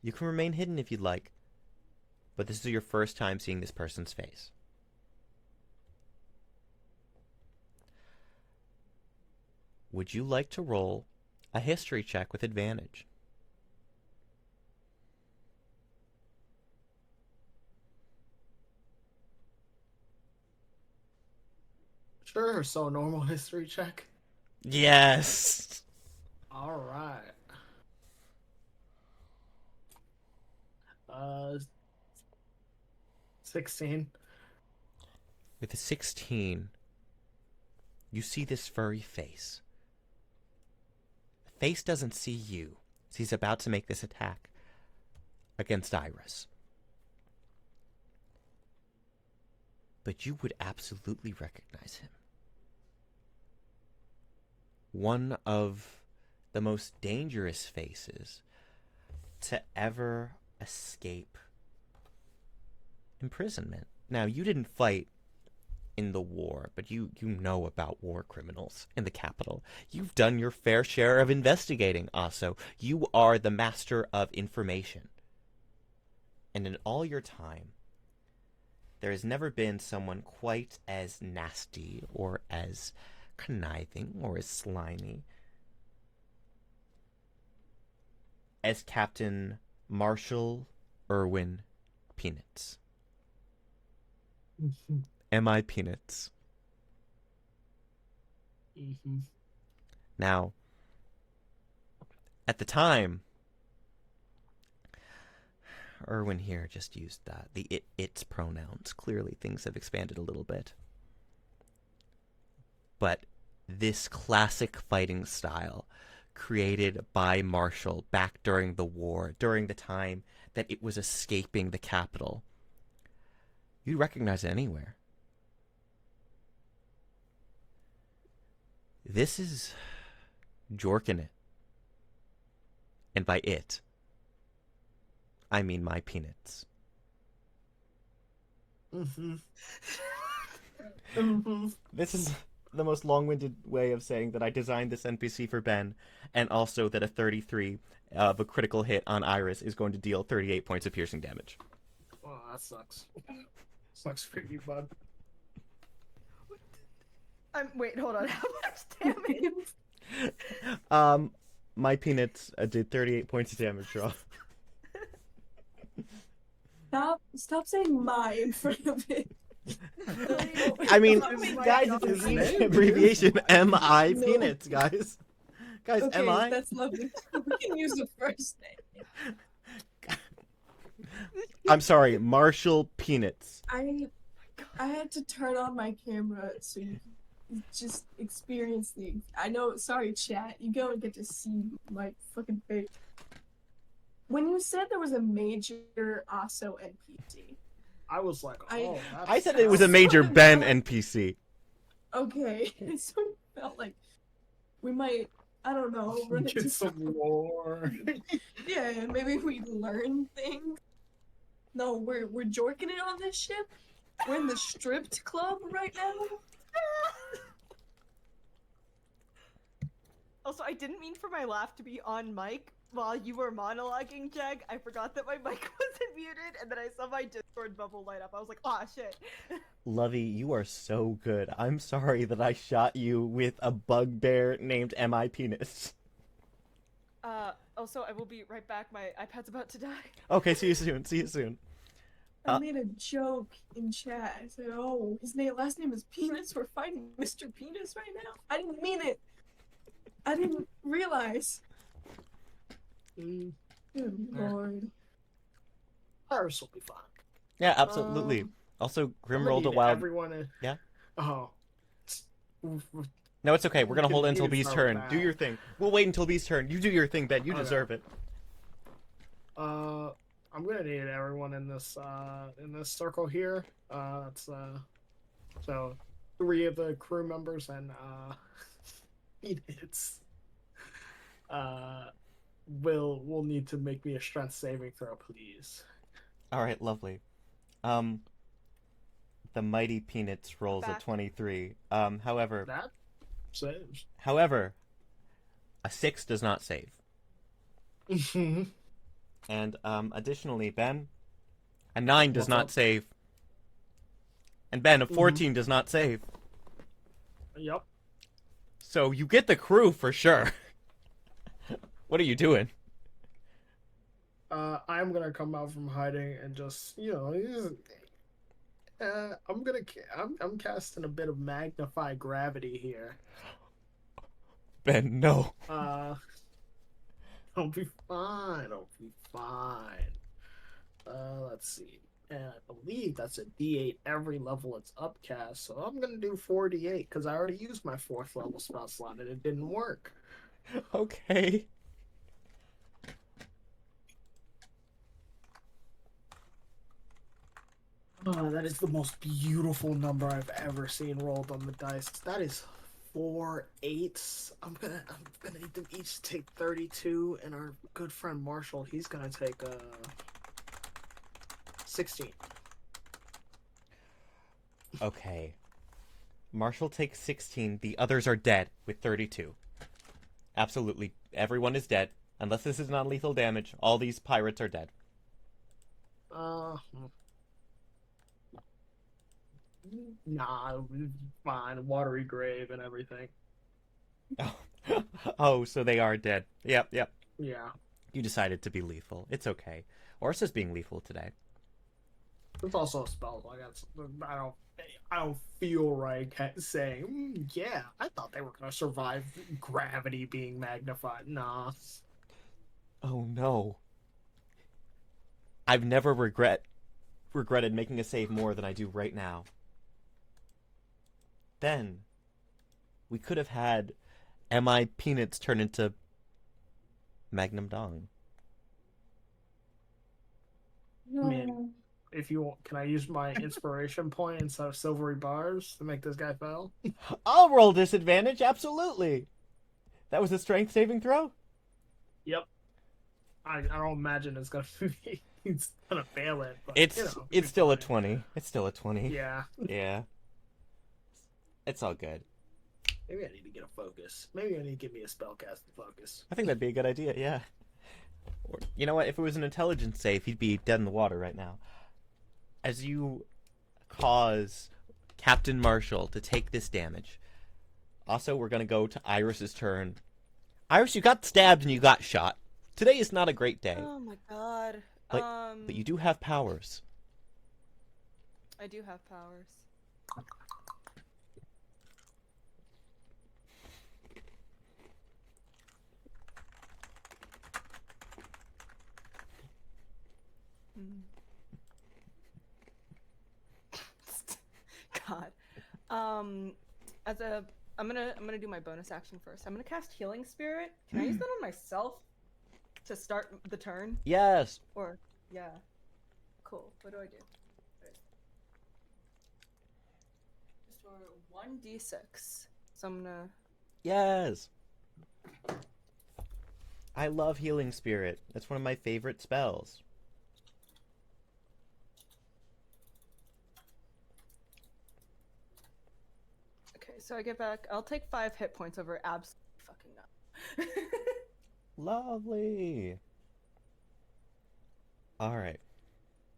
you can remain hidden if you'd like, but this is your first time seeing this person's face. Would you like to roll a history check with advantage? Sure, so normal history check. Yes! All right. 16. With a 16, you see this furry face. The face doesn't see you, as he's about to make this attack against Iris. But you would absolutely recognize him. One of the most dangerous faces to ever escape imprisonment. Now, you didn't fight in the war, but you know about war criminals in the capital. You've done your fair share of investigating, also. You are the master of information. And in all your time, there has never been someone quite as nasty or as conniving or as slimy as Captain Marshall Irwin Peanuts. M.I. Peanuts. Now, at the time, Irwin here just used the its pronouns. Clearly things have expanded a little bit. But this classic fighting style created by Marshall back during the war, during the time that it was escaping the capital, you'd recognize it anywhere. This is Jorkin. And by it, I mean my peanuts. This is the most long-winded way of saying that I designed this NPC for Ben, and also that a 33 of a critical hit on Iris is going to deal 38 points of piercing damage. Well, that sucks. Sucks for you, bud. Wait, hold on. How much damage? My peanuts did 38 points of damage, Draw. Stop saying "my" in front of it. I mean, Oh guys, God. it's an abbreviation. M.I. No. Peanuts, guys. Guys, Okay, M.I. that's lovely. We can use the first name. I'm sorry, Marshall Peanuts. I had to turn on my camera so you could just experience the. I know. Sorry, chat. You don't get to see my fucking face. When you said there was a major also NPC, I was like, I oh. I said it was a major Ben NPC. Okay, so it felt like we might, I don't know, run into Get some lore. Yeah, maybe we learn things. No, we're jorking it on this ship. We're in the stripped club right now. Also, I didn't mean for my laugh to be on mic while you were monologuing, Jeg. I forgot that my mic wasn't muted, and then I saw my Discord bubble light up. I was like, "Aw, shit." Lovey, you are so good. I'm sorry that I shot you with a bugbear named M.I. Penis. Also, I will be right back. My iPad's about to die. Okay, see you soon. See you soon. I made a joke in chat. I said, "Oh, his last name is Penis. We're fighting Mr. Penis right now." I didn't mean it. I didn't realize. Good lord. Iris will be fine. Yeah, absolutely. Also, Grim I'm gonna rolled a need wild. Everyone. Yeah? Oh. No, it's okay. We're gonna hold it until You B's start turn. with Do that. your thing. We'll wait until B's turn. You do your thing, Ben. You Okay. deserve it. I'm gonna need everyone in this circle here. So 3 of the crew members and Phoenix will need to make me a strength saving throw, please. All right, lovely. The mighty Peanuts rolls a Back. 23. However, That saves. a 6 does not save. And additionally, Ben, a 9 does What's not up? save. And Ben, a 14 does not save. Yep. So you get the crew for sure. What are you doing? I'm gonna come out from hiding and just I'm casting a bit of magnify gravity here. Ben, no. I'll be fine. I'll be fine. Let's see. And I believe that's a D8 every level it's upcast. So I'm gonna do 4D8 because I already used my 4th level spell slot and it didn't work. Okay. Oh, that is the most beautiful number I've ever seen rolled on the dice. That is 4 8s. I'm gonna need them each to take 32, and our good friend Marshall, he's gonna take 16. Okay. Marshall takes 16. The others are dead with 32. Absolutely. Everyone is dead. Unless this is non-lethal damage, all these pirates are dead. Nah, fine. Watery grave and everything. Oh, so they are dead. Yep. Yeah. You decided to be lethal. It's okay. Orsa's being lethal today. It's also a spell. I don't feel right saying, yeah, I thought they were gonna survive gravity being magnified. Nah. Oh no. I've never regretted making a save more than I do right now. Then we could have had M.I. Peanuts turn into Magnum Dong. Man, if you want, can I use my inspiration point instead of silvery bars to make this guy fail? I'll roll disadvantage, absolutely. That was a strength saving throw? Yep. I don't imagine it's gonna be. He's gonna fail it. But, It's it's still a fine. 20. It's still a 20. Yeah. Yeah. It's all good. Maybe I need to get a focus. Maybe I need to give me a spellcasting focus. I think that'd be a good idea, yeah. Or, you know what? If it was an intelligence save, he'd be dead in the water right now. As you cause Captain Marshall to take this damage. Also, we're going to go to Iris's turn. Iris, you got stabbed and you got shot. Today is not a great day. Oh my god. But you do have powers. I do have powers. God. I'm gonna do my bonus action first. I'm gonna cast Healing Spirit. Can I use that on myself to start the turn? Yes. Or yeah. Cool. What do I do? Restore 1d6. So I'm gonna. Yes. I love Healing Spirit. That's one of my favorite spells. Okay, so I get back. I'll take 5 hit points over absolutely fucking nothing. Lovely. All right.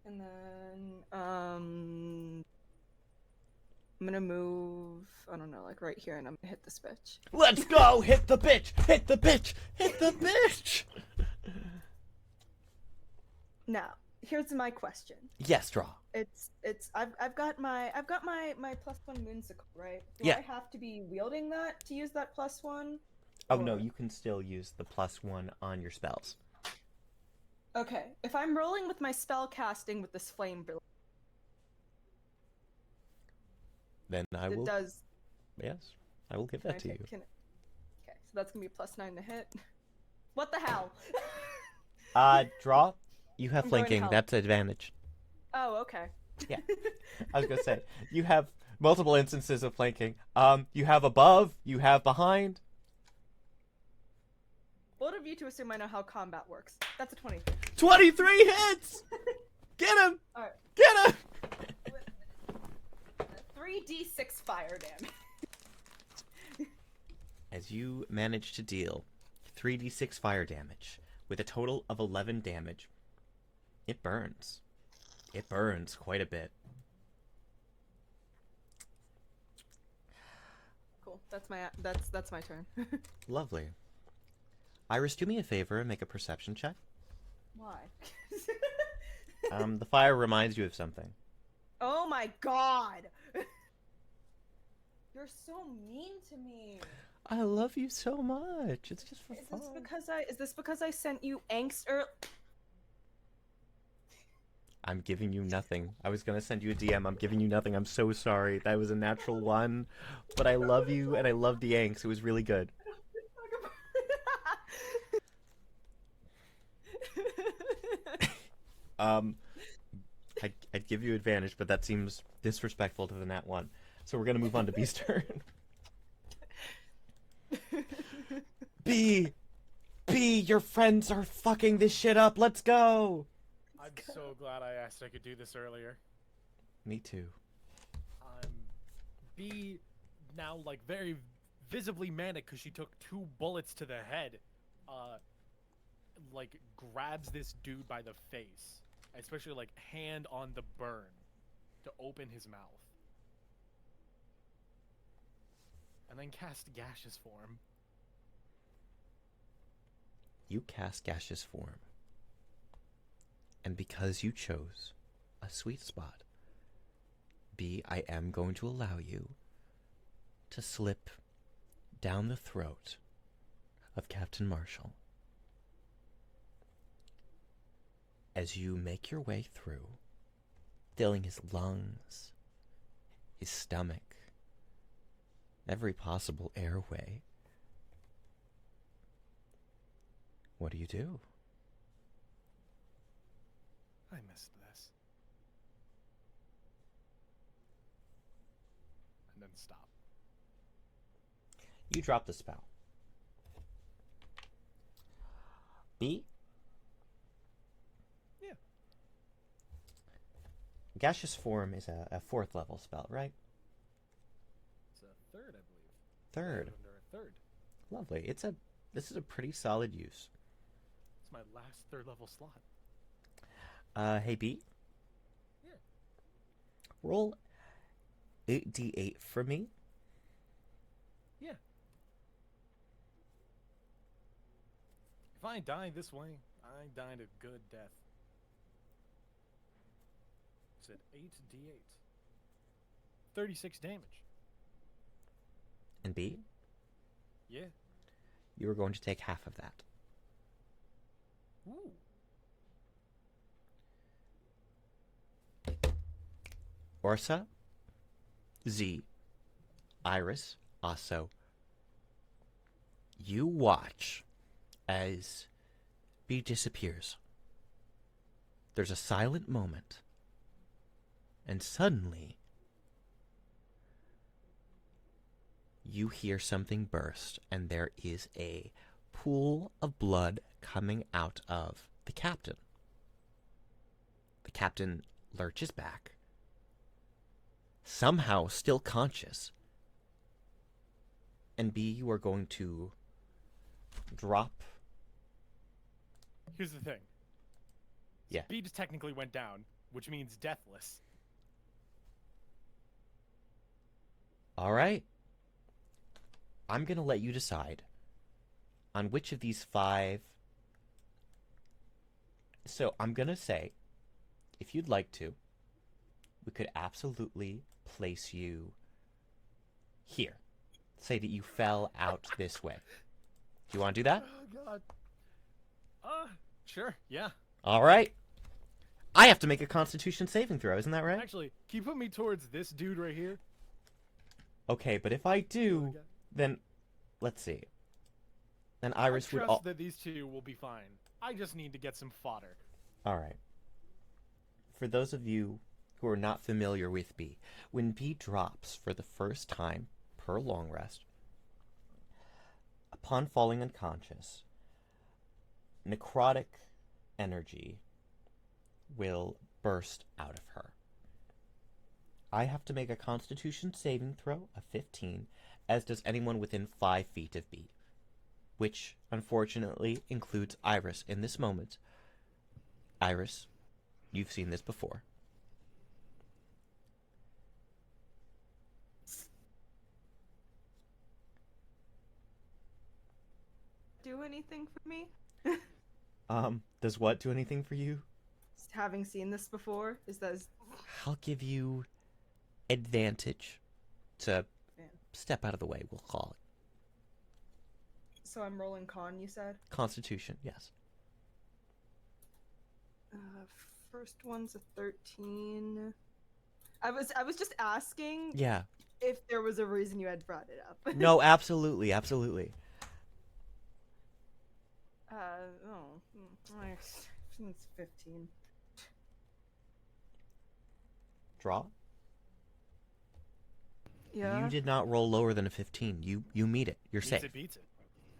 And then I'm gonna move. I don't know, like right here, and I'm gonna hit this bitch. Let's go! Hit the bitch! Hit the bitch! Hit the bitch! Now, here's my question. Yes, draw. I've got my +1 moonsicle, right? Do Yeah. I have to be wielding that to use that +1? Oh no, Or- you can still use the +1 on your spells. Okay, if I'm rolling with my spell casting with this flame, Then I it will. does. Yes, I will give that to you. Okay, so that's gonna be +9 to hit. What the hell? Draw. You have I'm going flanking. help. That's advantage. Oh, okay. Yeah. I was gonna say you have multiple instances of flanking. You have above. You have behind. Bold of you to assume I know how combat works. That's a 20. 23 hits. Get him. All right. Get him. 3d6 fire damage. As you manage to deal 3d6 fire damage with a total of 11 damage, it burns. It burns quite a bit. Cool. That's my turn. Lovely. Iris, do me a favor and make a perception check. Why? The fire reminds you of something. Oh my god! You're so mean to me. I love you so much. It's just for fun. Is this because I sent you angst I'm giving you nothing. I was gonna send you a DM. I'm giving you nothing. I'm so sorry. That was a natural one. But I love you and I love the angst. It was really good. I'd give you advantage, but that seems disrespectful to the nat one. So we're gonna move on to B's turn. B, your friends are fucking this shit up. Let's go. I'm so glad I asked I could do this earlier. Me too. B now like very visibly manic because she took 2 bullets to the head. Like grabs this dude by the face, especially like hand on the burn, to open his mouth, and then cast gaseous form. You cast gaseous form. And because you chose a sweet spot, B, I am going to allow you to slip down the throat of Captain Marshall. As you make your way through, filling his lungs, his stomach, every possible airway, what do you do? I missed this. And then stop. You drop the spell. B? Yeah. Gaseous form is a 4th level spell, right? It's a 3rd, I believe. Third. Under a 3rd. Lovely. This is a pretty solid use. It's my last 3rd level slot. Hey B? Yeah. Roll 8d8 for me. Yeah. If I ain't dying this way, I ain't dying a good death. Said 8d8. 36 damage. And B? Yeah. You are going to take half of that. Ooh. Orsa, Z, Iris, also. You watch as B disappears. There's a silent moment. And suddenly, you hear something burst, and there is a pool of blood coming out of the captain. The captain lurches back, somehow still conscious. And B, you are going to drop. Here's the thing. Yeah. Speed technically went down, which means deathless. All right. I'm going to let you decide on which of these 5. So I'm going to say, if you'd like to, we could absolutely place you here. Say that you fell out this way. Do you want to do that? Oh, God. Sure, yeah. All right. I have to make a Constitution saving throw, isn't that right? Actually, can you put me towards this dude right here? Okay, but if I do, then let's see. Then Iris I would. trust that these two will be fine. I just need to get some fodder. All right. For those of you who are not familiar with B, when B drops for the first time per long rest, upon falling unconscious, necrotic energy will burst out of her. I have to make a Constitution saving throw of 15, as does anyone within 5 feet of B, which unfortunately includes Iris in this moment. Iris, you've seen this before. Do anything for me? Does what do anything for you? Having seen this before, is that I'll give you advantage to step out of the way, we'll call it. so? I'm rolling con. You said. Constitution, yes. First one's a 13. I was just asking. Yeah. If there was a reason you had brought it up. No, absolutely, absolutely. It's 15. Draw? Yeah. You did not roll lower than a 15. You meet it. You're Beats safe. it, beats it.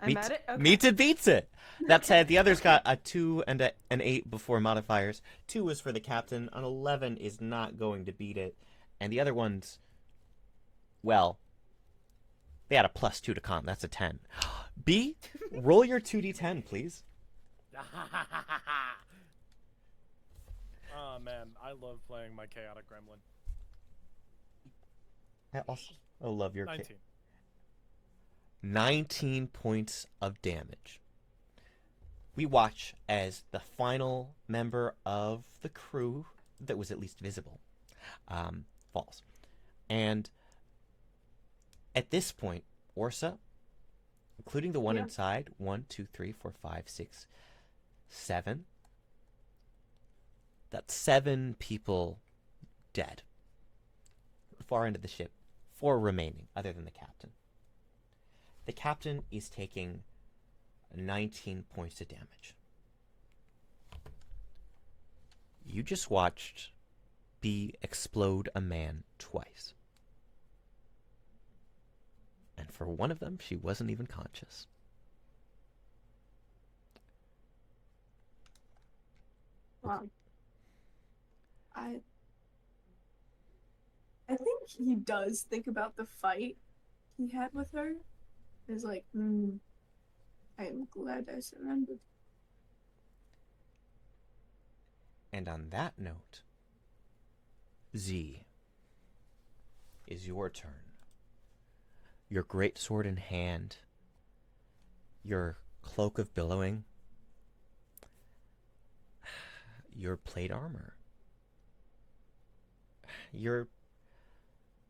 I'm at it? Okay. Meets it, beats it. That said, the others got a 2 and an 8 before modifiers. 2 was for the captain. An 11 is not going to beat it. And the other ones, well, they had a +2 to con. That's a 10. B, roll your 2d10, please. Oh, man. I love playing my chaotic gremlin. I also love your 19. 19 points of damage. We watch as the final member of the crew that was at least visible falls. And at this point, Orsa, including the one inside, 1, 2, 3, 4, 5, 6, 7. That's 7 people dead. Far end of the ship. 4 remaining, other than the captain. The captain is taking 19 points of damage. You just watched B explode a man twice. And for one of them, she wasn't even conscious. Wow. I think he does think about the fight he had with her. He's like, I am glad I surrendered. And on that note, Z, is your turn. Your great sword in hand, your cloak of billowing, your plate armor. You're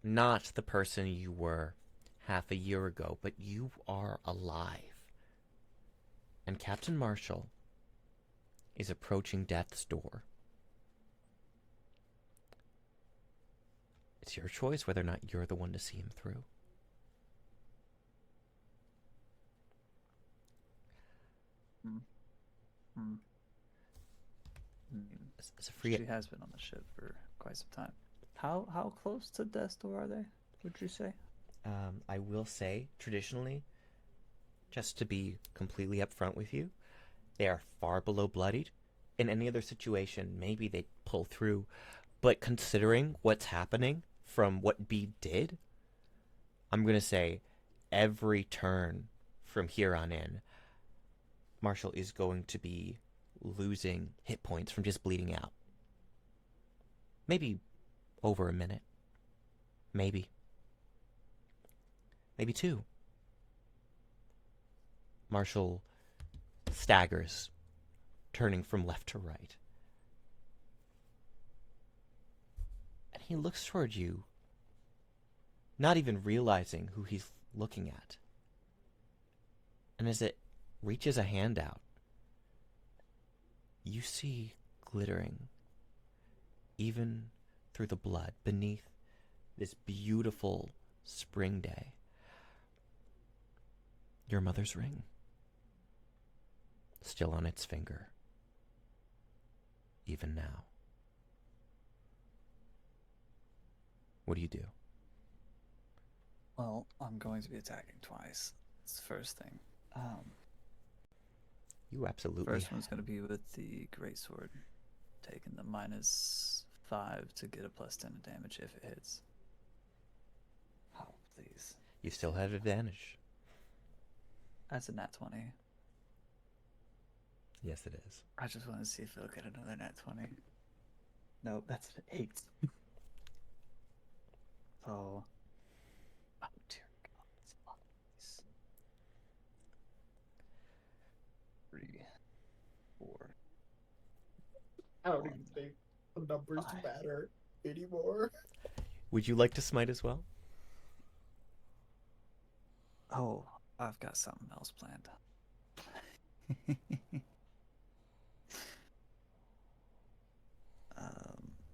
not the person you were half a year ago, but you are alive. And Captain Marshall is approaching death's door. It's your choice whether or not you're the one to see him through. It's a free. She has been on the ship for quite some time. How close to death's door are they? Would you say? I will say, traditionally, just to be completely upfront with you, they are far below bloodied. In any other situation, maybe they'd pull through. But considering what's happening from what B did, I'm going to say every turn from here on in, Marshall is going to be losing hit points from just bleeding out. Maybe over a minute. Maybe. Maybe 2. Marshall staggers, turning from left to right. And he looks toward you, not even realizing who he's looking at. And as it reaches a hand out, you see glittering, even through the blood, beneath this beautiful spring day, your mother's ring, still on its finger, even now. What do you do? Well, I'm going to be attacking twice. It's the first thing. You absolutely. First one's going to be with the greatsword, taking the -5 to get a +10 of damage if it hits. Oh, please. You still have advantage. That's a nat 20. Yes, it is. I just want to see if it'll get another nat 20. Nope, that's an 8. So, oh dear God, that's a lot of these. 3, 4. I don't One. even think the numbers Five. matter anymore. Would you like to smite as well? Oh, I've got something else planned.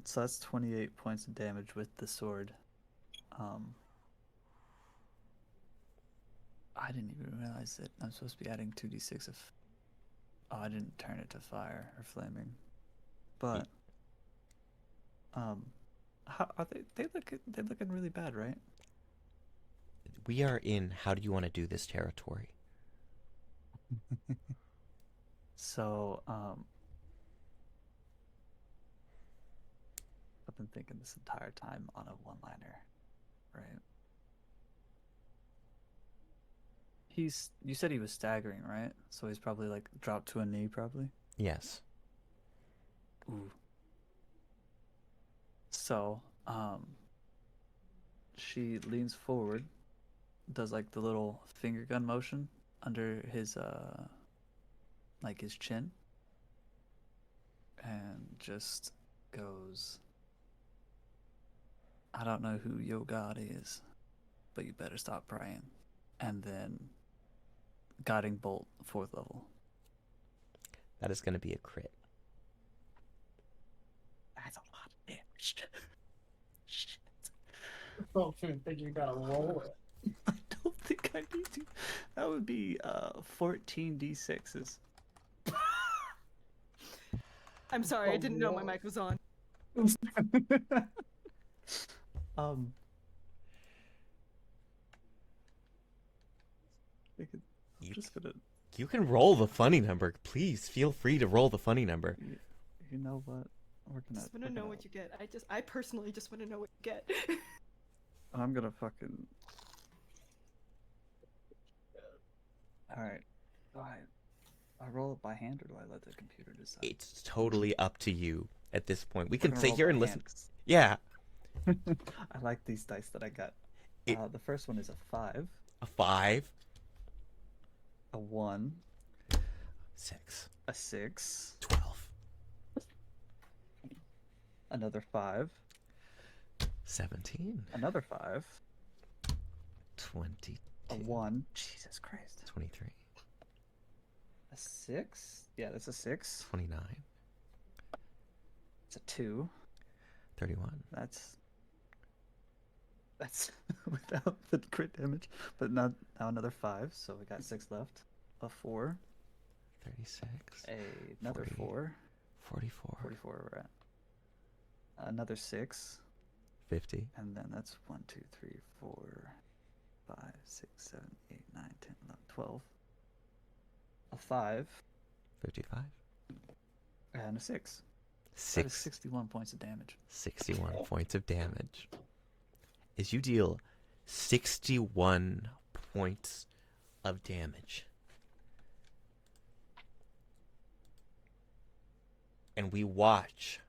So that's 28 points of damage with the sword. I didn't even realize that I'm supposed to be adding 2d6 of. Oh, I didn't turn it to fire or flaming. But how are they? They're looking really bad, right? We are in how do you want to do this territory? So I've been thinking this entire time on a one-liner, right? You said he was staggering, right? So he's probably like dropped to a knee, probably. Yes. Ooh. So, she leans forward, does like the little finger gun motion under his like his chin, and just goes, I don't know who your god is, but you better stop praying. And then guiding bolt 4th level. That is going to be a crit. That's a lot of damage. Shit. I don't even think you gotta roll it. I don't think I need to. That would be 14 d6s. I'm sorry, I Oh, didn't know my Lord. mic was on. You, just gonna. you can roll the funny number. Please feel free to roll the funny number. You know what? We're I gonna. just want to know what you get. I personally just want to know what you get. I'm gonna fucking. All right. Do I roll it by hand or do I let the computer decide? It's totally up to you at this point. We We're can gonna sit roll here by and listen. hand 'cause Yeah. I like these dice that I got. It- The first one is a 5, A 5, a 1, 6, a 6, 12, another 5, 17, another 5, 22, a 1. Jesus Christ. 23, A 6? Yeah, that's a 6. 29, It's a 2. 31. That's without the crit damage. But now another 5, so we got 6 left. A 4, 36, another 40, 4, 44, 44 we're at. Another 6, 50, and then that's 1, 2, 3, 4, 5, 6, 7, 8, 9, 10, 11, 12. A 5. 55. And a 6. That is 6. 61 points of damage. 61 points of damage. As you deal 61 points of damage. And we watch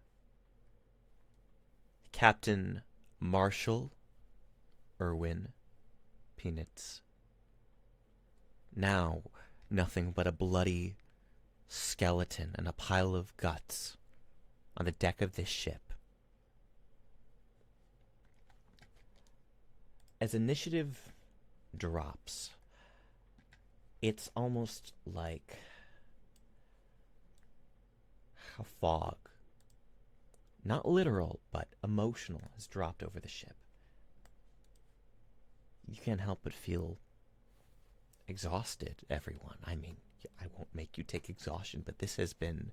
Captain Marshall Irwin Peanuts, now nothing but a bloody skeleton and a pile of guts on the deck of this ship. As initiative drops, it's almost like a fog, not literal, but emotional, has dropped over the ship. You can't help but feel exhausted, everyone. I mean, I won't make you take exhaustion, but this has been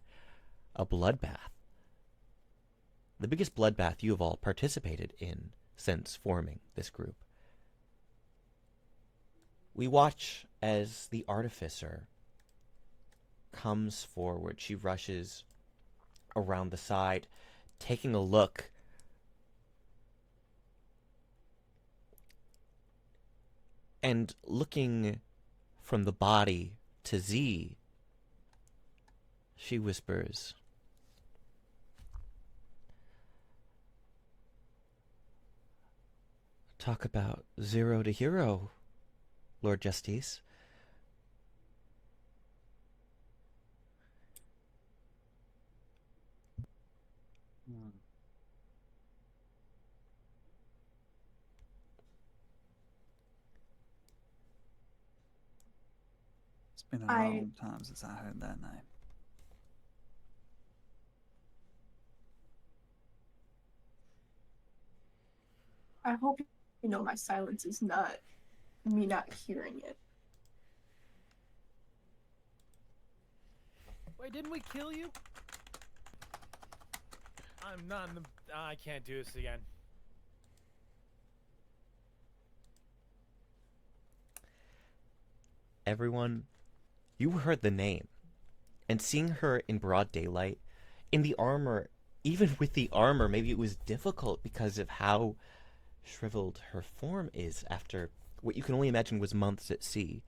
a bloodbath. The biggest bloodbath you have all participated in since forming this group. We watch as the artificer comes forward. She rushes around the side, taking a look. And looking from the body to Z, she whispers, "Talk about 0 to hero, Lord Justice. It's been a long time since I heard that name. I hope you know my silence is not me not hearing it. Wait, didn't we kill you? I'm not in the... I can't do this again. Everyone, you heard the name. And seeing her in broad daylight, in the armor, even with the armor, maybe it was difficult because of how shriveled her form is after what you can only imagine was months at sea.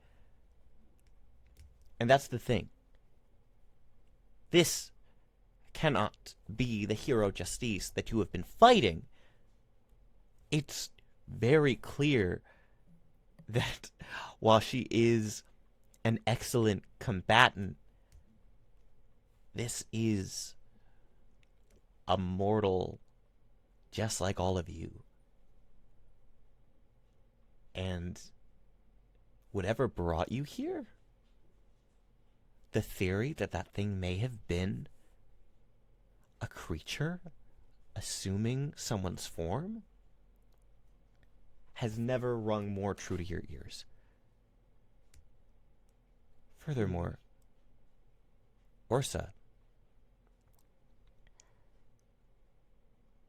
And that's the thing. This cannot be the hero Justice that you have been fighting. It's very clear that while she is an excellent combatant, this is a mortal just like all of you. And whatever brought you here, the theory that that thing may have been a creature assuming someone's form has never rung more true to your ears. Furthermore, Orsa,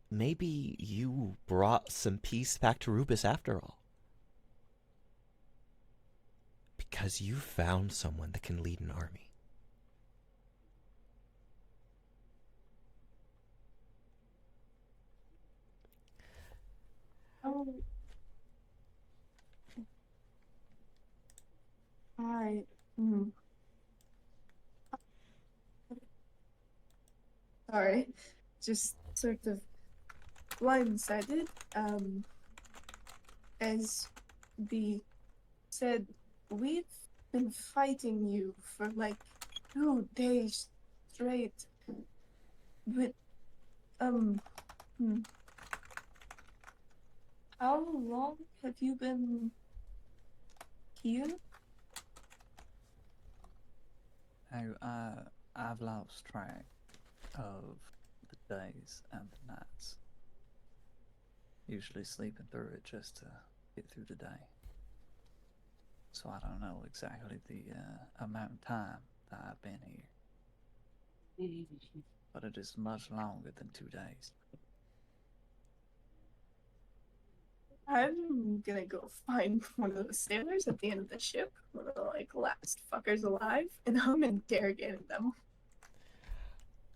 maybe you brought some peace back to Rubeus after all. Because you found someone that can lead an army. Oh. I. Sorry. Just sort of blindsided. As B said, we've been fighting you for like 2 days straight. But, how long have you been here? I've lost track of the days and the nights. Usually sleeping through it just to get through the day. So I don't know exactly the amount of time that I've been here. But it is much longer than 2 days. I'm gonna go find one of the sailors at the end of the ship, one of the last fuckers alive, and I'm interrogating them.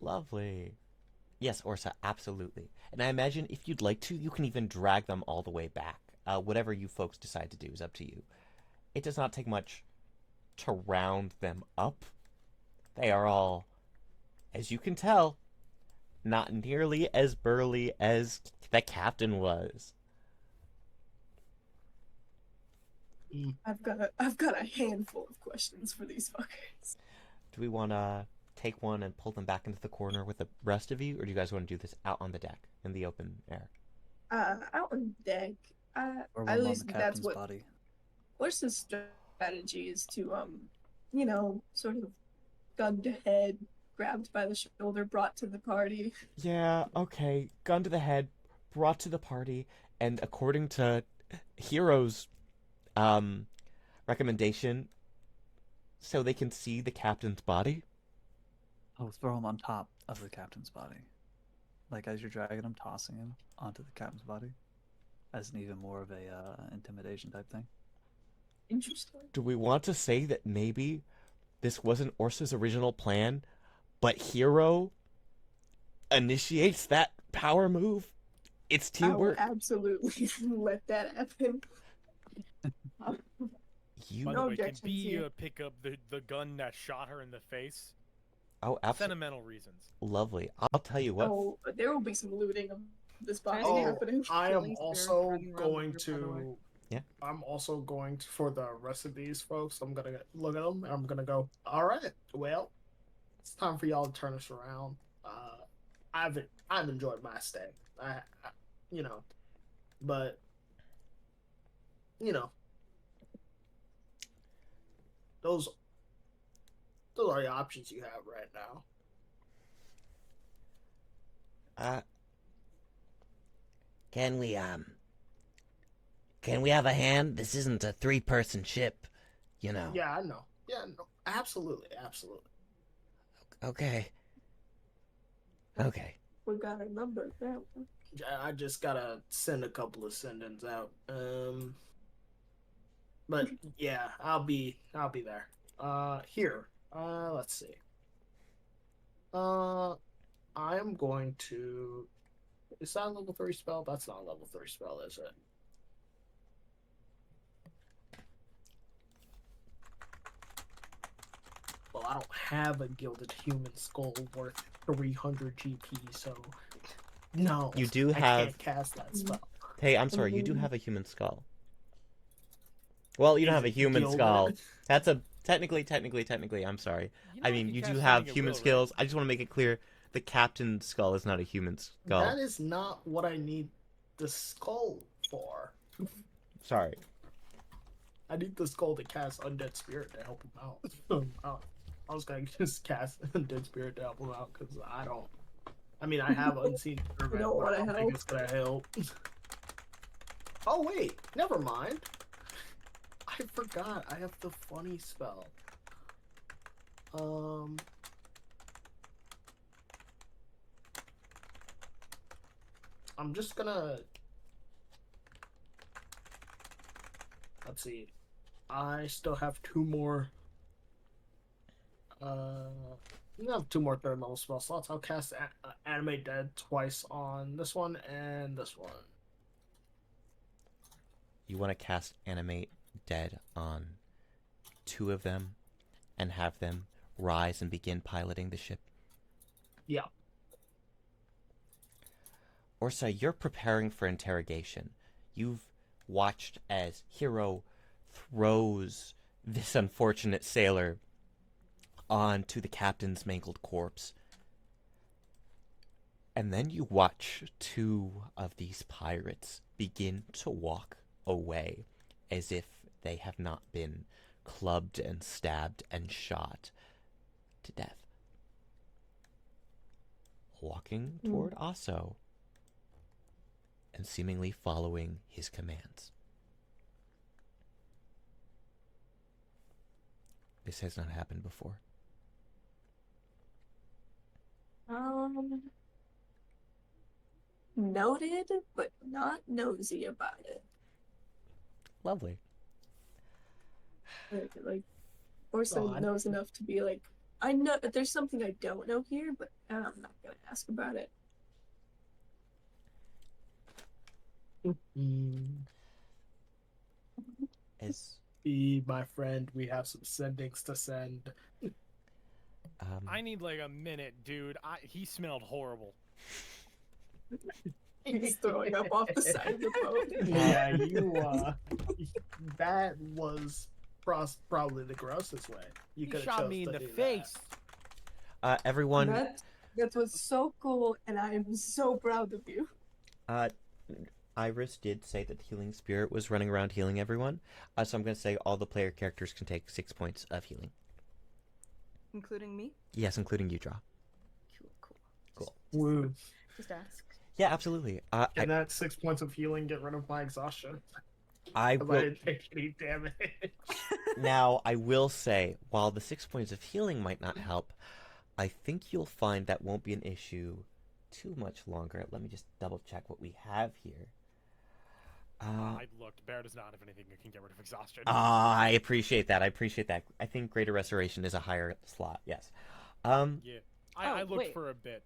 Lovely. Yes, Orsa, absolutely. And I imagine if you'd like to, you can even drag them all the way back. Whatever you folks decide to do is up to you. It does not take much to round them up. They are all, as you can tell, not nearly as burly as the captain was. I've got a handful of questions for these fuckers. Do we want to take one and pull them back into the corner with the rest of you, or do you guys want to do this out on the deck in the open air? Out on deck. Or At one on least the that's captain's what body. Orsa's strategy is to sort of gun to head, grabbed by the shoulder, brought to the party. Yeah, okay. Gun to the head, brought to the party, and according to Hero's recommendation, so they can see the captain's body. Oh, throw him on top of the captain's body. Like as you're dragging him, tossing him onto the captain's body. As an even more of a intimidation type thing. Interesting. Do we want to say that maybe this wasn't Orsa's original plan, but Hero initiates that power move? It's I will teamwork. absolutely let that happen. You By No the way, can objections B here. pick up the gun that shot her in the face? Oh, absolutely. Sentimental reasons. Lovely. I'll tell you what. Oh, there will be some looting of this body Oh, happening. I am Killing also spirit running around the going group, by the way. to. Yeah. I'm also going to, for the rest of these folks. I'm gonna look at them and I'm gonna go. All right, well, it's time for y'all to turn us around. I've enjoyed my stay. You know, but you know, those are the options you have right now. Can we have a hand? This isn't a 3-person ship, you know. Yeah, I know. Yeah, no, absolutely. Okay. We got a number there. I just gotta send a couple of send-ins out. But yeah, I'll be there. Here. Let's see. I'm going to. Is that a level 3 spell? That's not a level 3 spell, is it? Well, I don't have a gilded human skull worth 300 GP, so no. You do I have. can't cast that spell. Hey, I'm sorry. You do have a human skull. Well, you don't Is have a it human gilded? skull. That's a technically. I'm sorry. You know I I mean, can you cast do have Sending at human Will, right? skills. I just want to make it clear: the captain's skull is not a human skull. That is not what I need the skull for. Sorry. I need the skull to cast Undead Spirit to help him out. I was gonna just cast Undead Spirit to help him out because I don't. I mean, I have Unseen Servant, don't but I wanna don't think help. it's gonna help. Oh wait, never mind. I forgot. I have the funny spell. I'm just gonna. Let's see. I still have 2 more. I have 2 more 3rd level spell slots. I'll cast Animate Dead twice on this one and this one. You want to cast Animate Dead on 2 of them and have them rise and begin piloting the ship? Yeah. Orsa, you're preparing for interrogation. You've watched as Hero throws this unfortunate sailor onto the captain's mangled corpse. And then you watch 2 of these pirates begin to walk away as if they have not been clubbed and stabbed and shot to death. Walking toward Aso and seemingly following his commands. This has not happened before. Noted, but not nosy about it. Lovely. Like, Orsa God. knows enough to be like, I know that there's something I don't know here, but I'm not gonna ask about it. As Be my friend. We have some sendings to send. I need like a minute, dude. He smelled horrible. He's throwing up off the side of the boat. Yeah, that was probably the grossest way. You He could shot me in the face. everyone, That was so cool, and I am so proud of you. Iris did say that the healing spirit was running around healing everyone. So I'm going to say all the player characters can take 6 points of healing. Including me? Yes, including you, Draw. Cool. Woo. Just ask. Yeah, absolutely. Can that 6 points of healing get rid of my exhaustion? I I will. didn't take any damage. Now, I will say, while the 6 points of healing might not help, I think you'll find that won't be an issue too much longer. Let me just double check what we have here. I looked. Bear does not have anything that can get rid of exhaustion. I appreciate that. I think Greater Restoration is a higher slot. Yes. Yeah. I looked wait. for a bit.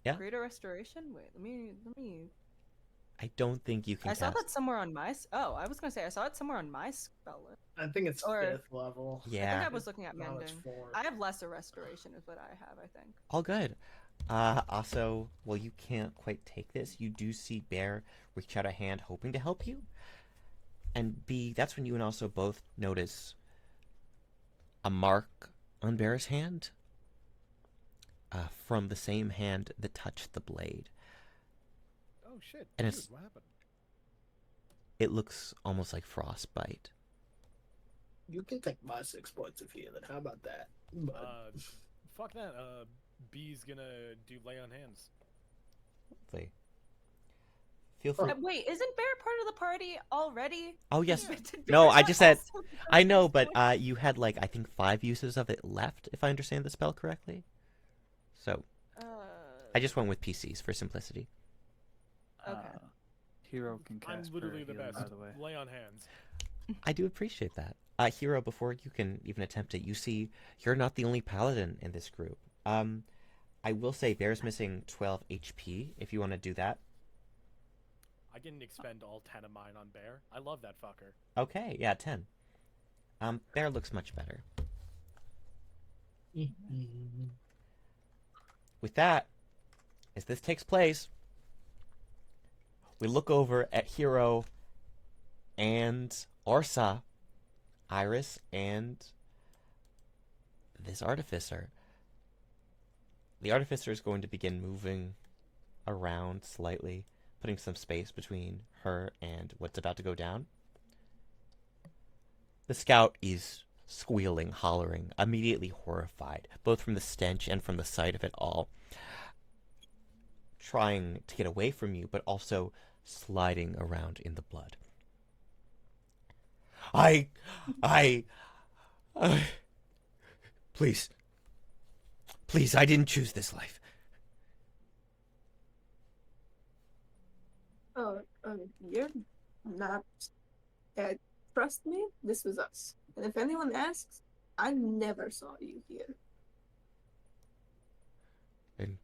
Yeah? Greater Restoration? Wait, let me. I don't think you can. I saw cast... that somewhere on my. Oh, I was gonna say I saw it somewhere on my spell list. I think it's Or- 5th level. I Yeah. think I was looking at Now it's mending. 4th. I have lesser restoration, is what I have. I think. All good. Also, well, you can't quite take this. You do see Bear reach out a hand, hoping to help you, and B. That's when you and also both notice a mark on Bear's hand. From the same hand that touched the blade. Oh shit! And Dude, it's- what happened? It looks almost like frostbite. You can take my 6 points of healing. How about that? But Fuck that. B's gonna do lay on hands. Lovely. Feel free. Wait, isn't Bear part of the party already? Oh yes. Did No, Bear I not just said. also get I know, those but points? you had like I think 5 uses of it left, if I understand the spell correctly. So I just went with PCs for simplicity. Okay. Hero can I'm cast literally prayer the healing, best. by the way. Lay on hands. I do appreciate that. Hero, before you can even attempt it, you see you're not the only paladin in this group. I will say Bear's missing 12 HP if you want to do that. I can expend all 10 of mine on Bear. I love that fucker. Okay, yeah, 10. Bear looks much better. With that, as this takes place, we look over at Hero and Orsa, Iris, and this artificer. The artificer is going to begin moving around slightly, putting some space between her and what's about to go down. The scout is squealing, hollering, immediately horrified, both from the stench and from the sight of it all. Trying to get away from you, but also sliding around in the blood. Please, I didn't choose this life. You're not. Trust me, this was us. And if anyone asks, I never saw you here. And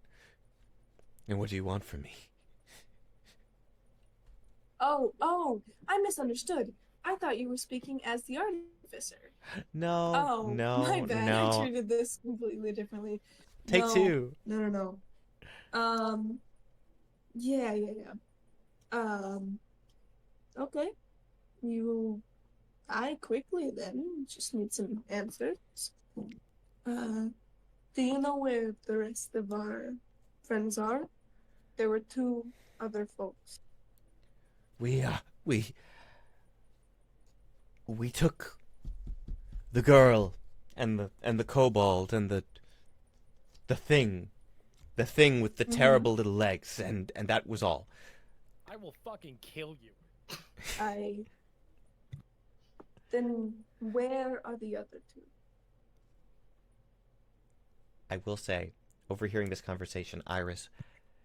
what do you want from me? Oh, I misunderstood. I thought you were speaking as the artificer. No, My bad. no. I treated this completely differently. Take No. 2. No. Yeah. Okay. I quickly then just need some answers. Do you know where the rest of our friends are? There were 2 other folks. We took the girl and the kobold and the thing with the terrible little legs, and that was all. I will fucking kill you. Then where are the other 2? I will say, overhearing this conversation, Iris,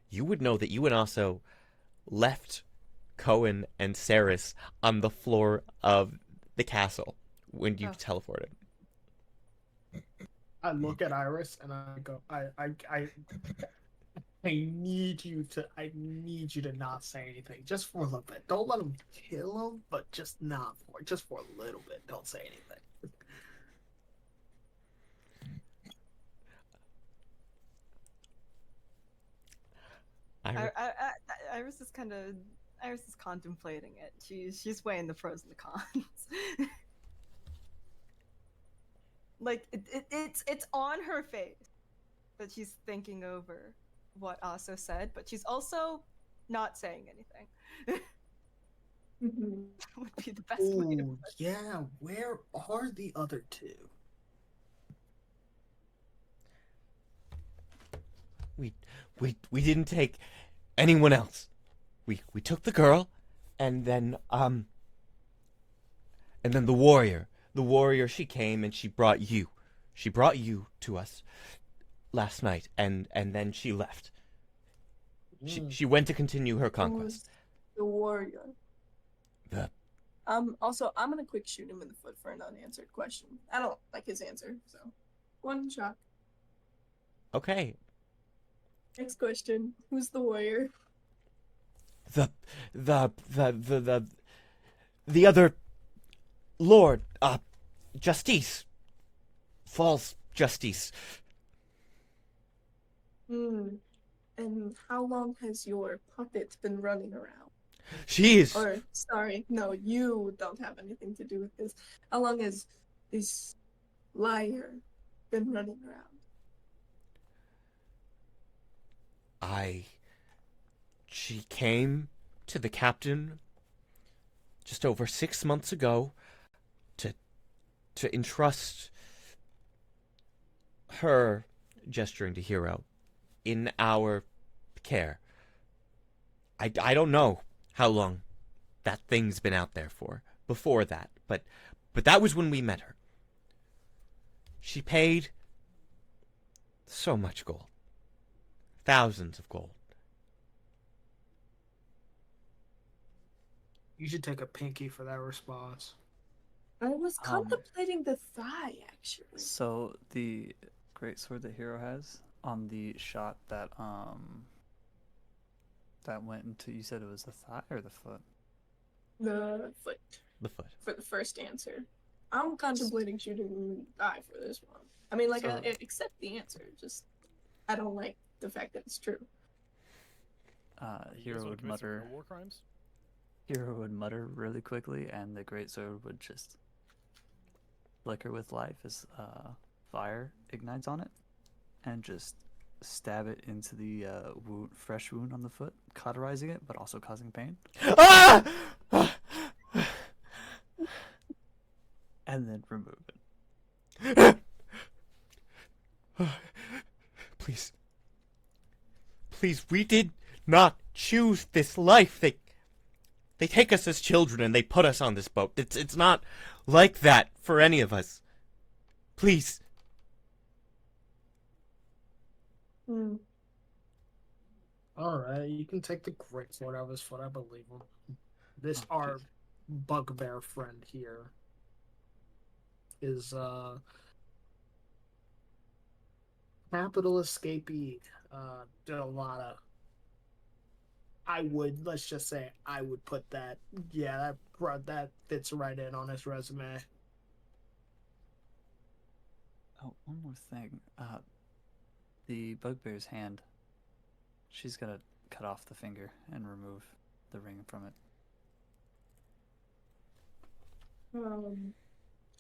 you would know that you and also left Cohen and Saris on the floor of the castle when you Oh. teleported. I look at Iris and I go, I need you to not say anything, just for a little bit. Don't let him kill him, but just for a little bit. Don't say anything. Iris is contemplating it. She's weighing the pros and the cons. Like it's on her face that she's thinking over what Aso said, but she's also not saying anything. Mhm. Would be the best way to Ooh, yeah. Where are the other two? We didn't take anyone else. We took the girl, and then the warrior. The warrior, she came and she brought you. She brought you to us last night, and then she left. She went to continue her conquest. Who's the warrior? The Also, I'm gonna quick shoot him in the foot for an unanswered question. I don't like his answer, so one shot. Okay. Next question: who's the warrior? The other lord, Justice. False Justice. And how long has your puppet been running around? She is. Or, sorry, no, you don't have anything to do with this. How long has this liar been running around? She came to the captain just over 6 months ago to entrust her, gesturing to Hero, in our care. I don't know how long that thing's been out there for before that, but that was when we met her. She paid so much gold. Thousands of gold. You should take a pinky for that response. I was contemplating the thigh, actually. So the great sword that Hero has on the shot that went into, you said it was the thigh or the foot? The foot. The foot. For the first answer. I'm contemplating shooting the thigh for this one. I mean, like, So- I accept the answer, just I don't like the fact that it's true. You guys Hero wanna would commit some mutter. real war crimes? Hero would mutter really quickly, and the great sword would just flicker with life as fire ignites on it, and just stab it into the fresh wound on the foot, cauterizing it, but also causing pain, Ah! and then remove it. Please. Please, we did not choose this life. They take us as children and they put us on this boat. It's not like that for any of us. Please. Alright, you can take the great sword out of his foot, I believe him. This Oh, our jeez. bugbear friend here is capital escapee. Did a lot of let's just say I would put that, yeah, that fits right in on his resume. Oh, one more thing. The bugbear's hand. She's gonna cut off the finger and remove the ring from it.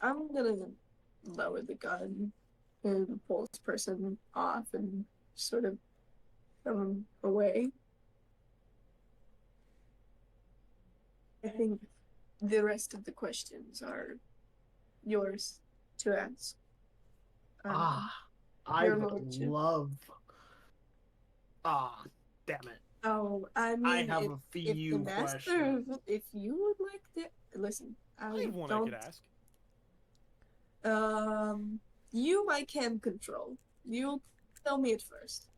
I'm gonna lower the gun and pull this person off and sort of throw him away. I think the rest of the questions are yours to ask. I your would lordship. love. Damn it. Oh, I mean, I have if, a if the few master, questions. if you would like to listen, I I have one I don't. could ask. You I can control. You tell me it first.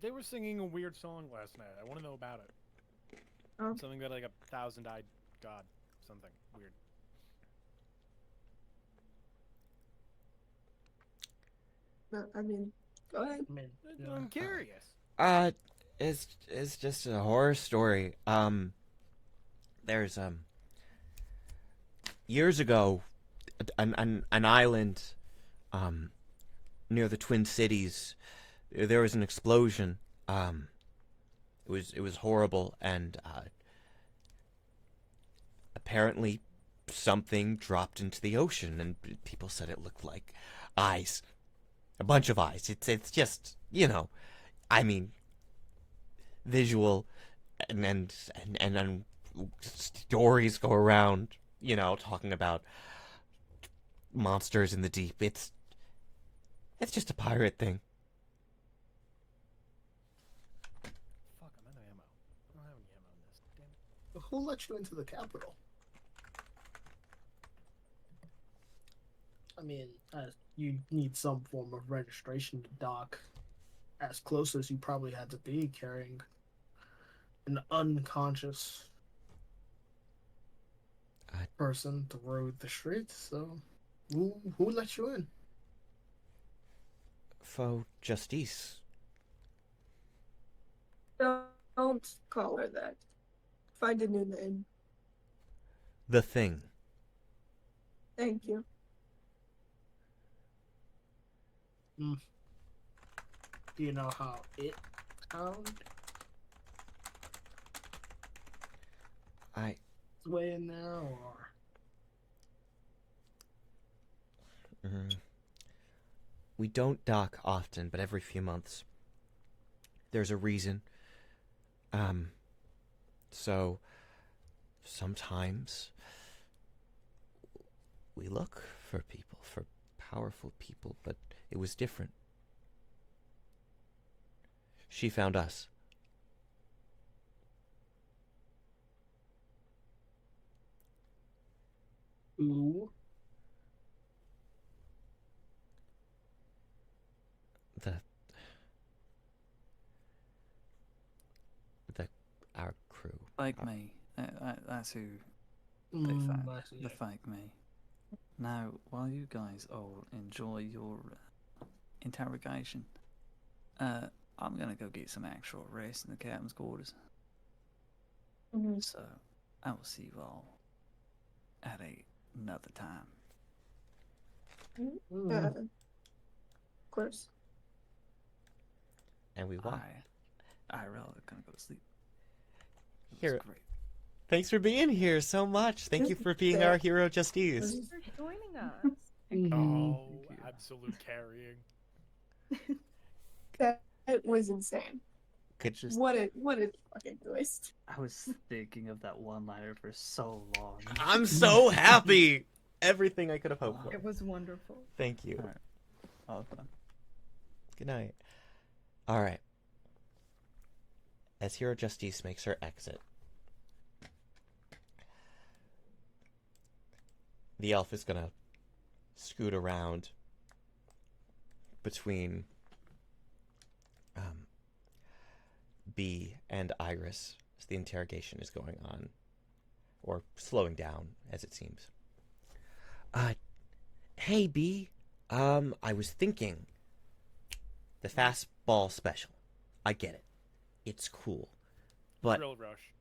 They were singing a weird song last night. I want to know about it. Something about like a thousand-eyed god. Something weird. No, I mean, go ahead. I mean, yeah. I'm curious. It's just a horror story. There's years ago, an island, near the Twin Cities, there was an explosion. It was horrible, and apparently something dropped into the ocean, and people said it looked like eyes, a bunch of eyes. It's just, you know, I mean, visual, and stories go around, you know, talking about monsters in the deep. It's just a pirate thing. Fuck, I'm out of ammo. I don't have any ammo in this. Damn it. Who let you into the capital? I mean, you need some form of registration to dock. As close as you probably had to be carrying an unconscious person through the streets. So, who let you in? Faux justice. Don't call her that. Find a new name. The Thing. Thank you. Do you know how it sounds? It's way in there, or We don't dock often, but every few months. There's a reason. So sometimes we look for people, for powerful people, but it was different. She found us. who? Our crew. Fake me. That's who they I see. the fake me. Now, while you guys all enjoy your interrogation, I'm gonna go get some actual rest in the captain's quarters. So, I will see you all at another time. Of course. And we walk. I really gonna go to sleep. It was Here. great. Thanks for being here so much. Thank you for being our hero, Justice. Thanks for joining us. Oh, Thank you. absolute carrying. That was insane. Could just What a fucking twist. I was thinking of that one-liner for so long. I'm so happy. Everything I could have hoped for. It was wonderful. Thank you. Alright. All fun. Good night. All right. As Hero Justice makes her exit, the elf is gonna scoot around between B and Iris as the interrogation is going on, or slowing down as it seems. Hey B, I was thinking, the fastball special. I get it. It's cool. But Drill rush.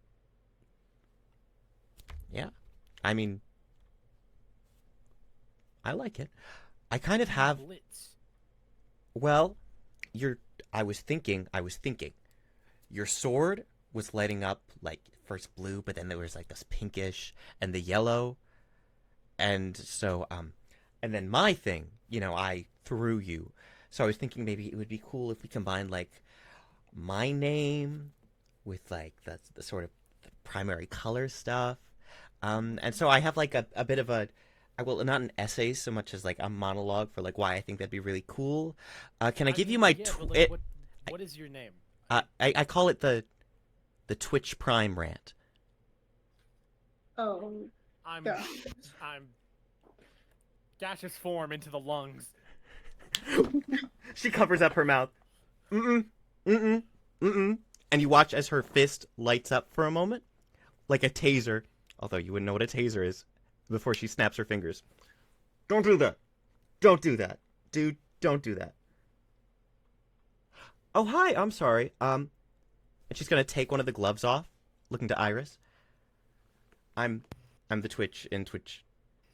yeah, I mean, I like it. I kind of have. Blitz. Well, I was thinking. Your sword was lighting up like first blue, but then there was like this pinkish and the yellow, and so and then my thing, I threw you. So I was thinking maybe it would be cool if we combined like my name with like the sort of the primary color stuff, and so I have like a bit of a. Well, not an essay so much as like a monologue for like why I think that'd be really cool. Can I give you my what is your name? I call it the Twitch Prime rant. Oh, I'm gosh. gaseous form into the lungs. She covers up her mouth. And you watch as her fist lights up for a moment, like a taser. Although you wouldn't know what a taser is before she snaps her fingers. Don't do that. Don't do that. Dude, don't do that. Oh, hi, I'm sorry. And she's gonna take one of the gloves off, looking to Iris. I'm the Twitch in Twitch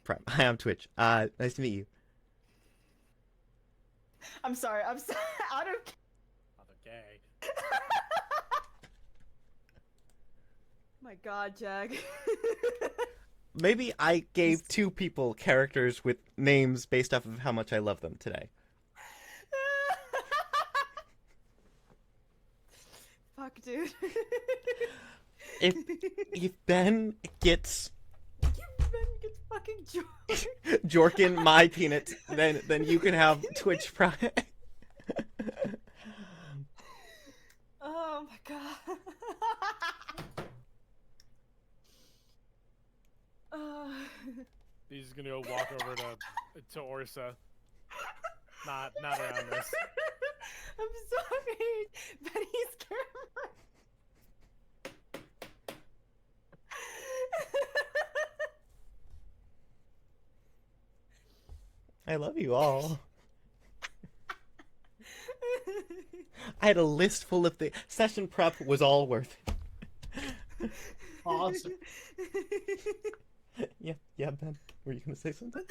Prime. Hi, I'm Twitch. Nice to meet you. I'm sorry. I'm so out of. Okay. My God, Jag. Maybe I gave two people characters with names based off of how much I love them today. Fuck, dude. If Ben gets Ben gets fucking Jorkin my peanut, then you can have Twitch Prime. Oh my God. He's gonna go walk over to Orsa. Not around this. I'm sorry. Benny's camera. I love you all. I had a list full of things. Session prep was all worth it. Awesome. Yeah, Ben. Were you gonna say something?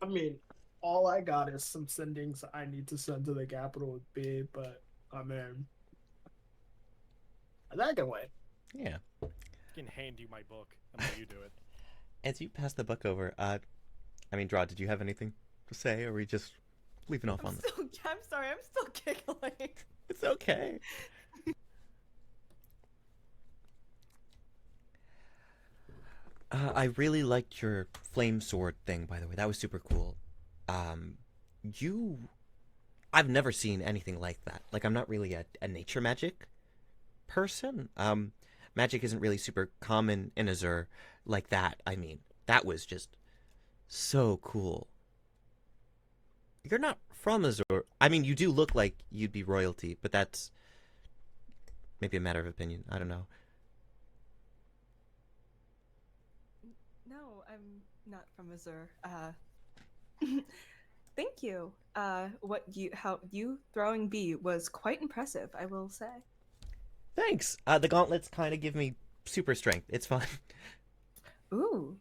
I mean, all I got is some sendings I need to send to the capital with B, but I mean, that can wait. Yeah. I can hand you my book and let you do it. As you pass the book over, I mean, Draw, did you have anything to say, or are we just leaving off on this? I'm sorry. I'm still giggling. It's okay. I really liked your flame sword thing, by the way. That was super cool. I've never seen anything like that. Like, I'm not really a nature magic person. Magic isn't really super common in Azure like that. I mean, that was just so cool. You're not from Azure. I mean, you do look like you'd be royalty, but that's maybe a matter of opinion. I don't know. No, I'm not from Azure. Thank you. How you throwing B was quite impressive, I will say. Thanks. The gauntlets kind of give me super strength. It's fun. Ooh.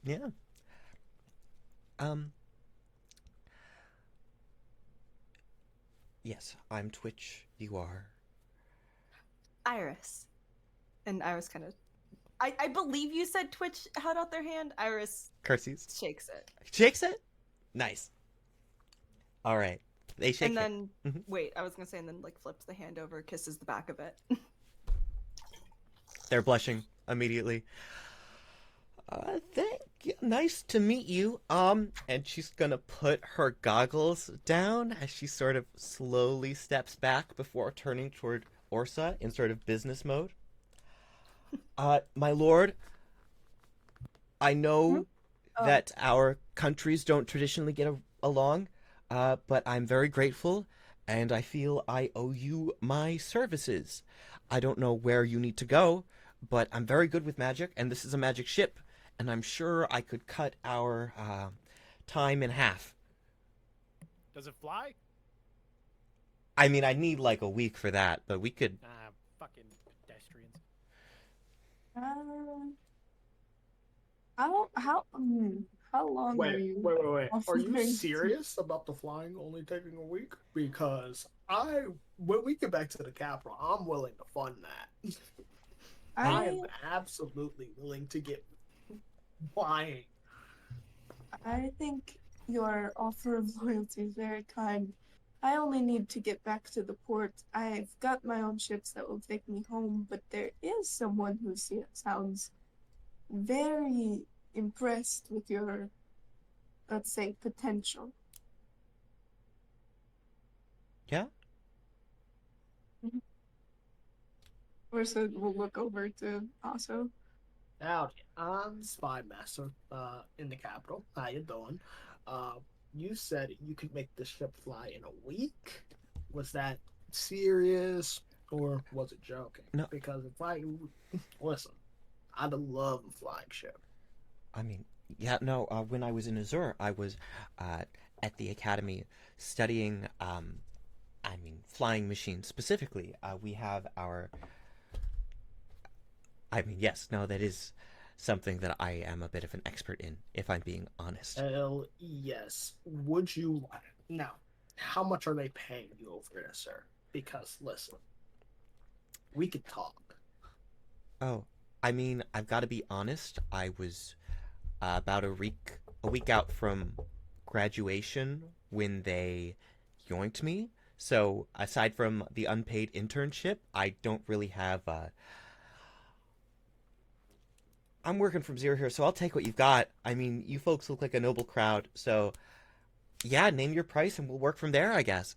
Yeah. Yes, I'm Twitch. You are. Iris. And Iris kind of. I believe you said Twitch held out their hand. Iris Cursies. shakes it. Shakes it? Nice. All right. They shake And then, Mhm. wait, I was going to say, and then, like, flips the hand over, kisses the back of it. They're blushing immediately. Nice to meet you. And she's gonna put her goggles down as she sort of slowly steps back before turning toward Orsa in sort of business mode. My lord, I know that our countries don't traditionally get along, but I'm very grateful, and I feel I owe you my services. I don't know where you need to go, but I'm very good with magic, and this is a magic ship, and I'm sure I could cut our time in half. Does it fly? I mean, I need like a week for that, but we could... Fucking pedestrians. How long are you? Wait. Are you offering? serious about the flying only taking a week? Because when we get back to the capital, I'm willing to fund that. I am absolutely willing to get flying. I think your offer of loyalty is very kind. I only need to get back to the port. I've got my own ships that will take me home, but there is someone who sounds very impressed with your, let's say, potential. Yeah? Orsa will look over to Aso. Howdy, I'm Spy Master in the capital. How you doing? You said you could make the ship fly in a week. Was that serious? Or was it joking? No. Because if I listen, I'd love a flying ship. I mean, yeah, no. When I was in Azure, I was at the academy studying. Flying machines specifically. We have our. I mean, yes, no, that is something that I am a bit of an expert in, if I'm being honest. Hell yes. Would you now? How much are they paying you over there, sir? Because listen, we could talk. Oh, I mean, I've got to be honest. I was about a week out from graduation when they yoinked me. So aside from the unpaid internship, I don't really have. I'm working from zero here, so I'll take what you've got. I mean, you folks look like a noble crowd, so yeah, name your price and we'll work from there, I guess.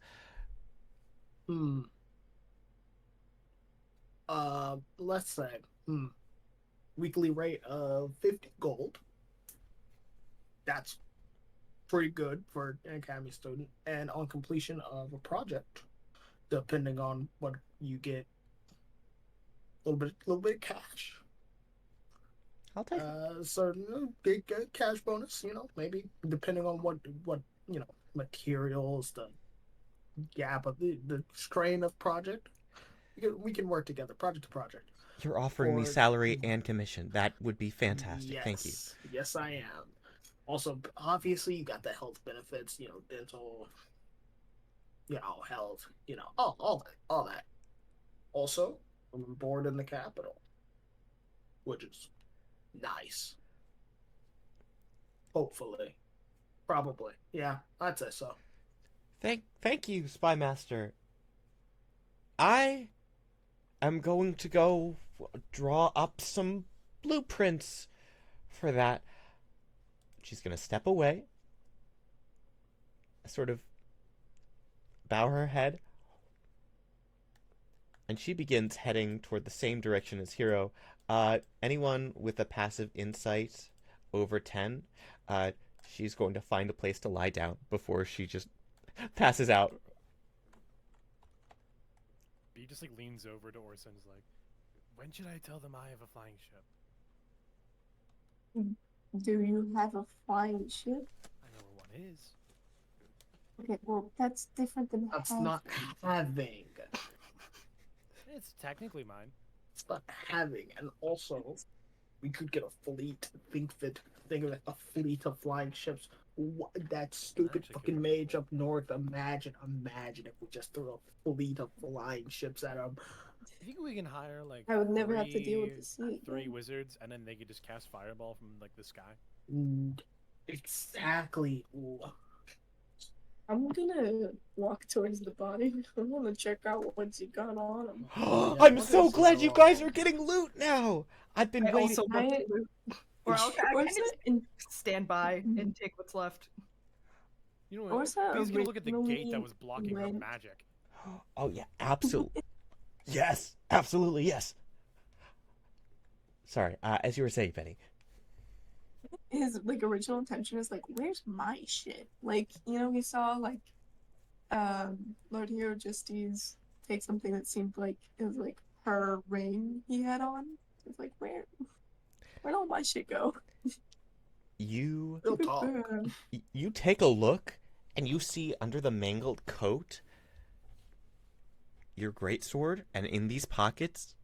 Let's say, weekly rate of 50 gold. That's pretty good for an academy student. And on completion of a project, depending on what you get, a little bit of cash. I'll take it. Certain big cash bonus, maybe depending on what materials, the gap of the strain of project. We can work together, project to project. You're offering me salary and commission. That would be fantastic. Yes, Thank you. Yes, I am. Also, obviously, you got the health benefits, dental, health, all that. Also, I'm on board in the capital, which is nice. Hopefully. Probably. Yeah, I'd say so. Thank you, Spy Master. I am going to go draw up some blueprints for that. She's going to step away, sort of bow her head, and she begins heading toward the same direction as Hero. Anyone with a passive insight over 10, she's going to find a place to lie down before she just passes out. He just leans over to Orsa and is like, "When should I tell them I have a flying ship?" Do you have a flying ship? I know where one is. Okay, well, that's different than That's having. not having. It's technically mine. It's not having. And also, we could get a fleet. Think of it, a fleet of flying ships. That stupid Actually, fucking could mage up north. Imagine if we just threw a fleet of flying ships at him. You think we can hire I would never have to deal with the sea. three wizards, and then they could just cast fireball from the sky? Exactly. I'm gonna walk towards the body. I'm gonna check out what's he got on him. I'm so glad you guys are getting loot now. I've been waiting. Also want to loot. Or I can just stand by and take what's left. You know what? Orsa He's gonna look at the gate that originally was blocking her went- magic. Oh yeah, absolutely. Yes, absolutely yes. Sorry, as you were saying, Benny. His original intention is where's my shit? He saw Lord Hero Justice take something that seemed like it was her ring he had on. It's where'd all my shit go? You Real talk. you take a look and you see under the mangled coat your greatsword, and in these pockets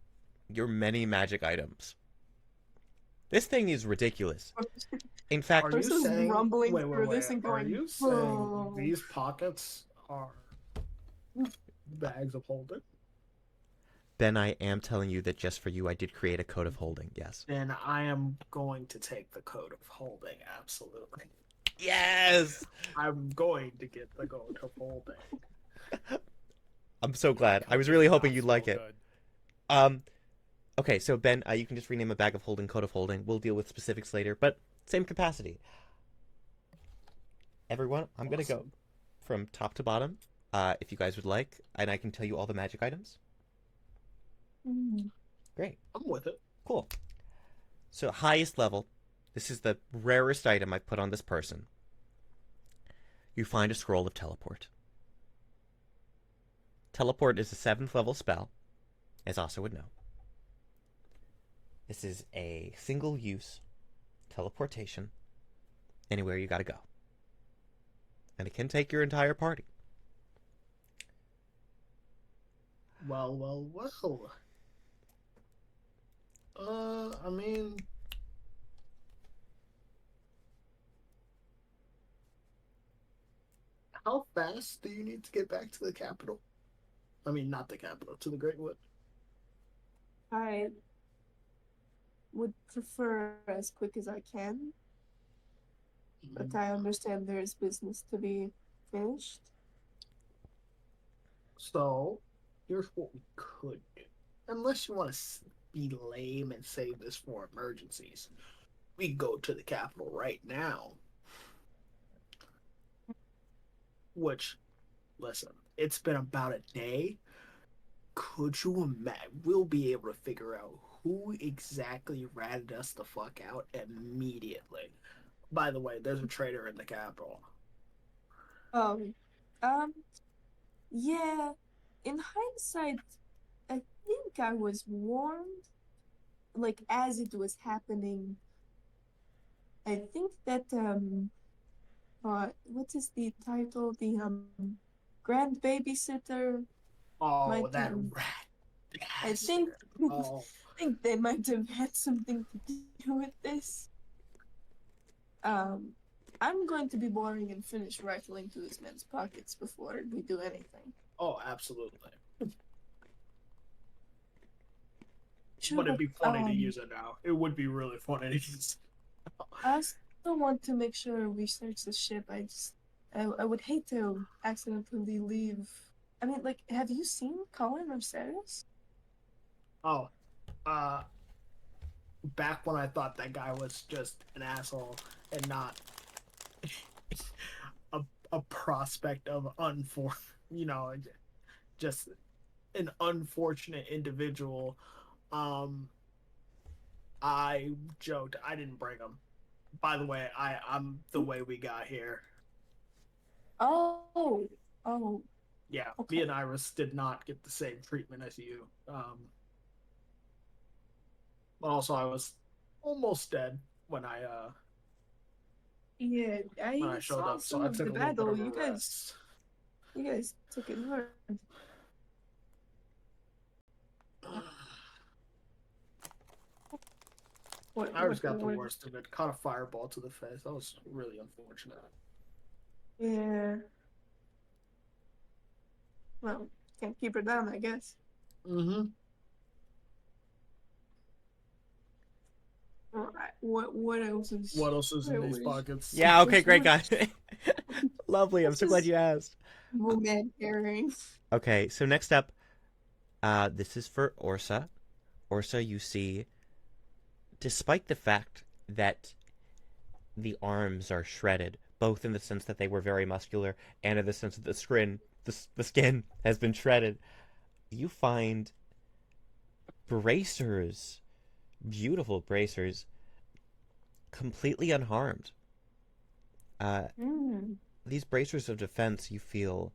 your many magic items. This thing is ridiculous. In fact, Are you Orsa's saying, rumbling through this and Are going, you saying "Whoa." these pockets are bags of holding? Ben, I am telling you that just for you I did create a code of holding, yes. Then I am going to take the code of holding, absolutely. Yes! I'm going to get the code of holding. I'm so glad. I was really hoping you'd like it. Okay, so Ben, you can just rename a bag of holding code of holding. We'll deal with specifics later, but same capacity. Everyone, I'm going to go from top to bottom, if you guys would like, and I can tell you all the magic items. Great. I'm with it. Cool. So highest level, this is the rarest item I've put on this person. You find a scroll of teleport. Teleport is a 7th level spell. as Asa would know, this is a single-use teleportation anywhere you gotta go. And it can take your entire party. Well. I mean, how fast do you need to get back to the capital? I mean, not the capital, to the Great Wood. I would prefer as quick as I can, but I understand there is business to be finished. So, here's what we could do. Unless you want to be lame and save this for emergencies, we go to the capital right now. Which, listen, it's been about a day. Could you imagine? We'll be able to figure out who exactly ratted us the fuck out immediately. By the way, there's a traitor in the capital. Yeah, in hindsight, I think I was warned, like, as it was happening. I think that, what is the title? The, grand babysitter Oh, might that have, rat. I think, Oh. I think they might have had something to do with this. I'm going to be boring and finish rifling through this man's pockets before we do anything. Oh, absolutely. Sure, But it'd be funny to um, use it now. It would be really funny to use it now. I also want to make sure we search the ship. I would hate to accidentally leave. I mean, like, have you seen Colin or Saris? Oh, back when I thought that guy was just an asshole and not a prospect of just an unfortunate individual. I joked I didn't bring him. By the way, I'm the way we got here. Oh, Yeah, okay. me and Iris did not get the same treatment as you. But also I was almost dead when I Yeah, when I showed saw up, so some I of took the a little bit battle. of a rest. You guys took it hard. Iris got the worst of it. Caught a fireball to the face. That was really unfortunate. Yeah. Well, can't keep her down, I guess. Mm-hmm. Alright, what else is... What else is in where these we- pockets? Yeah, okay, great, What- guys. Lovely, I'm This so glad is- you asked. Woman carrying. Okay, so next up, this is for Orsa. Orsa, you see, despite the fact that the arms are shredded, both in the sense that they were very muscular and in the sense that the skin has been shredded, you find bracers, beautiful bracers, completely unharmed. These bracers of defense, you feel,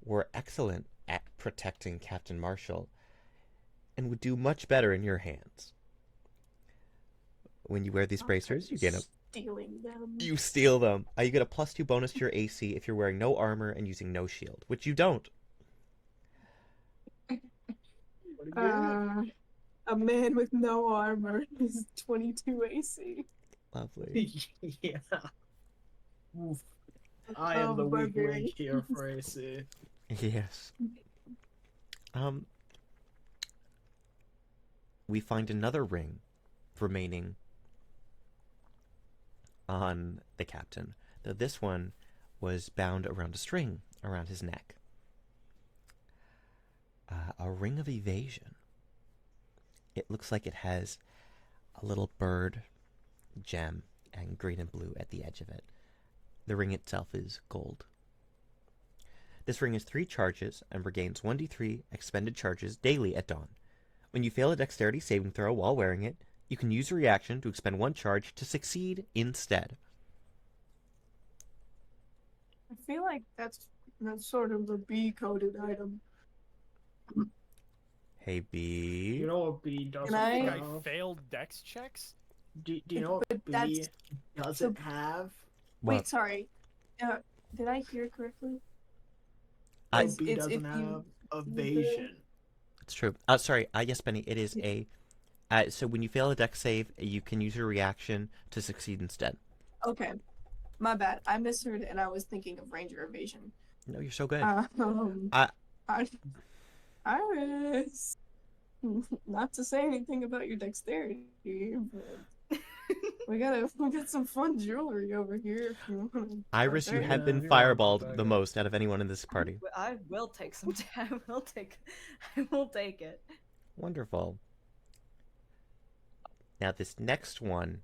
were excellent at protecting Captain Marshall and would do much better in your hands. When you wear these bracers, you get a... Stealing them. You steal them. You get a +2 bonus to your AC if you're wearing no armor and using no shield, which you don't. A man with no armor is 22 AC. Lovely. Yeah. Oof. I am the weak link here for AC. Yes. We find another ring remaining on the captain, though this one was bound around a string around his neck. A ring of evasion. It looks like it has a little bird gem and green and blue at the edge of it. The ring itself is gold. This ring has 3 charges and regains 1d3 expended charges daily at dawn. When you fail a dexterity saving throw while wearing it, you can use a reaction to expend 1 charge to succeed instead. I feel like that's sort of the B-coded item. Hey, B. You know what B doesn't I- I have? failed dex checks. Do you know But what B that's- doesn't have? What? Wait, sorry. Did I hear correctly? I- Is- B it's doesn't if you- have evasion. It's true. Sorry. Yes, Benny. It is a. So when you fail a dex save, you can use your reaction to succeed instead. Okay. My bad. I misheard and I was thinking of ranger evasion. No, you're so good. I Iris. Not to say anything about your dexterity, but we got some fun jewelry over here. If you wanna Iris, you partake. have Yeah, been if you wanna fireballed partake. the most out of anyone in this party. I will take some. I will take. I will take it. Wonderful. Now this next one,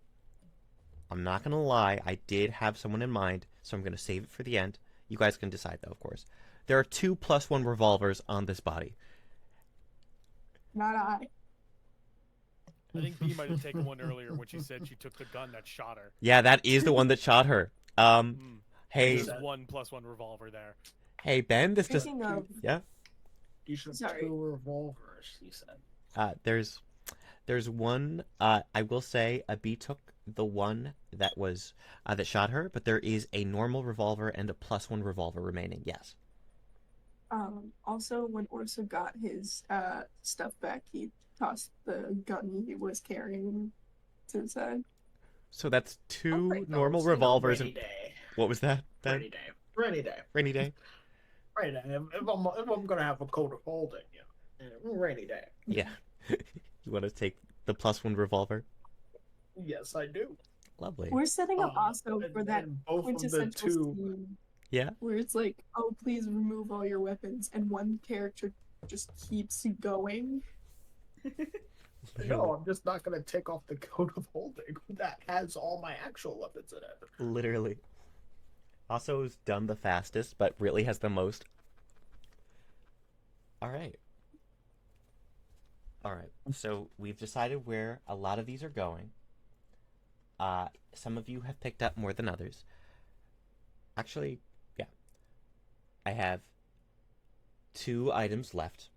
I'm not gonna lie, I did have someone in mind, so I'm gonna save it for the end. You guys can decide though, of course. There are 2 +1 revolvers on this body. Not I. I think B might have taken one earlier when she said she took the gun that shot her. Yeah, that is the one that shot her. Hey, There's 1+1 revolver there. hey Ben, this just Speaking of, yeah. You should Sorry. 2 revolvers, he said. There's one. I will say a B took the one that was that shot her, but there is a normal revolver and a +1 revolver remaining. Yes. also when Orsa got his stuff back, he tossed the gun he was carrying to the side. So that's 2 Like normal those, you know, revolvers. rainy And day. what was that? Rainy day. Rainy day. Rainy day. Rainy day. If I'm gonna have a coat of holding, rainy day. Yeah. You want to take the +1 revolver? Yes, I do. Lovely. We're setting up also And- for that and both of the quintessential 2. scene Yeah. where it's like, oh, please remove all your weapons, and one character just keeps going. No, I'm just not gonna take off the coat of holding that has all my actual weapons in it. Literally. Also is done the fastest, but really has the most. Alright. Alright, so we've decided where a lot of these are going. Some of you have picked up more than others. Actually, yeah. I have 2 items left.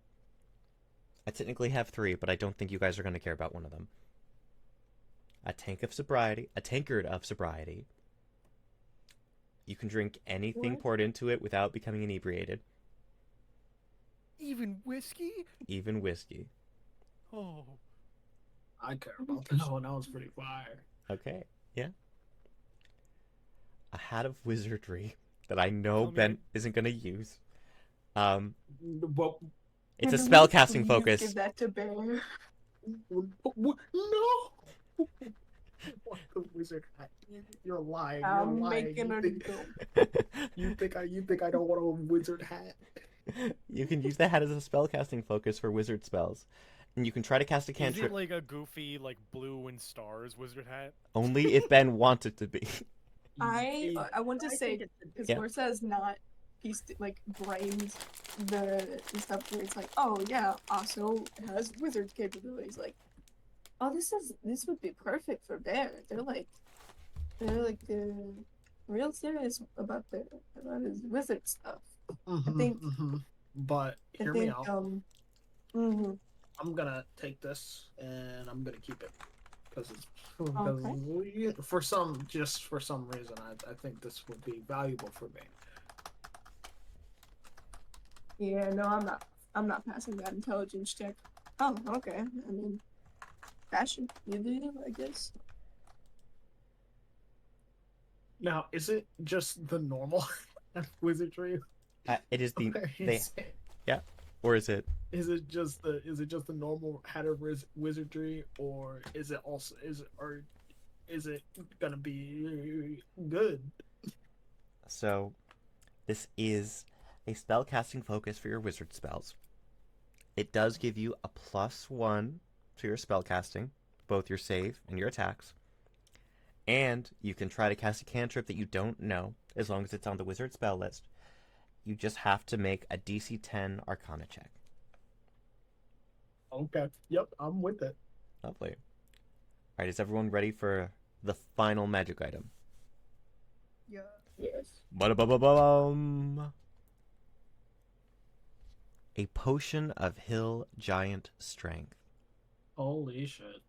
I technically have 3, but I don't think you guys are going to care about one of them. A tankard of sobriety. You can drink anything What? poured into it without becoming inebriated. Even whiskey? Even whiskey. Oh. I care about this one. That was pretty fire. Okay, yeah. A hat of wizardry that I know Tell me Ben it- isn't going to use. Well, It's a Can we spellcasting please focus. Give that to Bear. no. What the wizard hat? You're lying. You're I'm lying. making a think, go. you think I don't want a wizard hat? You can use the hat as a spellcasting focus for wizard spells. And you can try to cast a Is cantrip it like a goofy, like blue and stars wizard hat? only if Ben wants it to be. I want to I say think it's a- because Yeah. Orsa has not pieced like brains the stuff where it's like, oh yeah, also has wizard capabilities. Like, oh, this would be perfect for Bear. They're like real serious about his wizard stuff. think- But I hear me think out. mhm. I'm gonna take this and I'm gonna keep it because Okay. for some reason I think this would be valuable for me. Yeah, no, I'm not passing that intelligence check. Oh, okay. I mean, fashion, you do, I guess. Now, is it just the normal wizardry? It is the Or they, is it- or is it? Is it just the normal hat of wizardry, or is it gonna be good? So, this is a spellcasting focus for your wizard spells. It does give you a +1 to your spellcasting, both your save and your attacks. And you can try to cast a cantrip that you don't know, as long as it's on the wizard spell list. You just have to make a DC 10 Arcana check. Okay. Yep, I'm with it. Lovely. Alright, is everyone ready for the final magic item? Yeah. Yes. Ba-da-ba-ba-bum. a potion of hill giant strength. Holy shit.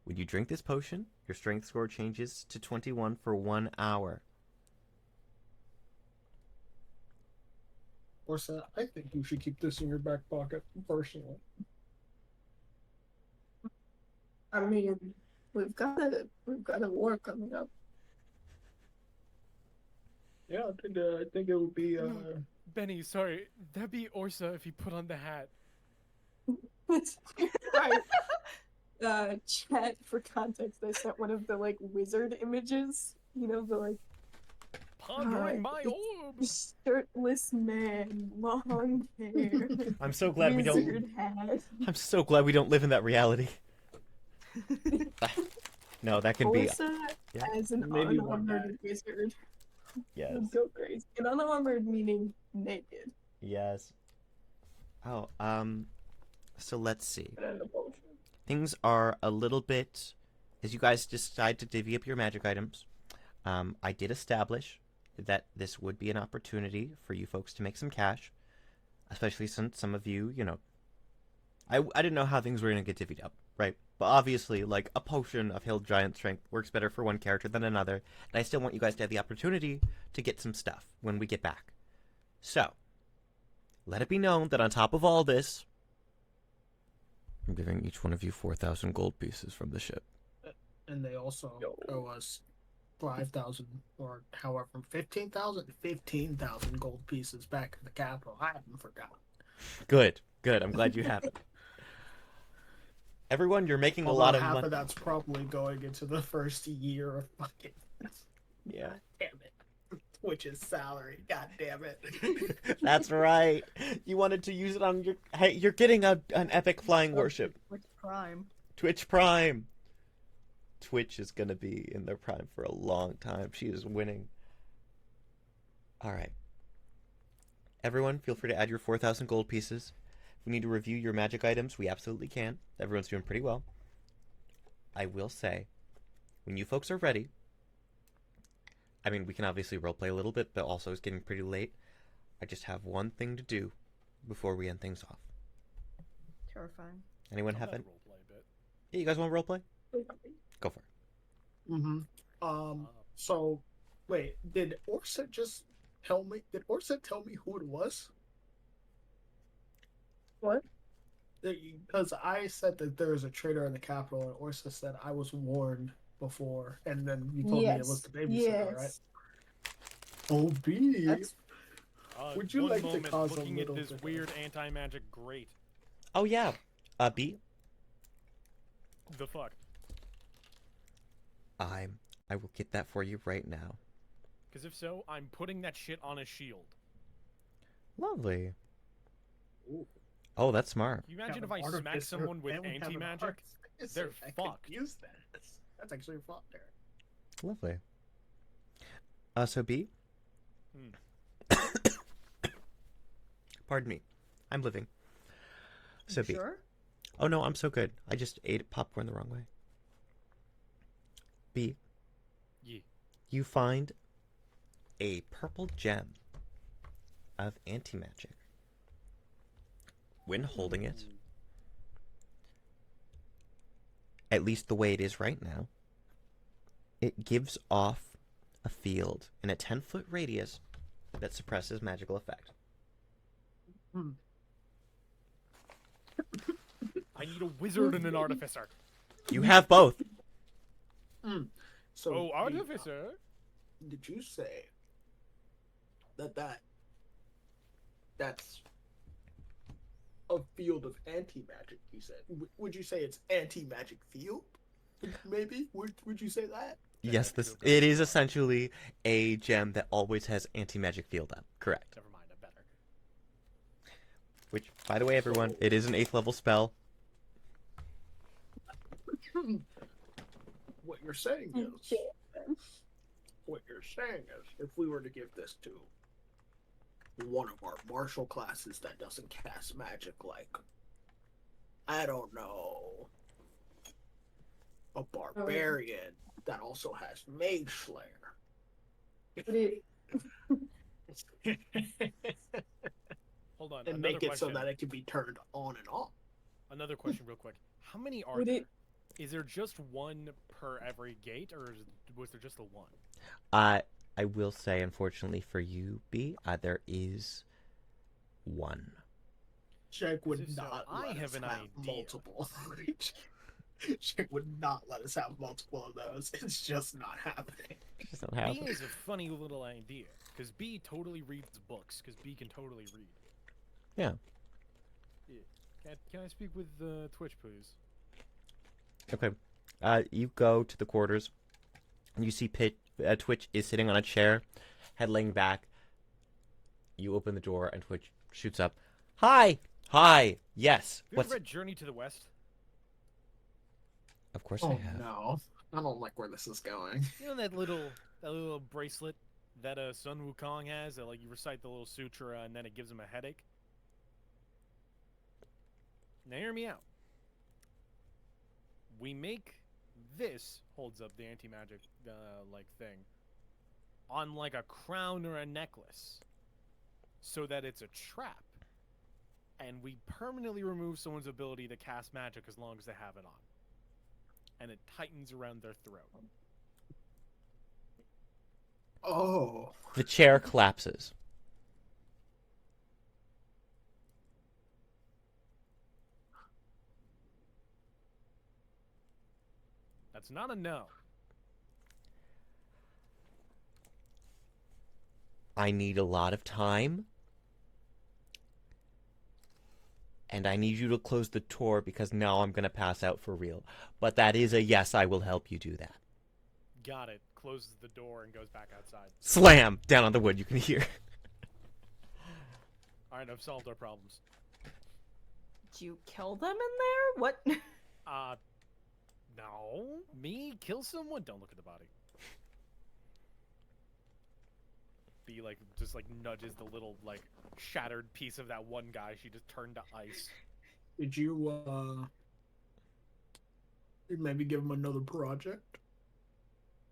When you drink this potion, your strength score changes to 21 for 1 hour. Orsa, I think you should keep this in your back pocket, personally. I mean, we've got a war coming up. Yeah, I think it would be Benny, sorry, that'd be Orsa if he put on the hat. Right. Chat, for context, I sent one of the like wizard images. You know, the like Pondering my orb. shirtless man, long hair. I'm so glad we don't. Wizard hat. I'm so glad we don't live in that reality. No, that can be. Orsa Yeah. as an Maybe one unarmored wizard. Yes. Would go crazy. And unarmored meaning naked. Yes. Oh, so let's see. And a potion. Things are a little bit, as you guys decide to divvy up your magic items, I did establish that this would be an opportunity for you folks to make some cash, especially since some of you, you know, I didn't know how things were going to get divvied up, right? But obviously, like, a potion of hill giant strength works better for one character than another, and I still want you guys to have the opportunity to get some stuff when we get back. So, let it be known that on top of all this, I'm giving each one of you 4,000 gold pieces from the ship. and they also owe us 5,000 or however 15,000 gold pieces back in the capital. I haven't forgotten. Good. I'm glad you have it. Everyone, you're making Although a lot of half money. of that's probably going into the first year of fucking. Yeah. Damn it. Twitch's salary. God damn it. That's right. You wanted to use it on your. Hey, you're getting an epic flying warship. Which prime? Twitch Prime. Twitch is gonna be in their prime for a long time. She is winning. All right. Everyone, feel free to add your 4,000 gold pieces. If we need to review your magic items, we absolutely can. Everyone's doing pretty well. I will say, when you folks are ready, I mean, we can obviously roleplay a little bit, but also it's getting pretty late. I just have one thing to do before we end things off. Terrifying. Anyone I'll have let any? roleplay a bit. Yeah, you guys want to roleplay? Go for it. Mm-hmm. So, wait, did Orsa just tell me? Did Orsa tell me who it was? What? Because I said that there was a traitor in the capital, and Orsa said I was warned before, and then you told me it was the babysitter, right? Oh, B. That's Would you one like to moment, cause a looking little at this bit of- weird anti-magic grate? Oh, yeah. B. The fuck? I will get that for you right now. Because if so, I'm putting that shit on a shield. Lovely. Ooh. Oh, that's smart. Can you imagine Have if an I smack artificer, someone with and we have an anti-magic? artificer. They're I could fucked. Use that. That's actually fun there. Lovely. So B. Pardon me. I'm living. So You B. sure? Oh no, I'm so good. I just ate popcorn the wrong way. B. Yeah. You find a purple gem of anti-magic. When holding it, at least the way it is right now, it gives off a field in a 10-foot radius that suppresses magical effect. I need a wizard and an artificer. You have both. So, Oh, artificer? did you say that's a field of anti-magic? You said. Would you say it's anti-magic field? Maybe. Would you say that? Yes, it is essentially a gem that always has anti-magic field up. Correct. Never mind, I'm better. Which, by the way, everyone, it is an 8th level spell. What you're saying is, if we were to give this to one of our martial classes that doesn't cast magic, like, I don't know, a barbarian that also has Mage Slayer. But it, Hold on. and make it so that it can be turned on and off. Another question, real quick. How many are Would there? it- Is there just one per every gate, or was there just the one? I will say, unfortunately for you, B, there is one. Jack would So not I let have us an have idea. multiple. Jack would not let us have multiple of those. It's just not happening. Just not B happening. is a funny little idea, because B totally reads books, because B can totally read. Yeah. Can I speak with Twitch, please? Okay. You go to the quarters, and you see Twitch is sitting on a chair, head laying back. You open the door, and Twitch shoots up. Hi! Hi! Yes. Have you ever read Journey to the West? Of course I Oh have. no, I don't like where this is going. You know that little bracelet that Sun Wukong has, that like you recite the little sutra and then it gives him a headache? Now hear me out. We make this, holds up the anti-magic like thing, on like a crown or a necklace, so that it's a trap, and we permanently remove someone's ability to cast magic as long as they have it on, and it tightens around their throat. Oh, The chair collapses. That's not a no. I need a lot of time. And I need you to close the door because now I'm going to pass out for real. But that is a yes, I will help you do that. Got it. Closes the door and goes back outside. Slam! Down on the wood, you can hear. Alright, I've solved our problems. Did you kill them in there? What? No. Me? Kill someone? Don't look at the body. B, like, just, like, nudges the little, like, shattered piece of that one guy she just turned to ice. did you maybe give him another project?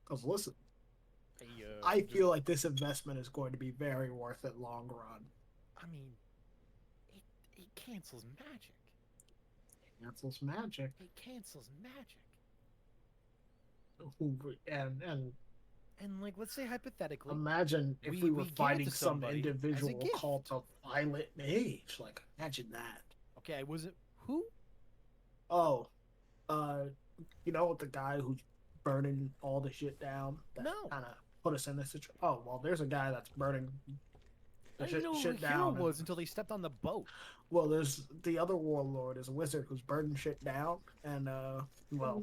Cause listen, Hey, I feel like this investment is going to be very worth it long run. I mean, it cancels magic. Cancels magic, It cancels magic. and And, like, let's say hypothetically, imagine if we were we give it fighting to some somebody as a individual gift. cult of violent mage. Like, imagine that. okay, I wasn't. Who? Oh, you know the guy who's burning all the shit down? That No. kind of put us in this situation. Oh, well, there's a guy that's burning I the didn't know who shit Hero down. was until they stepped on the boat. Well, there's the other warlord is a wizard who's burning shit down, and well,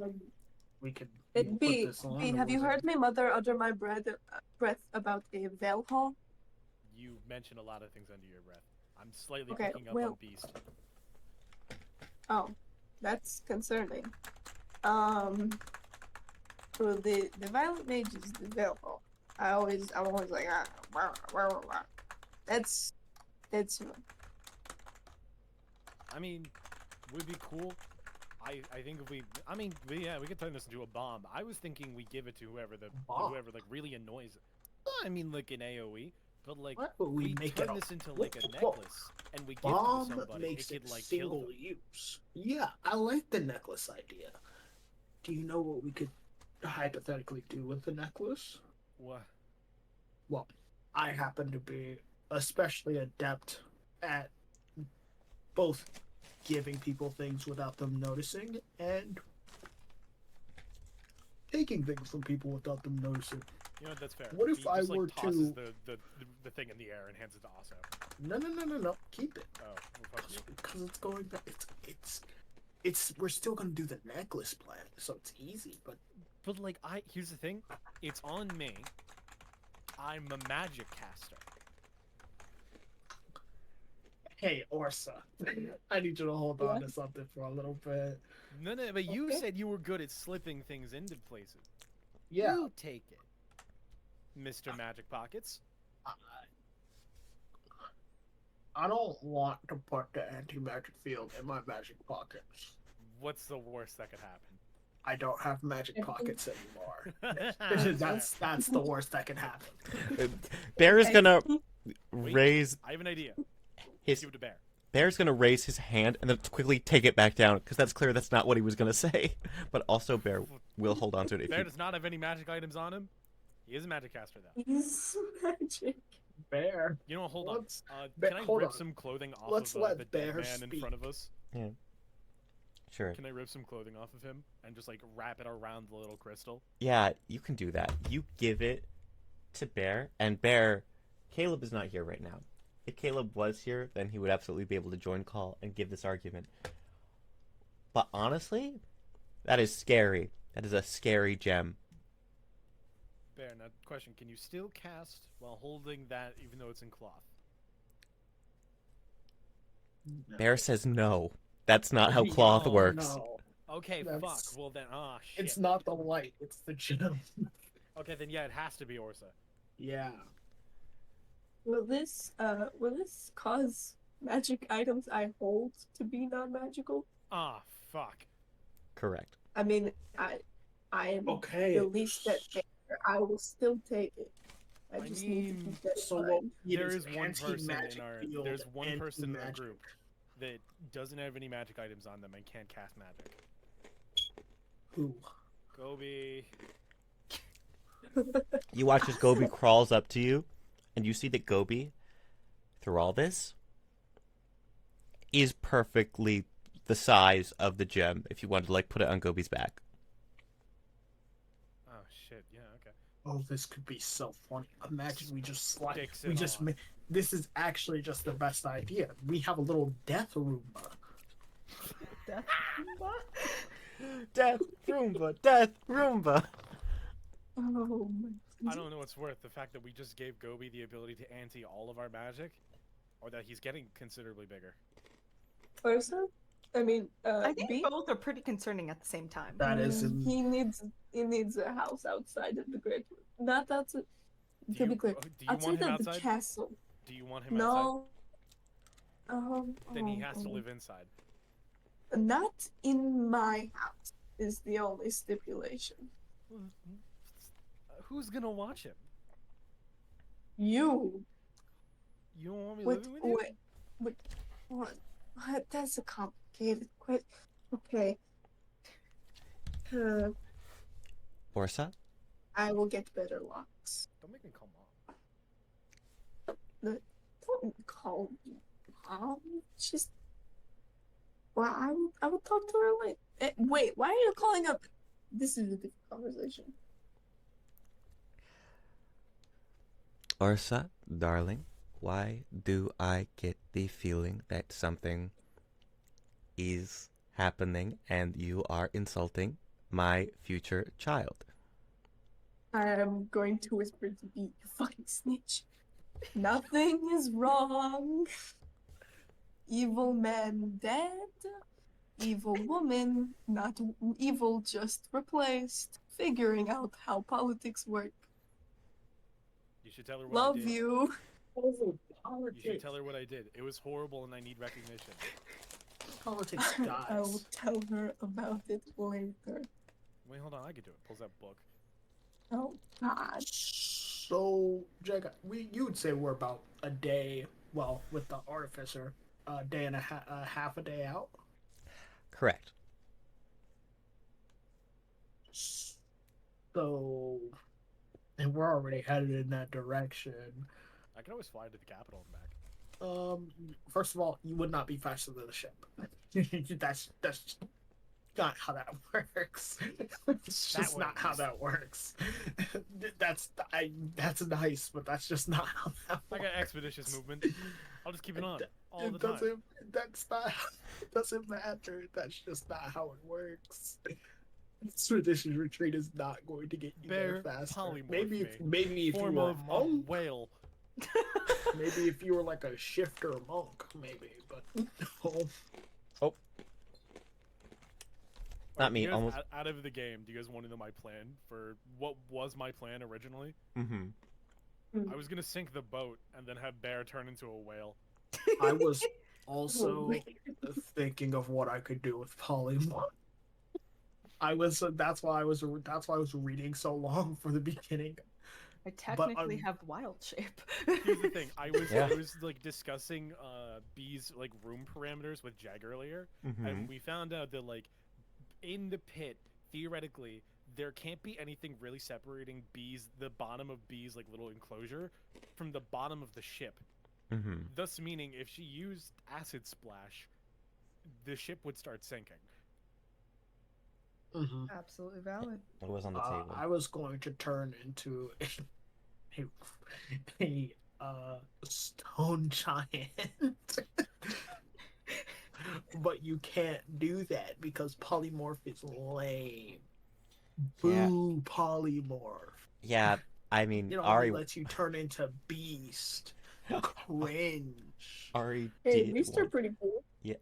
we could put B, this on. B, the have you wizard. heard my mother under my breath about a veil hall? You mentioned a lot of things under your breath. I'm slightly Okay, picking up well- on Beast. Oh, that's concerning. So the violent mage is the veil hall. I'm always like, rah, rah, rah, rah. That's I mean, would be cool. I think if we, I mean, we could turn this into a bomb. I was thinking we give it to whoever Bomb? whoever like really annoys it. Well, I mean, like an AOE, but like What would we make turn it? this into like a Whoa. necklace and we give it to Bomb somebody. makes It it could like kill single them. use. Yeah, I like the necklace idea. Do you know what we could hypothetically do with the necklace? What? Well, I happen to be especially adept at both giving people things without them noticing and taking things from people without them noticing. You know, that's fair. What if He I just, like, were tosses to- the thing in the air and hands it to Aso? No. Keep it. Oh, well, fuck you. Because it's going back. It's. We're still gonna do the necklace plan, so it's easy. But But like, here's the thing. It's on me. I'm a magic caster. hey, Orsa, I need you to hold on to something for a little bit. No, but you Okay. said you were good at slipping things into places. Yeah. You take it, Mr. Magic Pockets. I don't want to put the anti-magic field in my magic pockets. What's the worst that could happen? I don't have magic pockets anymore. That's that's the worst that can happen. Bear is Okay. gonna Wait. raise. I have an idea. His Give it to Bear. Bear's gonna raise his hand and then quickly take it back down because that's clear that's not what he was gonna say. But also, Bear will hold on to it if Bear you. does not have any magic items on him. He is a magic caster, though. He's magic. Bear. You know what? Hold Let's- on. Bear- Can I hold rip on. some clothing off Let's of let the dead Bear man in speak. front of us? Sure. Can I rip some clothing off of him and just like wrap it around the little crystal? Yeah, you can do that. You give it to Bear, and Bear, Caleb is not here right now. If Caleb was here, then he would absolutely be able to join call and give this argument. But honestly, that is scary. That is a scary gem. Bear, now question, can you still cast while holding that even though it's in cloth? Bear says no. That's not how cloth No, works. No. Okay, That's- fuck. Well then, shit. It's not the light, it's the gem. Okay, then yeah, it has to be Orsa. Yeah. Will this cause magic items I hold to be non-magical? Fuck. Correct. I mean, I am Okay. the least that I will still take it. I I just need to mean, keep that in So what mind. we need There is is one person anti-magic in our field, there's one person in our anti-magic. group that doesn't have any magic items on them and can't cast magic. Who? Gobi. You watch as Gobi crawls up to you, and you see that Gobi, through all this, is perfectly the size of the gem if you wanted to like put it on Gobi's back. Oh shit, yeah, okay. Oh, this could be so funny. Imagine we just slide. Sticks We it just. on. This is actually just the best idea. We have a little death Roomba. Death. Death Roomba, Death Roomba. Oh my. I don't know what's worth the fact that we just gave Gobi the ability to anti all of our magic, or that he's getting considerably bigger. Orsa? I mean, I think B? both are pretty concerning at the same time. That is. He needs a house outside of the great. Not outside. To be clear, Do you want outside him of the outside? castle. Do you want him outside? No. Then he has to live inside. Not in my house is the only stipulation. Who's gonna watch him? You. You don't want me Wait, living with you? wait, what? That's a complicated question. Okay. Orsa? I will get better locks. Don't make me call mom. Don't call me mom. Just. Well, I will talk to her later. Wait, why are you calling up? This is a different conversation. Orsa, darling, why do I get the feeling that something is happening and you are insulting my future child? I am going to whisper to be you fucking snitch. Nothing is wrong. Evil man dead. Evil woman not evil, just replaced. Figuring out how politics work. You should tell her what I Love did. you. Oh, You should politics. tell her what I did. It was horrible and I need recognition. Politics, I will guys. tell her about it later. Wait, hold on, I could do it. Pulls that book. Oh God. So, Jacob, you'd say we're about a day. Well, with the artificer, a day and half a day out. Correct. So, and we're already headed in that direction. I can always fly to the capital and back. First of all, you would not be faster than the ship. that's not how that works. It's That just not how works. that works. That's nice, but that's just not how that I works. got expeditious movement. I'll just keep it on all It the time. doesn't. That's not. It doesn't matter. That's just not how it works. Expeditious retreat is not going to get you Bear, there faster. polymorph Maybe me. if you Form were of a a monk, whale. maybe if you were like a shifter monk, maybe. But no. Not me, You guys, almost. out of the game, do you guys want to know my plan for what was my plan originally? Mm-hmm. I was gonna sink the boat and then have Bear turn into a whale. I was also thinking of what I could do with polymorph. That's why I was reading so long for the beginning. I technically have wild shape. Here's the thing: I was Yeah. I was like discussing bees like room parameters with Jag earlier, Mm-hmm. and we found out that like in the pit, theoretically, there can't be anything really separating bees, the bottom of bees like little enclosure, from the bottom of the ship. Mm-hmm. Thus meaning if she used acid splash, the ship would start sinking. Mm-hmm. Absolutely valid. What was on the table? I was going to turn into a stone giant. But you can't do that because polymorph is lame. Yeah. Boo polymorph. Yeah, I mean, It only Ari, lets you turn into beast. Cringe. Ari Hey, did beasts are want- pretty cool. yeah,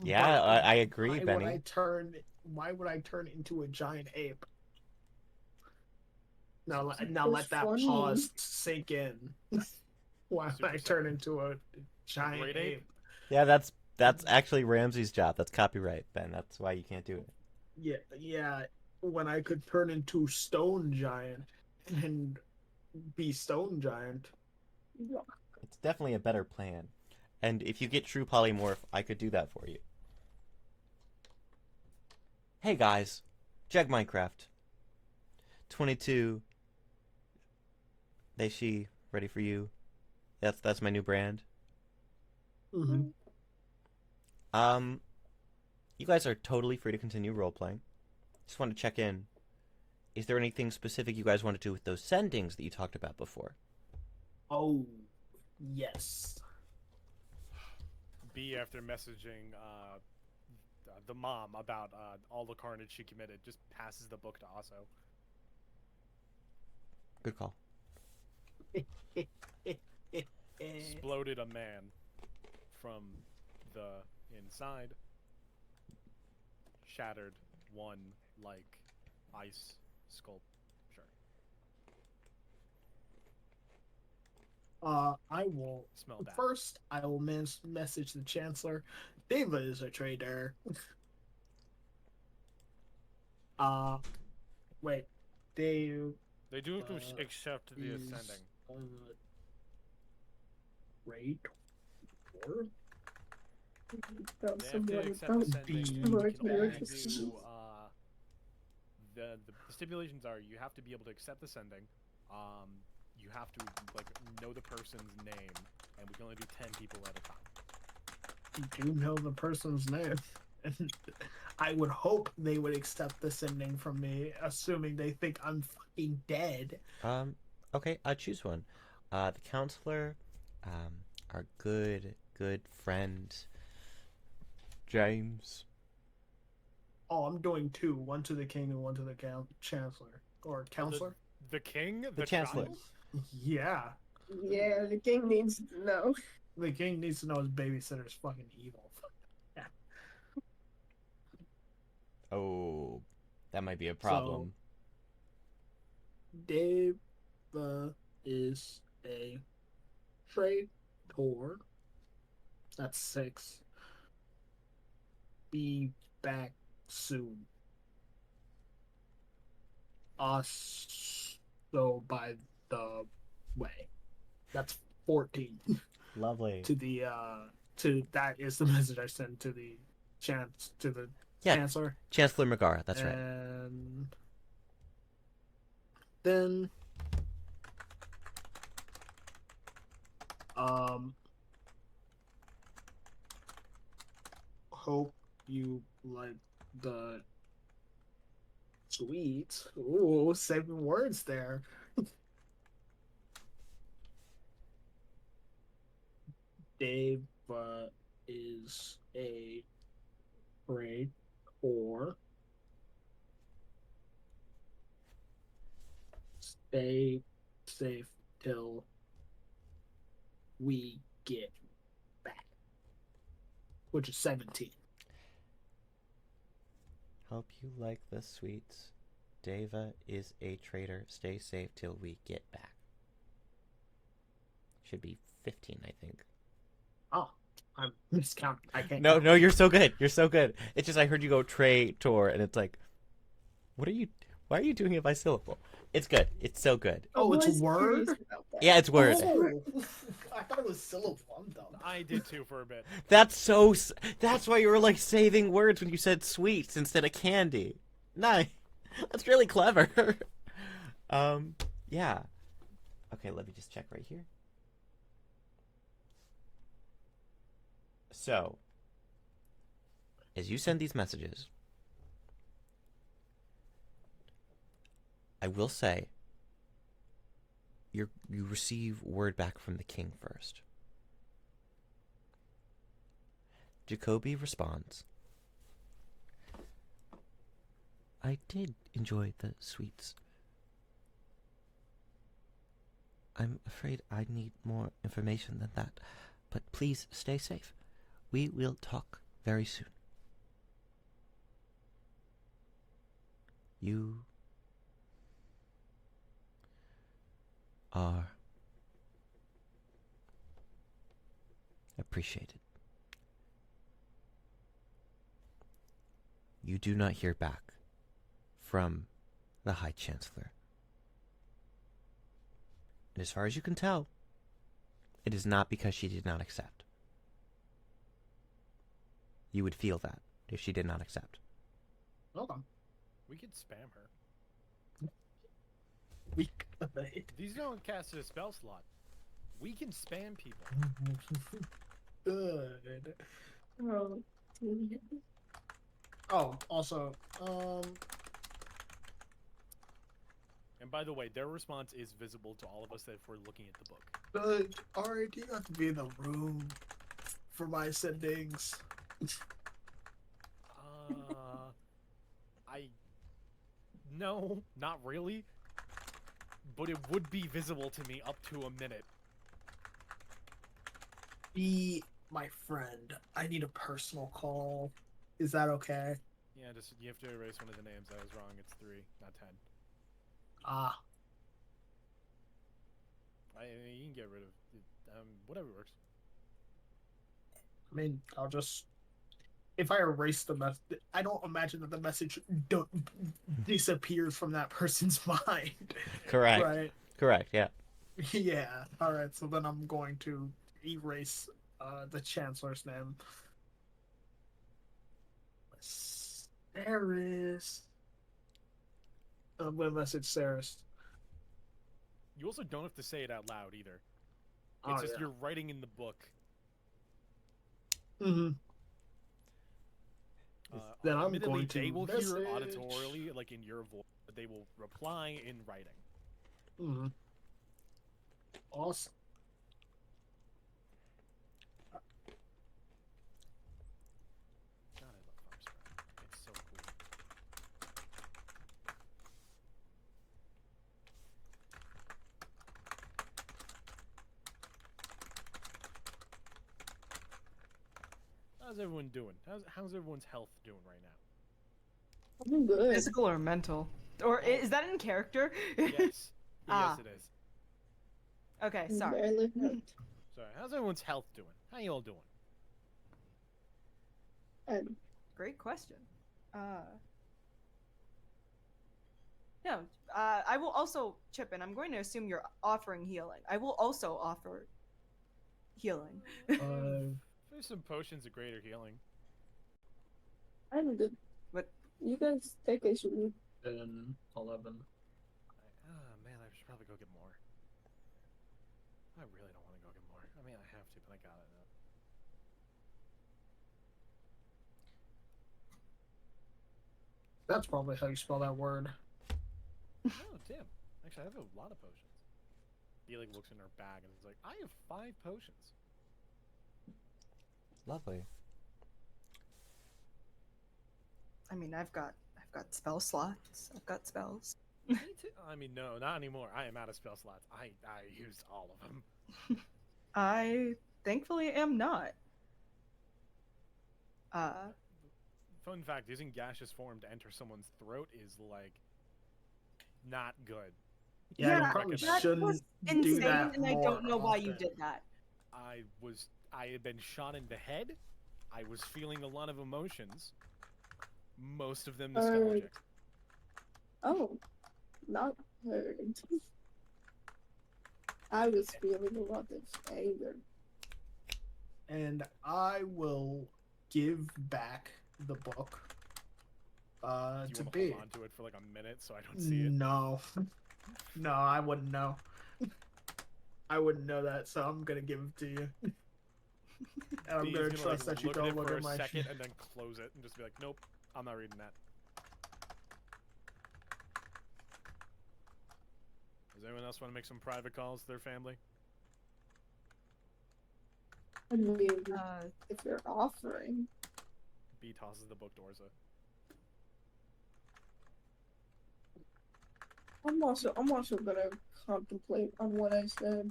Yeah, I agree, why Benny. Why would I turn into a giant ape? Now It's let that funny. pause sink in. Why would I Super turn into a giant great ape? ape? Yeah, that's actually Ramsey's job. That's copyright, Ben. That's why you can't do it. Yeah. When I could turn into stone giant and be stone giant. It's definitely a better plan. And if you get true polymorph, I could do that for you. Hey guys, Jag Minecraft. 22. They she ready for you. That's my new brand. Mm-hmm. You guys are totally free to continue role playing. Just want to check in. Is there anything specific you guys want to do with those sendings that you talked about before? Oh, yes. B, after messaging the mom about all the carnage she committed, just passes the book to Aso. Good call. Exploded a man from the inside. Shattered one like ice sculpture. I will Smell that. first. I will message the chancellor. Deva is a traitor. Wait, Dave. They do have to accept the is, ascending. Raid. Or They have to accept ascending. be- And you Lord, can Lord, only just- do the stipulations are you have to be able to accept ascending. You have to like know the person's name, and we can only do 10 people at a time. You do know the person's name. And I would hope they would accept the sending from me, assuming they think I'm fucking dead. Okay, I'll choose one. The counselor, our good friend, James. Oh, I'm doing two. One to the king and one to the chancellor. Or counselor? The king, The chancellor. child? Yeah. Yeah, the king needs to know. The king needs to know his babysitter's fucking evil. Yeah. Oh, that might be a problem. Dave is a traitor. That's 6. Be back soon. So by the way. That's 14. Lovely. To the that is the message I sent to the chancellor. Chancellor Megara, that's right. And then hope you like the sweets. Ooh, 7 words there. Dave is a great or stay safe till we get back, which is 17. Hope you like the sweets. Deva is a traitor. Stay safe till we get back. Should be 15, I think. Oh, I'm miscounting. I can't. No, count. no, you're so good. You're so good. It's just I heard you go traitor, and it's like, what are you? Why are you doing it by syllable? It's good. It's so good. Oh, I it's was word? curious about that. Yeah, it's word. Oh, I thought it was syllable. I'm dumb. I did too for a bit. That's why you were like saving words when you said sweets instead of candy. Nice. That's really clever. Yeah. Okay, let me just check right here. So, as you send these messages, I will say you receive word back from the king first. Jacoby responds, I did enjoy the sweets. I'm afraid I need more information than that, but please stay safe. We will talk very soon. You are appreciated. You do not hear back from the High Chancellor. And as far as you can tell, it is not because she did not accept. You would feel that if she did not accept. Okay. We could spam her. We could. These don't cast a spell slot. We can spam people. Good. Oh, Oh, also, And by the way, their response is visible to all of us if we're looking at the book. Ari, do you have to be in the room for my sendings? No, not really. But it would be visible to me up to a minute. Be my friend. I need a personal call. Is that okay? Yeah, just you have to erase one of the names. I was wrong. It's 3, not 10. Ah. You can get rid of whatever works. I mean, I'll just... If I erase the message, I don't imagine that the message disappears from that person's mind. Correct. Right? Correct, yeah. Yeah. Alright, so then I'm going to erase the Chancellor's name. Saris. I'm going to message Saris. You also don't have to say it out loud either. Oh, It's just yeah. you're writing in the book. Mm-hmm. Then I'm Admittedly, going to they will message. hear auditorily, like in your voice, but they will reply in writing. Mm-hmm. Awesome. God, I love farm spread. It's so cool. How's everyone doing? How's everyone's health doing right now? I'm good. Physical or mental? Or is that in character? Yes. Ah. Yes, it is. Okay, I'm sorry. barely hurt. Sorry. How's everyone's health doing? How you all doing? Great question. No, I will also chip in. I'm going to assume you're offering healing. I will also offer healing. There's some potions of greater healing. I'm good. What? You guys take a shoot. 10, 11. Oh man, I should probably go get more. I really don't want to go get more. I mean, I have to, but I got it now. That's probably how you spell that word. Oh, damn. Actually, I have a lot of potions. He like looks in her bag and is like, I have 5 potions. Lovely. I mean, I've got spell slots. I've got spells. Me too. I mean, no, not anymore. I am out of spell slots. I used all of them. I thankfully am not. Fun fact: using gaseous form to enter someone's throat is like not good. Yeah, you Yeah, probably that shouldn't was do insane, that and I more don't know why you often. did that. I had been shot in the head. I was feeling a lot of emotions. Most of them nostalgic. Oh, not heard. I was feeling a lot of anger. and I will give back the book Do you to want to B. hold on to it for like a minute so I don't see it? No. No, I wouldn't know. I wouldn't know that, so I'm gonna give it to you. And I'm B is gonna gonna, trust like, that you look at don't it look for at a my second shit. and then close it and just be like, nope, I'm not reading that. Does anyone else want to make some private calls to their family? I mean, Uh, if you're offering. B tosses the book to Orsa. I'm also gonna contemplate on what I said.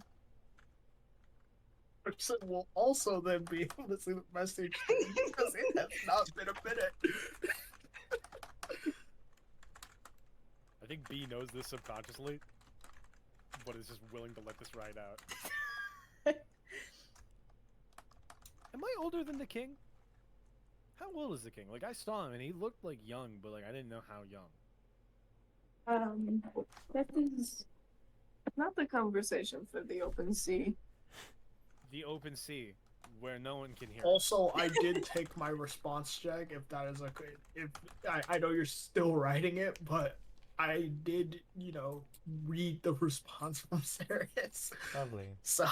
Person will also then be able to see the message because it has not been a minute. I think B knows this subconsciously, but is just willing to let this ride out. Am I older than the king? How old is the king? Like, I saw him and he looked like young, but like I didn't know how young. That is not the conversation for the open sea. The open sea, where no one can hear. Also, I did take my response check. If that is okay, if I know you're still writing it, but I did, read the response from Sirius. Lovely. So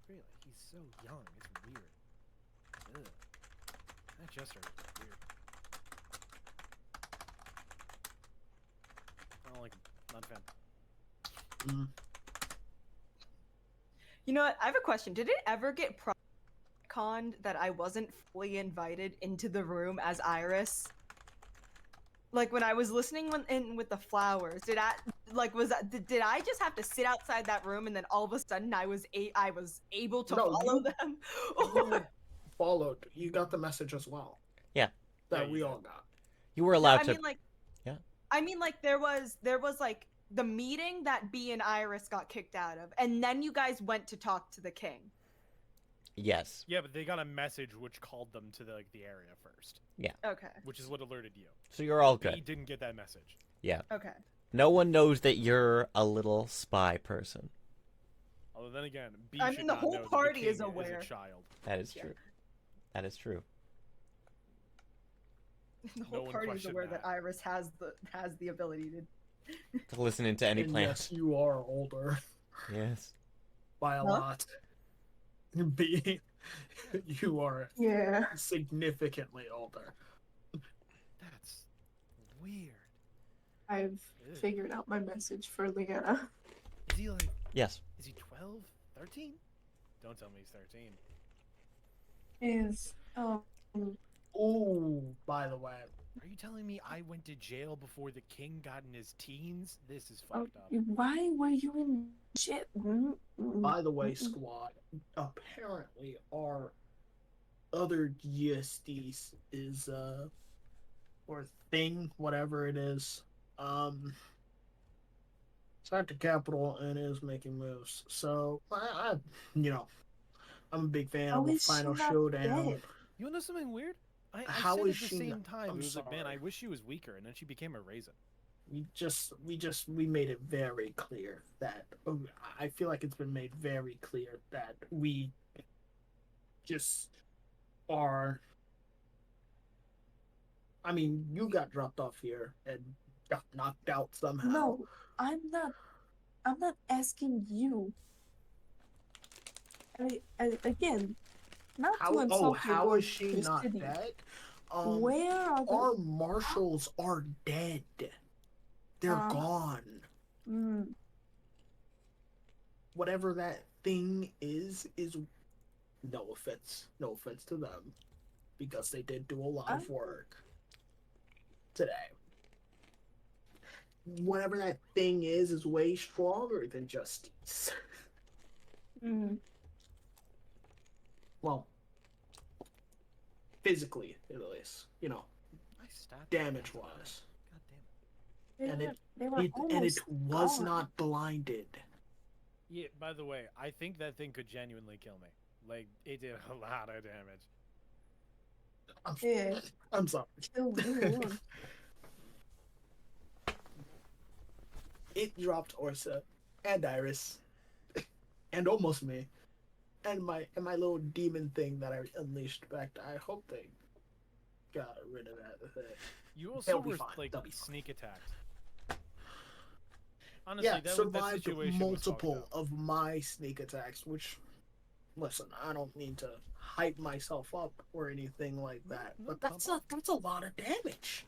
Really, he's so young. It's weird. Ugh. That gesture is weird. I don't like him. Not a fan. you know what? I have a question. Did it ever get conned that I wasn't fully invited into the room as Iris? Like when I was listening in with the flowers, did I just have to sit outside that room and then all of a sudden I was able to No, follow them? you followed. You got the message as well. Yeah. That Yeah, we you all did. got. You were allowed I to. mean, like, Yeah. I mean, like, there was like the meeting that B and Iris got kicked out of, and then you guys went to talk to the king. Yes. Yeah, but they got a message which called them to the area first, Okay. which is what alerted you. So you're all B good. didn't get that message. Yeah. Okay. No one knows that you're a little spy person. Although then again, B I mean, should the not whole know that party the king is aware. a child. That is Yeah. true. That is true. The No whole one party is questioned aware that. that Iris has the ability to. To listen into any And plan. yes, you are older Yes. by a Huh? lot. B, you are Yeah. significantly older. That's weird. I've Ew. figured out my message for Leanna. Is he like? Yes. Is he 12? 13? Don't tell me he's 13. Is Oh, by the way, Are you telling me I went to jail before the king got in his teens? This is fucked up. why were you in jail? squad, apparently our other GSDs is or thing, whatever it is, it's at the capital and is making moves. So I'm a big fan How of a is she final not showdown. dead? You wanna know something weird? I How said is at the she same not- time, I'm it was like, man, I sorry. wish she was weaker, and then she became a raisin. We made it very clear that I feel like it's been made very clear that we just are. I mean, you got dropped off here and got knocked out somehow. No, I'm not asking you. Again, not to insult your How lord is she your not city. dead? Where are Our the marshals are dead. They're gone. Whatever that thing is no offense to them, because they did do a lot of work today. Whatever that thing is way stronger than justice. Well, physically at least, Nice stat. damage wise. God damn it. They were It almost was gone. not blinded. Yeah, by the way, I think that thing could genuinely kill me. Like, it did a lot of damage. Yeah, I'm sorry. kill you. it dropped Orsa and Iris and almost me and my little demon thing that I unleashed back. I hope they got rid of that thing. You also They'll be were fine. like They'll be fine. sneak attacked. Honestly, Yeah, that survived situation was fucked multiple up. of my sneak attacks, which, listen, I don't mean to hype myself up or anything like that, but that's a lot of damage.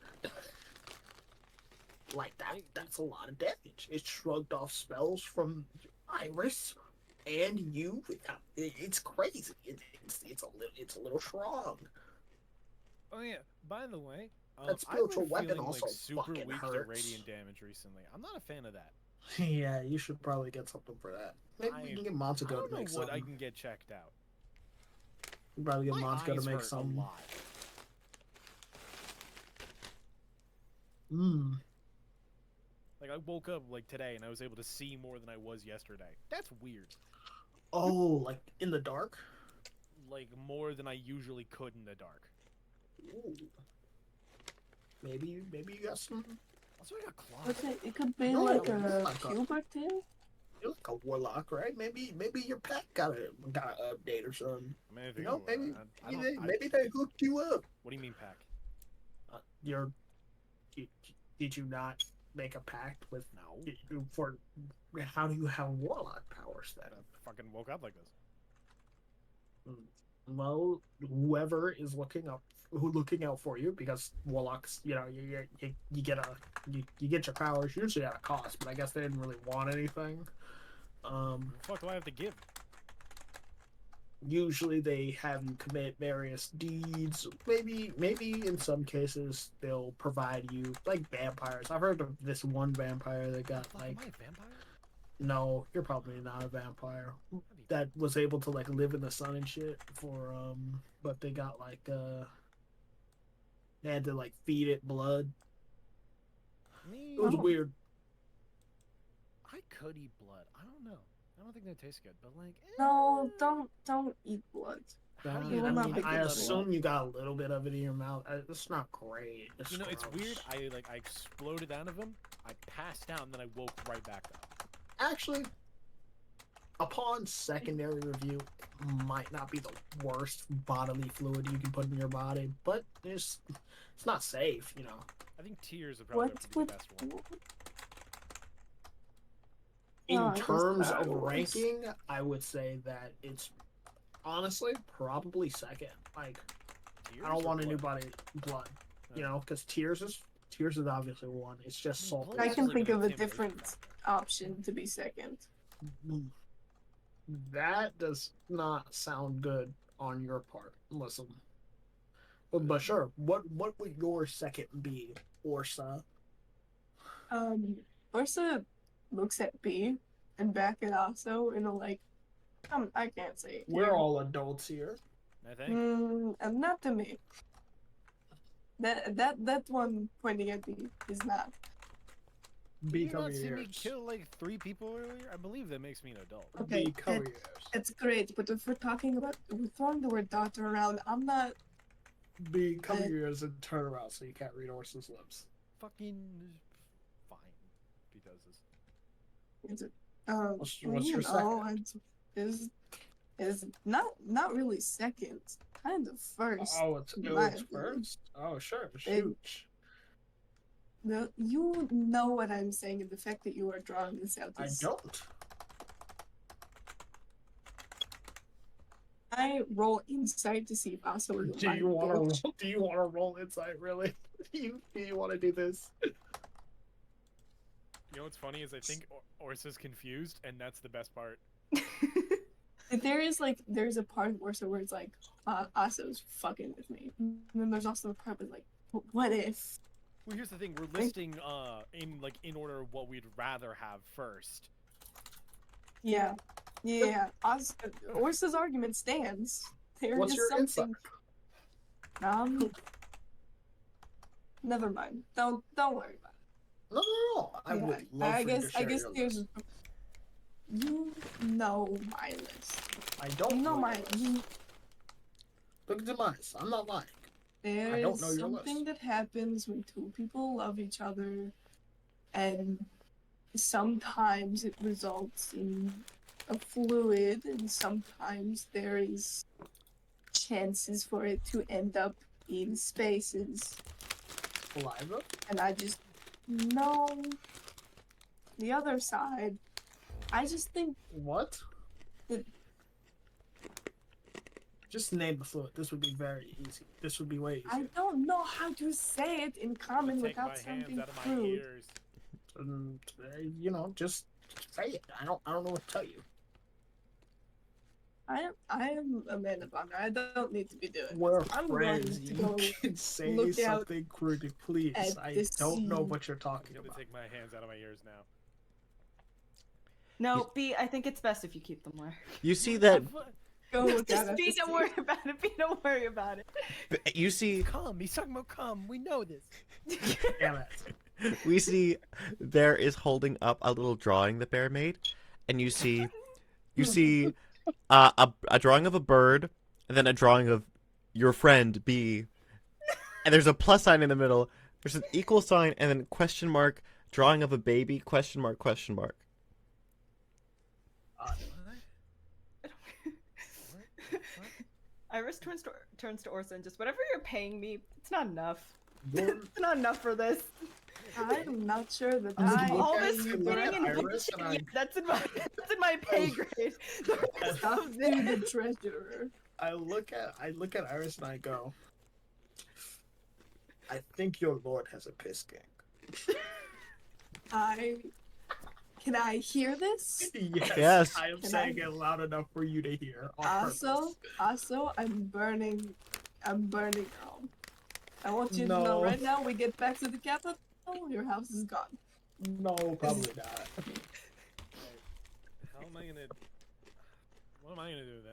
Like that's a lot of damage. It shrugged off spells from Iris and you. It's crazy. It's a little strong. Oh yeah. By the way, That I've been spiritual weapon feeling also like super fucking weak to hurts. radiant damage recently. I'm not a fan of that. Yeah, you should probably get something for that. Maybe we can get I Montago to don't know make what I something. can get checked out. Probably get My Montago to eyes make hurt some. a lot. Mmm. Like I woke up like today and I was able to see more than I was yesterday. That's weird. Oh, like in the dark? Like more than I usually could in the dark. Ooh. Maybe you got some. Also, I got claws. Okay, it could be No, like it's a like a- puberty thing. You're like a warlock, right? Maybe your pet got an update or something. I mean, I think, You know, maybe I don't, maybe they hooked you up. what do you mean pack? Did you not make a pact with No. for? How do you have warlock powers then? I fucking woke up like this. Well, whoever is looking out for you, because warlocks, you get your powers usually at a cost, but I guess they didn't really want anything. What the fuck do I have to give? Usually they have you commit various deeds. Maybe in some cases they'll provide you like vampires. I've heard of this one vampire that got Am like. I a vampire? No, you're probably not a vampire. That was able to like live in the sun and shit for but they got like they had to like feed it blood. Me? It was weird. I could eat blood. I don't know. I don't think that tastes good, but like. No, don't eat blood. How do you I will not mean, pick I it up. assume you got a little bit of it in your mouth. It's not great. You know, it's weird. I exploded out of him. I passed out and then I woke right back up. Actually, upon secondary review, it might not be the worst bodily fluid you can put in your body, but it's not safe, you know. I think tears would probably What be the would best one. In I guess terms that of was- ranking, I would say that it's honestly probably second. Like, Tears I don't or want blood? anybody blood, you know, because tears is obviously one. It's just salt. blood I is can like think an of a intimidation different factor. option to be second. That does not sound good on your part. Listen, but sure. What would your second be, Orsa? Orsa looks at B and back at also and like, I can't say it. We're here. all adults here. I think. And not to me. That one pointing at B is not. Did you Cover not see your me ears. kill like 3 people earlier? I believe that makes me an adult. Okay, Cover that- your ears. that's great, but if we're throwing the word daughter around, I'm not. Cover your ears and turn around so you can't read Orsa's lips. Fucking fine. If he does this. Is it? What's well, your is not really second, kind of first. Oh, it's my first. Oh, sure. It- Shoot. No, you know what I'm saying, and the fact that you are drawing this out I is. don't. I roll insight to see if Asa was Do you want to? Do you want to roll insight? Really? Do you want to do this? You know what's funny is I think Orsa's confused, and that's the best part. There's a part of Orsa where it's like, Asa's fucking with me. And then there's also a part where like, what if? Well, here's the thing: we're listing in order of what we'd rather have first. Yeah. Orsa's argument stands. There What's is your something. Never mind. Don't worry about it. No. I Yeah, would love I for you guess to share your there's. list. You know my list. I don't You know my. yours. Look at the eyes. I'm not lying. There's don't know your something list. that happens when two people love each other, and sometimes it results in a fluid, and sometimes there is chances for it to end up in spaces. Saliva? And I just know the other side. I just think What? that Just name the fluid. This would be very easy. This would be way easier. I don't know how to say it in common Take my without hands sounding out of my crude. ears. You know, just say it. I don't know what to tell you. I am a man of honor. I don't need to be doing We're this. I'm going friends. to You go can say look out something crude, please. at I the don't know sea. what you're I'm talking gonna about. take my hands out of my ears now. No, B, I think it's best if you keep them where. You see that go look out Just at B, the don't sea. worry about it. B, don't worry about it. you see Come, he's talking about come. We know this. Damn it. we see Bear is holding up a little drawing that Bear made, and you see a drawing of a bird, and then a drawing of your friend B, and there's a plus sign in the middle. There's an equal sign, and then question mark, drawing of a baby, question mark, question mark. Iris turns to Orsa and just, whatever you're paying me, it's not enough. You're- It's not enough for this. I'm not sure that I I All look at- this I fitting look at and Iris bullshit, and I- yeah, that's in my pay grade. The rest talk of to this- the treasurer. I look at Iris and I go, I think your lord has a piss gang. Can I hear this? Yes. I am Can saying I- it loud enough for you to hear. On purpose. Also, I'm burning Rome. I want you to know No. right now, we get back to the capital, your house is gone. No, probably not. How am I gonna? What am I gonna do now?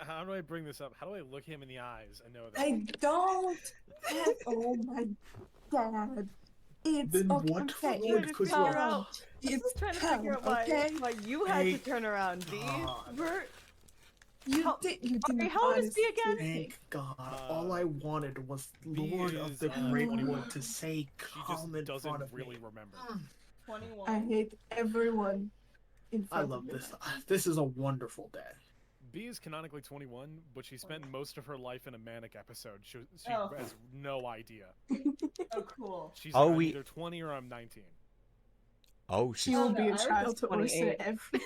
How do I bring this up? How do I look him in the eyes and know that? I don't have, oh my god. It's Then okay. what okay. fluid Just could figure you- out. I'm It's just trying to figure out why, okay? why you had Hey, to turn around, B. God. We're, You How- didn't how old is honestly B again? Thank God. All I wanted was B Lord of is, the 21. Greatwood to say She come just in front doesn't of really me. remember. 21. I hate everyone in I front love of me. this. This is a wonderful day. B is canonically 21, but she spent most of her life in a manic episode. She Oh. has no idea. Oh, cool. She's Oh, I'm we- either 20 or I'm 19. Oh, She she's will Oh, be no, a Iris child is to Orsa 28. every.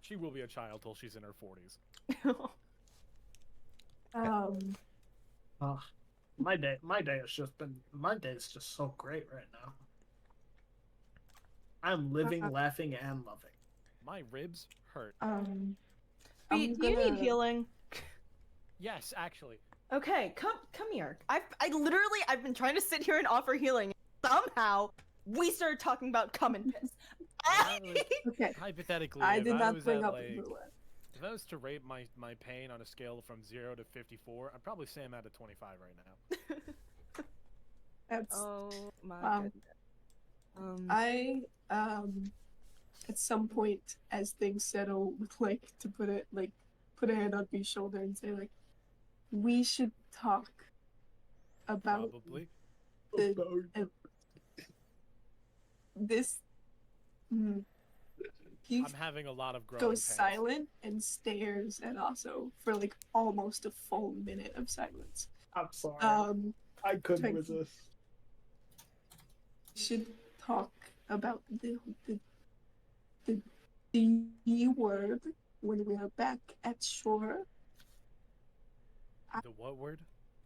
She will be a child till she's in her 40s. My day is just so great right now. I'm living, laughing, and loving. My ribs hurt. B, I'm do you need gonna- healing? Yes, actually. Okay, come here. I've been trying to sit here and offer healing. Somehow, we started talking about come and piss. Okay, Hypothetically, I if did I not was bring at, up like, the roulette. if I was to rate my pain on a scale from 0 to 54, I'd probably say I'm at a 25 right now. That's Oh my Wow. goodness. I at some point as things settle would like to put a hand on B's shoulder and say like, we should talk about Probably. this. He I'm having a lot of growing goes pains. silent and stares at Aso for like almost a full minute of silence. I'm sorry. I couldn't thank- resist. Should talk about the D word when we are back at shore. The what word?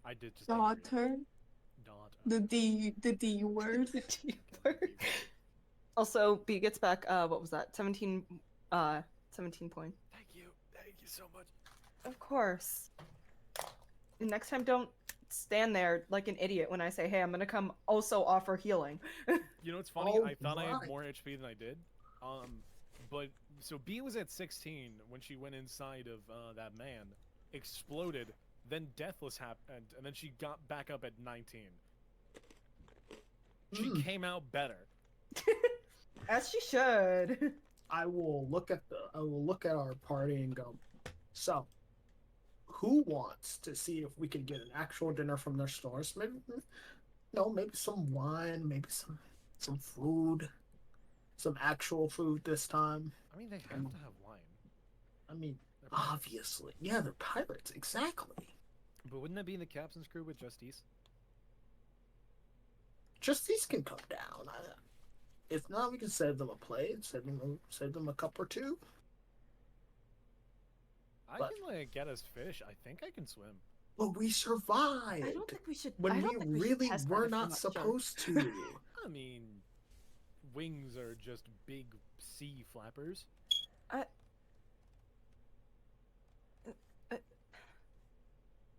I did just didn't read it. Daughter. The D word. The D word. Also, B gets back, what was that? 17 points. Thank you so much. Of course. And next time, don't stand there like an idiot when I say, hey, I'm gonna come also offer healing. You know what's funny? Oh I thought I my. had more HP than I did. But so B was at 16 when she went inside of that man, exploded, then Deathless happened, and then she got back up at 19. She came out better. As she should. I will look at our party and go, so who wants to see if we can get an actual dinner from their stores? No, maybe some wine, maybe some food, some actual food this time. I mean, they have to have wine. I mean, They're pirates. obviously, yeah, they're pirates, exactly. But wouldn't that be in the captain's crew with Justice? Just these can come down. If not, we can save them a plate, save them a cup or two. I But- can like get us fish. I think I can swim. But we survived. I don't think we should. when I we don't think we should really test that were if we're not sure. supposed to. I mean, wings are just big sea flappers.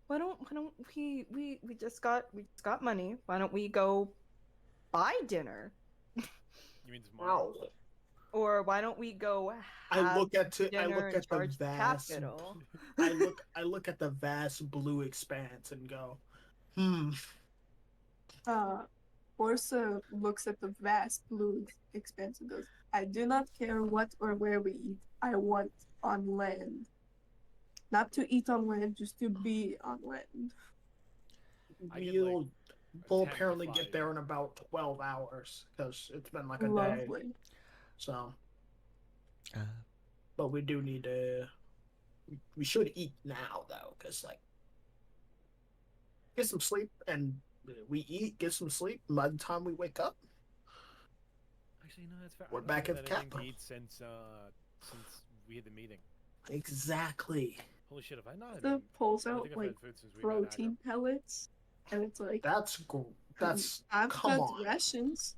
Why don't we just got money? Why don't we go buy dinner? You mean tomorrow? Wow. Or why don't we go I have look at dinner the and charge vast. capital? I look at the vast blue expanse and go, hmm. Orsa looks at the vast blue expanse and goes, I do not care what or where we eat. I want on land. Not to eat on land, just to be on land. I get, We'll like, 10 to apparently 5. get there in about 12 hours because it's been like a day. Lovely. So, Uh, but we do need to. We should eat now though, because like, get some sleep, and we eat, get some sleep. By the time we wake up, Actually, no, that's fair. We're I don't back think at I've had anything Kappa. to eat since we had the meeting. exactly. Holy shit! Have I not? The pulls I don't out think I've like had food since we met protein pellets, and it's like That's that's I've come got on. rations.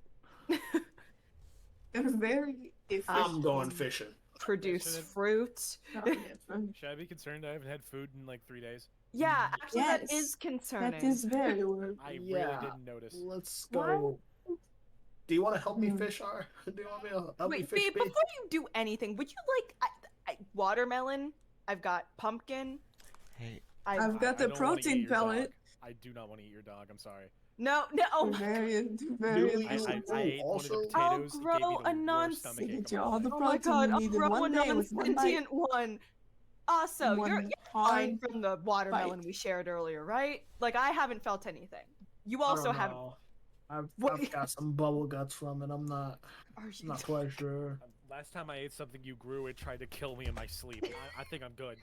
They're very efficient. I'm going fishing. Produce Should've- fruit. Oh, yeah, from- Agra. Should I be concerned? I haven't had food in like 3 days. Yeah, actually, that Yes, is concerning. that is very weird. I really Yeah. didn't notice. Let's Why? go. Do you want to help me Hmm. fish, R? Do you want me to help me Wait, fish? babe, B? before you do anything, would you like watermelon? I've got pumpkin. hey, I've got the I don't wanna eat protein your pellet. dog. I do not want to eat your dog. I'm sorry. No, oh my Very, Do very. you- I efficient. ate one of the Also- I'll potatoes. It grow gave me a the non- worst stomach They ache get of you my all life. the Oh my protein god, you I'll need in grow a one day with one bite. non-sentient one. Also, One you're hard fine from the watermelon we shared earlier, right? Like I haven't felt anything. You I also don't have. know. I've What- got some bubble guts from it. I'm not Are you? not quite sure. Last time I ate something you grew, it tried to kill me in my sleep. I think I'm good.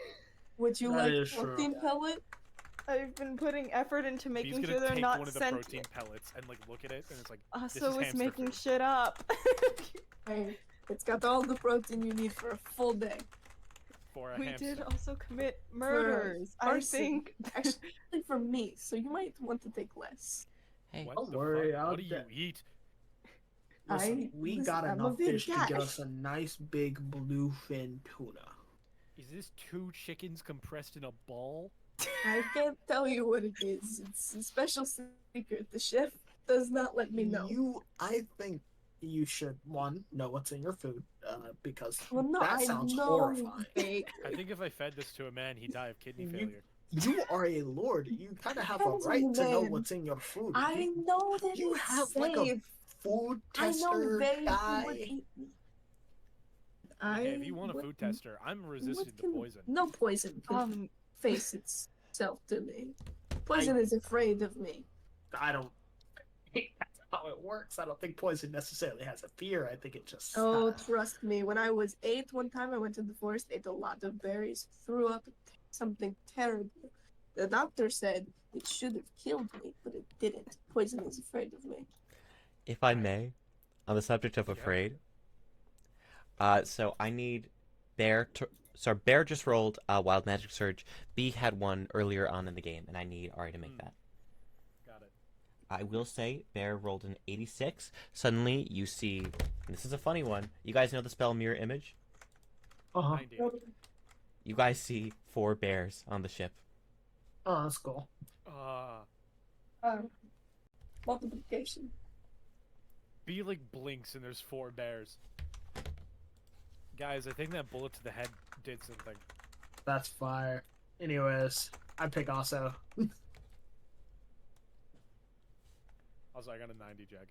Would you That like is true. protein pellet? I've been putting effort into He's making gonna sure they're take not one of the sentient. protein pellets and like look at it, and it's like this Also, is was hamster making food. shit up. Hey, it's got all the protein you need for a full day. for a We hamster. did also commit murders. I arson. think. Actually, for me, so you might want to take less. hey. What Don't the worry, fuck? I'll What do you get- eat? Listen, we listen, got I'm a enough big fish to guy. get us a nice big bluefin tuna. Is this 2 chickens compressed in a ball? I can't tell you what it is. It's a special secret. The chef does not let me know. I think you should know what's in your food, because Well, no, that I sounds know. horrifying. I think if I fed this to a man, he'd die of kidney You- failure. You are a lord. You kind of have a Depends on right the to know man. what's in your food. I know that you it's have safe. like a food I know tester very guy. who would eat me. Hey, if you want a would- food tester, I'm resistant to can- poison. No poison can face itself to me. Poison is afraid of me. I don't think that's how it works. I don't think poison necessarily has a fear. I think it just. Oh, trust me. When I was 8, one time I went to the forest, ate a lot of berries, threw up something terrible. The doctor said it should have killed me, but it didn't. Poison is afraid of me. If I may, on the subject of Yeah. afraid, so I need Bear to. So Bear just rolled a Wild Magic Surge. B had one earlier on in the game, and I need Ari to make that. Got it. I will say Bear rolled an 86. Suddenly, you see. And this is a funny one. You guys know the spell Mirror Image? Uh-huh. 90. You guys see 4 bears on the ship. Oh, that's cool. Multiplication. B like blinks and there's 4 bears. Guys, I think that bullet to the head did something. That's fire. Anyways, I pick also. Also, I got a 90, Jag.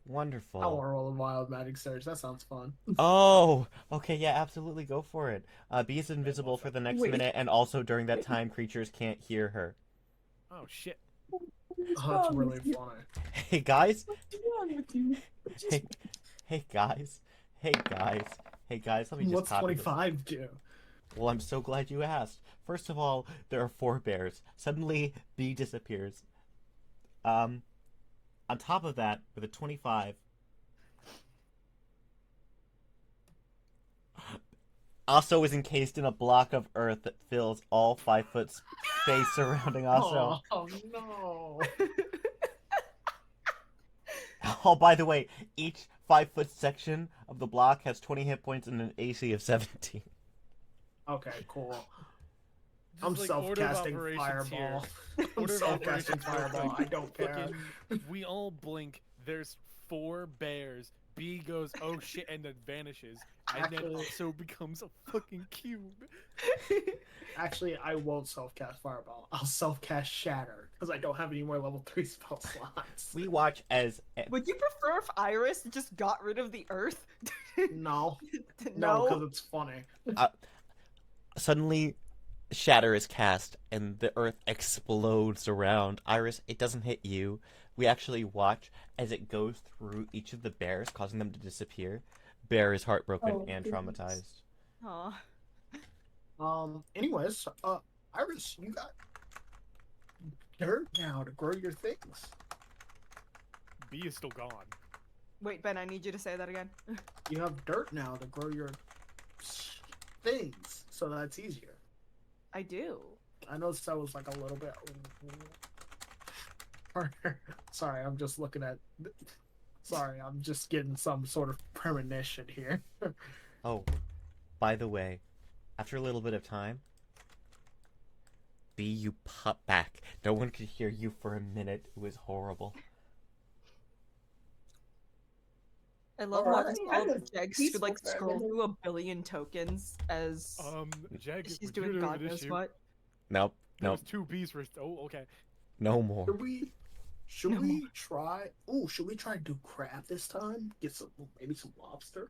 Wonderful. I want to roll a wild magic surge. That sounds fun. Oh, okay, yeah, absolutely, go for it. B is invisible what's for up? the next Wait. minute, and also during that time, creatures can't hear her. Oh shit. What's Oh, that's wrong really with you? funny. Hey guys. What's wrong with you? Just Hey guys. Hey guys. Hey guys. Let me just What's copy this. 25 do? Well, I'm so glad you asked. First of all, there are 4 bears. Suddenly, B disappears. On top of that, with a 25, Aso is encased in a block of earth that fills all 5-foot space surrounding Aso. Oh no. Oh, by the way, each 5-foot section of the block has 20 hit points and an AC of 17. Okay, cool. Just I'm like order of self-casting operations fireball. here. I'm Order of self-casting operations real fireball. quick. I don't care. Fucking, we all blink. There's 4 bears. B goes, oh shit, and then vanishes. And then Actually- also becomes a fucking cube. Actually, I won't self-cast fireball. I'll self-cast shatter because I don't have any more level 3 spell slots. We watch as Would you prefer if Iris just got rid of the Earth? No, No. because it's funny. suddenly shatter is cast and the earth explodes around Iris. It doesn't hit you. We actually watch as it goes through each of the bears, causing them to disappear. Bear is heartbroken Oh, and goodness. traumatized. Aw. Anyways, Iris, you got dirt now to grow your things. B is still gone. Wait, Ben, I need you to say that again. You have dirt now to grow your things, so that's easier. I do. I know that was like a little bit harder. Sorry, I'm just looking at. Sorry, I'm just getting some sort of premonition here. Oh, by the way, after a little bit of time, B, you pop back. No one could hear you for a minute. It was horrible. I love Alright. watching Kind all of Jegs peaceful could like for a scroll minute. through a billion tokens as Jag, she's we doing do have God an knows issue. what. Nope. There's Nope. 2 B's for. Oh, okay. No more. Should No we try? Oh, should we try to do crab this time? Get some, maybe some lobster.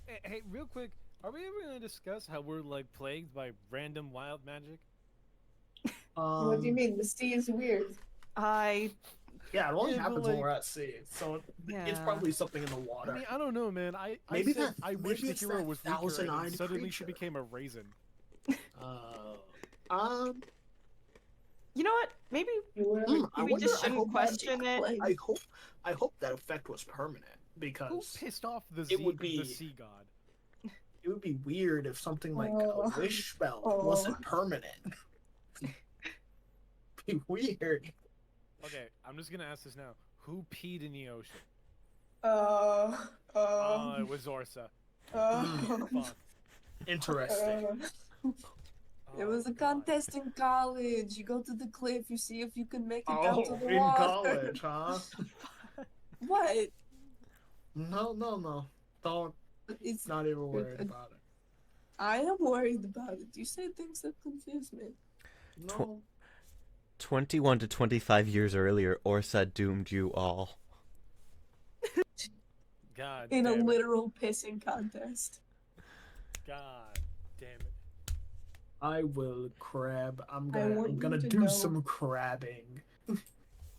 Hey, real quick, are we ever gonna discuss how we're like plagued by random wild magic? What do you mean? The sea is weird. Yeah, it only Yeah, but, happens when like- we're at sea, so it's Yeah. probably something in the water. I mean, I don't know, man. I Maybe said that- I wish maybe the it's hero that was weaker, and thousand-eyed then suddenly she creature. became a raisin. You know what? Maybe You were I we wonder. just I shouldn't hope, question it. I hope that effect was permanent Who because pissed off the it would the be- sea god? it would be weird if something like Oh. a wish spell Oh. wasn't permanent. Be weird. Okay, I'm just gonna ask this now. Who peed in the ocean? It was Orsa. Fuck. Interesting. It was a Oh, God. contest in college. You go to the cliff, you see if you can make it down Oh, to the in water. college, huh? What? No. Don't. It's Not even worried about it. I am worried about it. You say things that confuse me. No. 21 to 25 years earlier, Orsa doomed you all. God In a damn it. literal pissing contest. God damn it. I will crab. I'm want you gonna to do know- some crabbing.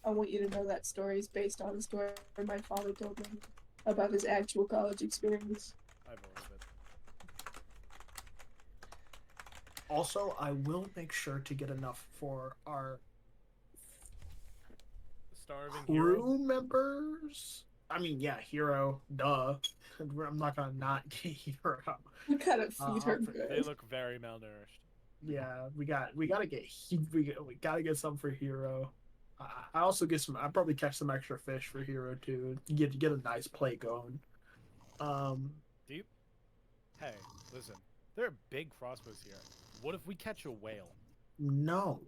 I want you to know that story is based on a story my father told me about his actual college experience. I believe it. Also, I will make sure to get enough for our Starving hero. crew members. I mean, yeah, hero, duh. I'm not gonna not get hero. We gotta feed her They good. look very malnourished. Yeah, we gotta get we gotta get some for hero. I also get some. I probably catch some extra fish for hero too. Get a nice plate going. Deep? Hey, listen. There are big crossbows here. What if we catch a whale? No,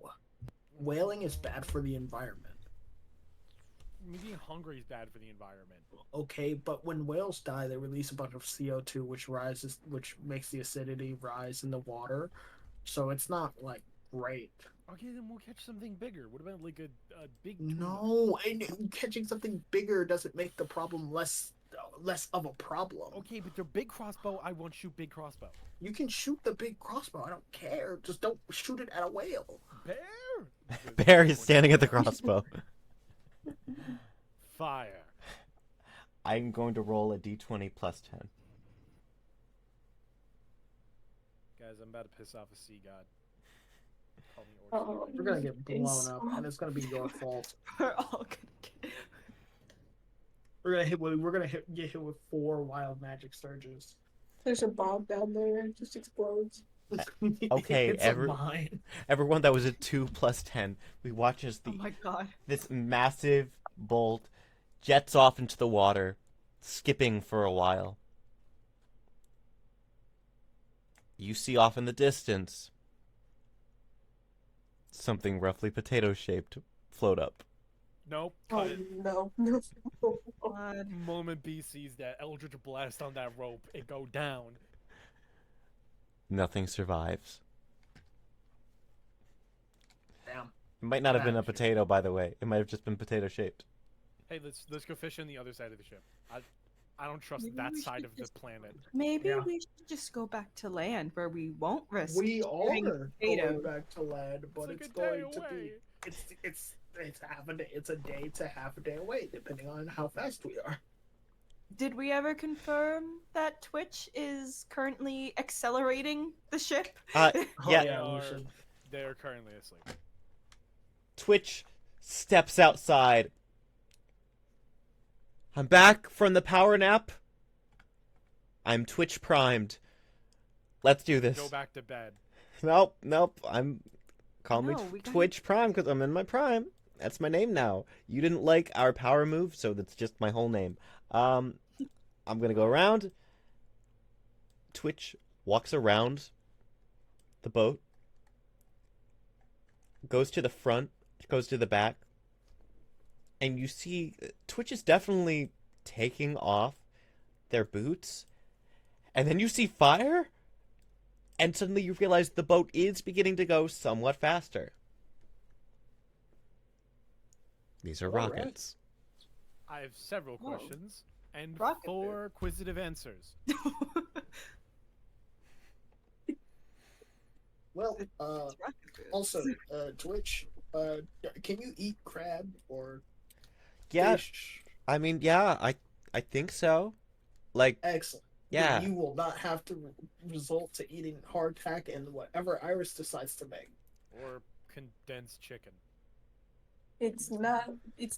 whaling is bad for the environment. I mean, being hungry is bad for the environment. Okay, but when whales die, they release a bunch of CO2, which makes the acidity rise in the water. So it's not like great. Okay, then we'll catch something bigger. What about like a big tuna? No, and catching something bigger doesn't make the problem less less of a problem. Okay, but their big crossbow, I won't shoot big crossbow. You can shoot the big crossbow. I don't care. Just don't shoot it at a whale. Bear. Bear is standing at the crossbow. Fire. I'm going to roll a d20 plus 10. Guys, I'm about to piss off a sea god. Call me Orsa. Oh, We're gonna get blown it's- up, and it's gonna be your fault. We're all gonna get. We're gonna get hit with 4 wild magic surges. There's a bomb down there and it just explodes. Okay, it's a mine. Everyone, that was a 2 plus 10. We watch as Oh my god. this massive bolt jets off into the water, skipping for a while. You see off in the distance something roughly potato-shaped float up. Nope. Oh Cut it. no. God. Moment B sees that Eldritch Blast on that rope, it go down. Nothing survives. Damn. It might not have been a Magic. potato, by the way. It might have just been potato-shaped. Hey, let's go fish on the other side of the ship. I don't trust Maybe that we side should of the just- planet. Maybe Yeah. we should just go back to land where we won't risk. We are getting going potatoes. back to land, but It's it's, like a day going to be. away. It's half a day. It's a day to half a day away, depending on how fast we are. Did we ever confirm that Twitch is currently accelerating the ship? Yeah. We should. They're currently asleep. Twitch steps outside. I'm back from the power nap. I'm Twitch primed. Let's do this. Go back to bed. Nope. Call me No, we gotta- Twitch Prime because I'm in my prime. That's my name now. You didn't like our power move, so that's just my whole name. I'm gonna go around. Twitch walks around the boat, goes to the front, goes to the back, and you see Twitch is definitely taking off their boots, and then you see fire, and suddenly you realize the boat is beginning to go somewhat faster. These are All right. rockets. I have several Whoa. questions and Rocket 4 quizzitive answers. Well, It's rocket boots. also, Twitch, can you eat crab or Yeah, fish? I mean, yeah, I think so. Like, Excellent. yeah. Then you will not have to result to eating hardtack and whatever Iris decides to make. Or condensed chicken. It's not It's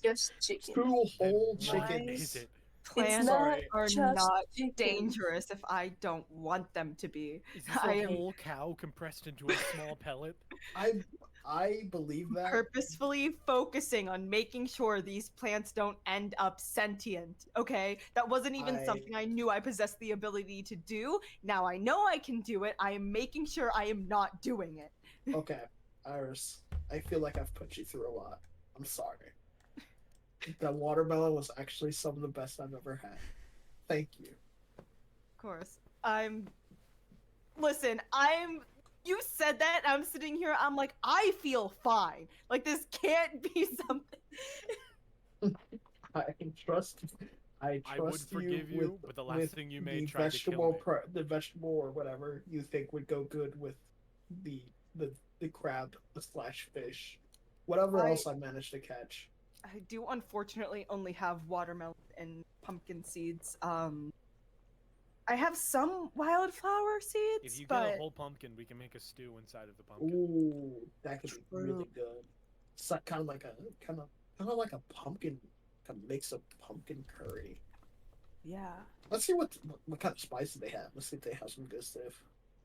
just chicken. two whole Then what chickens. is it? Plants not are just not chicken. dangerous if I don't want them to be. Is this I a am whole cow compressed into a small pellet? I believe that. purposefully focusing on making sure these plants don't end up sentient. Okay, that wasn't even something I knew I possessed the ability to do. Now I know I can do it. I am making sure I am not doing it. Okay, Iris, I feel like I've put you through a lot. I'm sorry. That watermelon was actually some of the best I've ever had. Thank you. Of course, Listen, You said that, and I'm sitting here. I'm like, I feel fine. Like this can't be something. I trust. I I would trust forgive you, you, with, but the last with thing you the made tried to kill vegetable, me. the vegetable or whatever you think would go good with the crab slash fish, whatever else I managed to catch. I do unfortunately only have watermelon and pumpkin seeds. I have some wildflower seeds, If you but get a whole pumpkin, we can make a stew inside of the pumpkin. Ooh, that could be really True. good. It's like kind of like a pumpkin, kind of mix of pumpkin curry. yeah. Let's see what kind of spices they have. Let's see if they have some good stuff.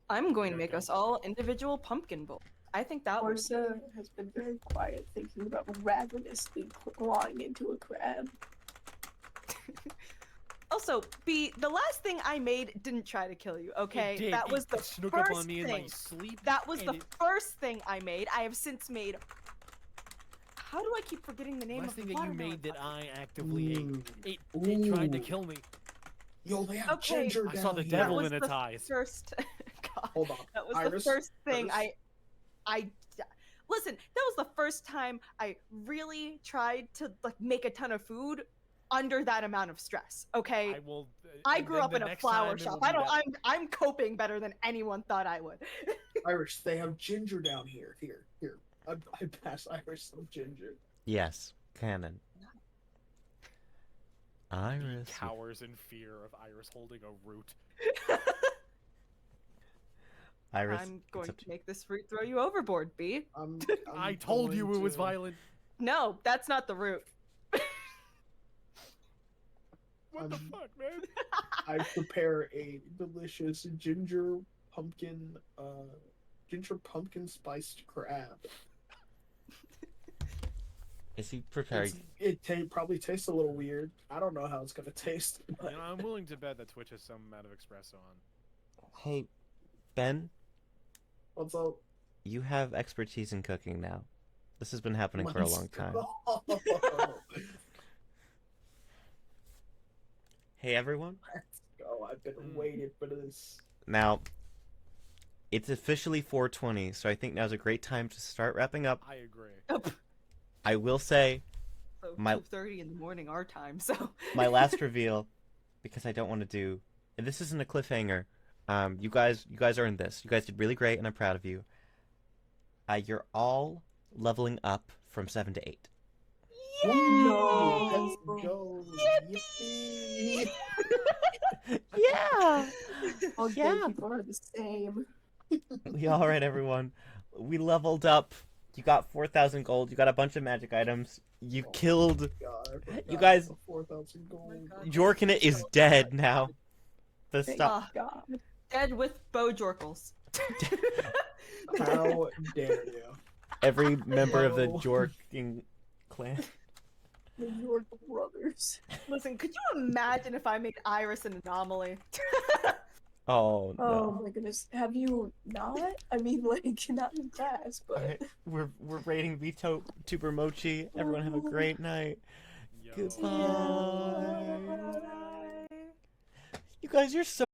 I'm going to make Okay. us all individual pumpkin bowls. I think that would. Orsa has been very quiet, thinking about ravenously clawing into a crab. Also, B, the last thing I made didn't try to kill you, okay? It did. That was It the snuck first up on me in my thing. sleep. That was and the it- first thing I made. I have since made. How do I keep forgetting the name last of thing the that you watermelon made that pumpkin? I actively Ooh. ate. It tried to Ooh. kill me. Yo, they have Okay. ginger I down saw the here. That devil was in its the eyes. first. God, Hold on. that was Iris, the first thing Iris? I. Listen, that was the first time I really tried to like make a ton of food under that amount of stress. Okay. I will. I and grew then up the in a next flower time it shop. will I be don't. better. I'm coping better than anyone thought I would. Iris, they have ginger down here. Here. I passed Iris some ginger. Yes, canon. Iris. Cowers in fear of Iris holding a root. Iris. I'm it's going up to make this fruit throw you overboard, B. I told you it was going to- violent. No, that's not the root. What the fuck, man? I prepare a delicious ginger pumpkin spiced crab. Is he preparing? Probably tastes a little weird. I don't know how it's gonna taste. But... You know, I'm willing to bet that Twitch has some amount of espresso on. Hey, Ben, What's up? you have expertise in cooking now. This has been happening for a long time. Hey, everyone. Let's go. I've been waiting for this. Now, it's officially 4:20, so I think now's a great time to start wrapping up. I agree. I will say So My- 2:30 in the morning our time. So my last reveal, because I don't want to do, and this isn't a cliffhanger. You guys earned this. You guys did really great, and I'm proud of you. You're all leveling up from 7 to 8. No. Let's go. Yippee. Yeah. All Yeah. gay people are the same. All right, everyone. We leveled up. You got 4,000 gold. You got a bunch of magic items. You killed. God, I You forgot guys- the 4,000 gold. Jorkina is dead now. The Thank stuff. God. dead with bow jorkles. How dare you? Every member of the Whoa. Jorking clan. The York brothers. Listen, could you imagine if I made Iris an anomaly? Oh no. Oh my goodness. Have you not? I mean, like, not in class, but. Alright, we're rating VTuber Mochi. Everyone have a great night. Yo. Goodbye. You guys, you're so